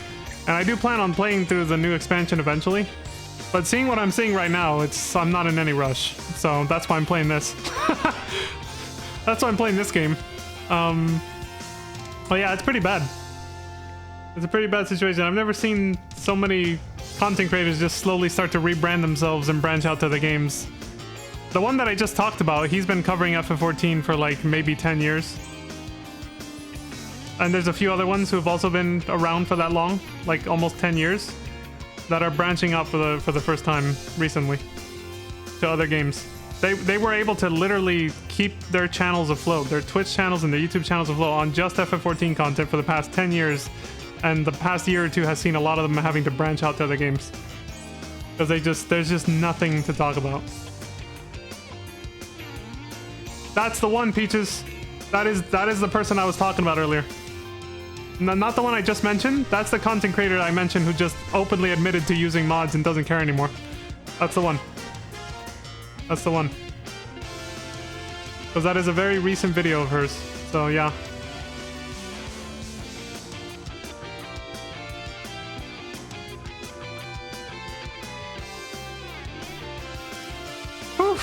And I do plan on playing through the new expansion eventually. But seeing what I'm seeing right now, I'm not in any rush. So that's why I'm playing this. That's why I'm playing this game. But yeah, it's pretty bad. It's a pretty bad situation. I've never seen so many content creators just slowly start to rebrand themselves and branch out to the games. The one that I just talked about, he's been covering FF14 for like maybe 10 years. And there's a few other ones who have also been around for that long, like almost 10 years. That are branching out for the first time recently to other games. They were able to literally keep their channels afloat, their Twitch channels and their YouTube channels afloat on just FF14 content for the past 10 years, and the past year or two has seen a lot of them having to branch out to other games because there's just nothing to talk about. That's the one, Peaches. That is the person I was talking about earlier. Not the one I just mentioned. That's the content creator I mentioned who just openly admitted to using mods and doesn't care anymore. That's the one. That's the one. Because that is a very recent video of hers. So yeah. Whew.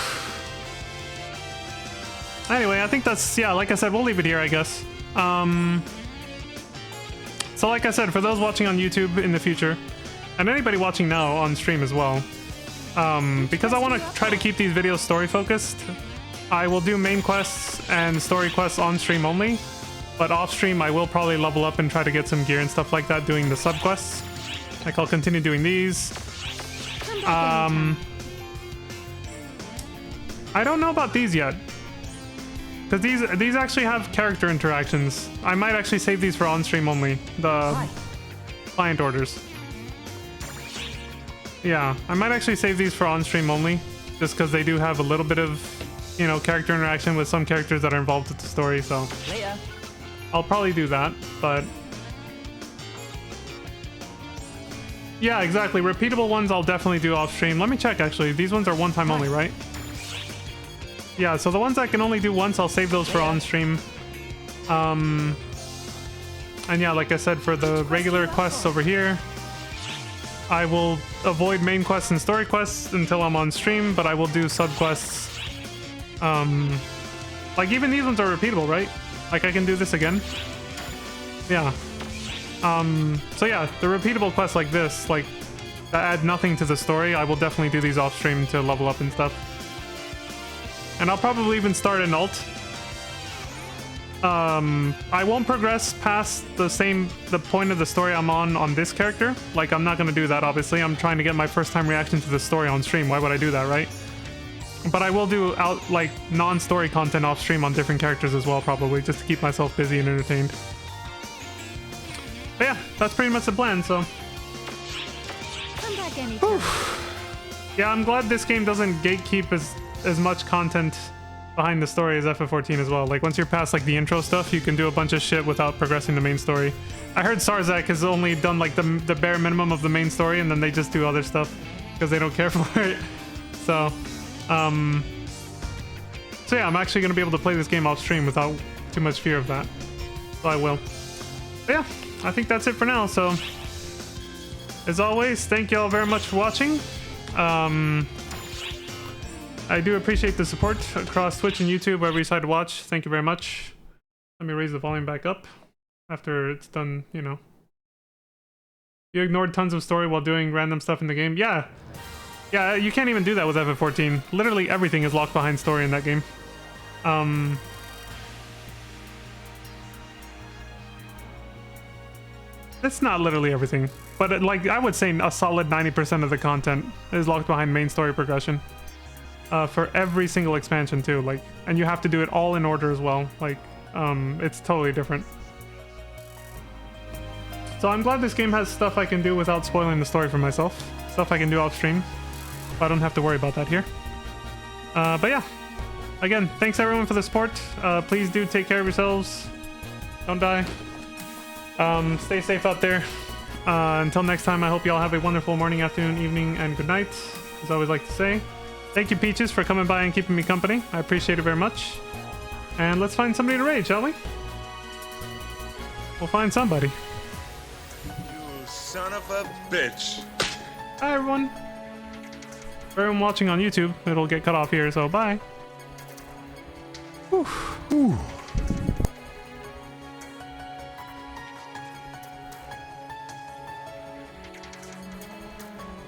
Anyway, I think that's, yeah, like I said, we'll leave it here, I guess. So like I said, for those watching on YouTube in the future, and anybody watching now on stream as well, because I want to try to keep these videos story focused, I will do main quests and story quests on stream only, but off stream I will probably level up and try to get some gear and stuff like that doing the sub quests. Like, I'll continue doing these. I don't know about these yet. Because these actually have character interactions. I might actually save these for on-stream only. The client orders. Yeah, I might actually save these for on-stream only. Just because they do have a little bit of, you know, character interaction with some characters that are involved with the story, so...
Leia.
I'll probably do that, but... Yeah, exactly. Repeatable ones I'll definitely do off-stream. Let me check, actually. These ones are one-time only, right? Yeah, so the ones I can only do once, I'll save those for on-stream. And yeah, like I said, for the regular quests over here, I will avoid main quests and story quests until I'm on stream, but I will do sub-quests. Like, even these ones are repeatable, right? Like, I can do this again. Yeah. So yeah, the repeatable quests like this, like, that add nothing to the story, I will definitely do these off-stream to level up and stuff. And I'll probably even start an alt. I won't progress past the point of the story I'm on this character. Like, I'm not gonna do that, obviously. I'm trying to get my first time reaction to the story on stream. Why would I do that, right? But I will do like non-story content off stream on different characters as well, probably, just to keep myself busy and entertained. But yeah, that's pretty much the plan, so.
Come back anytime.
Yeah, I'm glad this game doesn't gatekeep as much content behind the story as FF14 as well. Like, once you're past like the intro stuff, you can do a bunch of shit without progressing the main story. I heard Sarzak has only done like the bare minimum of the main story, and then they just do other stuff because they don't care for it. So yeah, I'm actually gonna be able to play this game off stream without too much fear of that. So I will. But yeah, I think that's it for now. So as always, thank you all very much for watching. I do appreciate the support across Twitch and YouTube, wherever you decide to watch. Thank you very much. Let me raise the volume back up after it's done, you know. You ignored tons of story while doing random stuff in the game. Yeah. Yeah, you can't even do that with FF14. Literally everything is locked behind story in that game. It's not literally everything, but like I would say a solid 90% of the content is locked behind main story progression. For every single expansion too, like, and you have to do it all in order as well. Like, it's totally different. So I'm glad this game has stuff I can do without spoiling the story for myself. Stuff I can do off stream. I don't have to worry about that here. But yeah, again, thanks everyone for the support. Please do take care of yourselves. Don't die. Stay safe out there. Until next time, I hope you all have a wonderful morning, afternoon, evening, and good night. As I always like to say. Thank you, Peaches, for coming by and keeping me company. I appreciate it very much. And let's find somebody to raid, shall we? We'll find somebody.
You son of a bitch.
Hi, everyone. For everyone watching on YouTube, it'll get cut off here, so bye. Whew.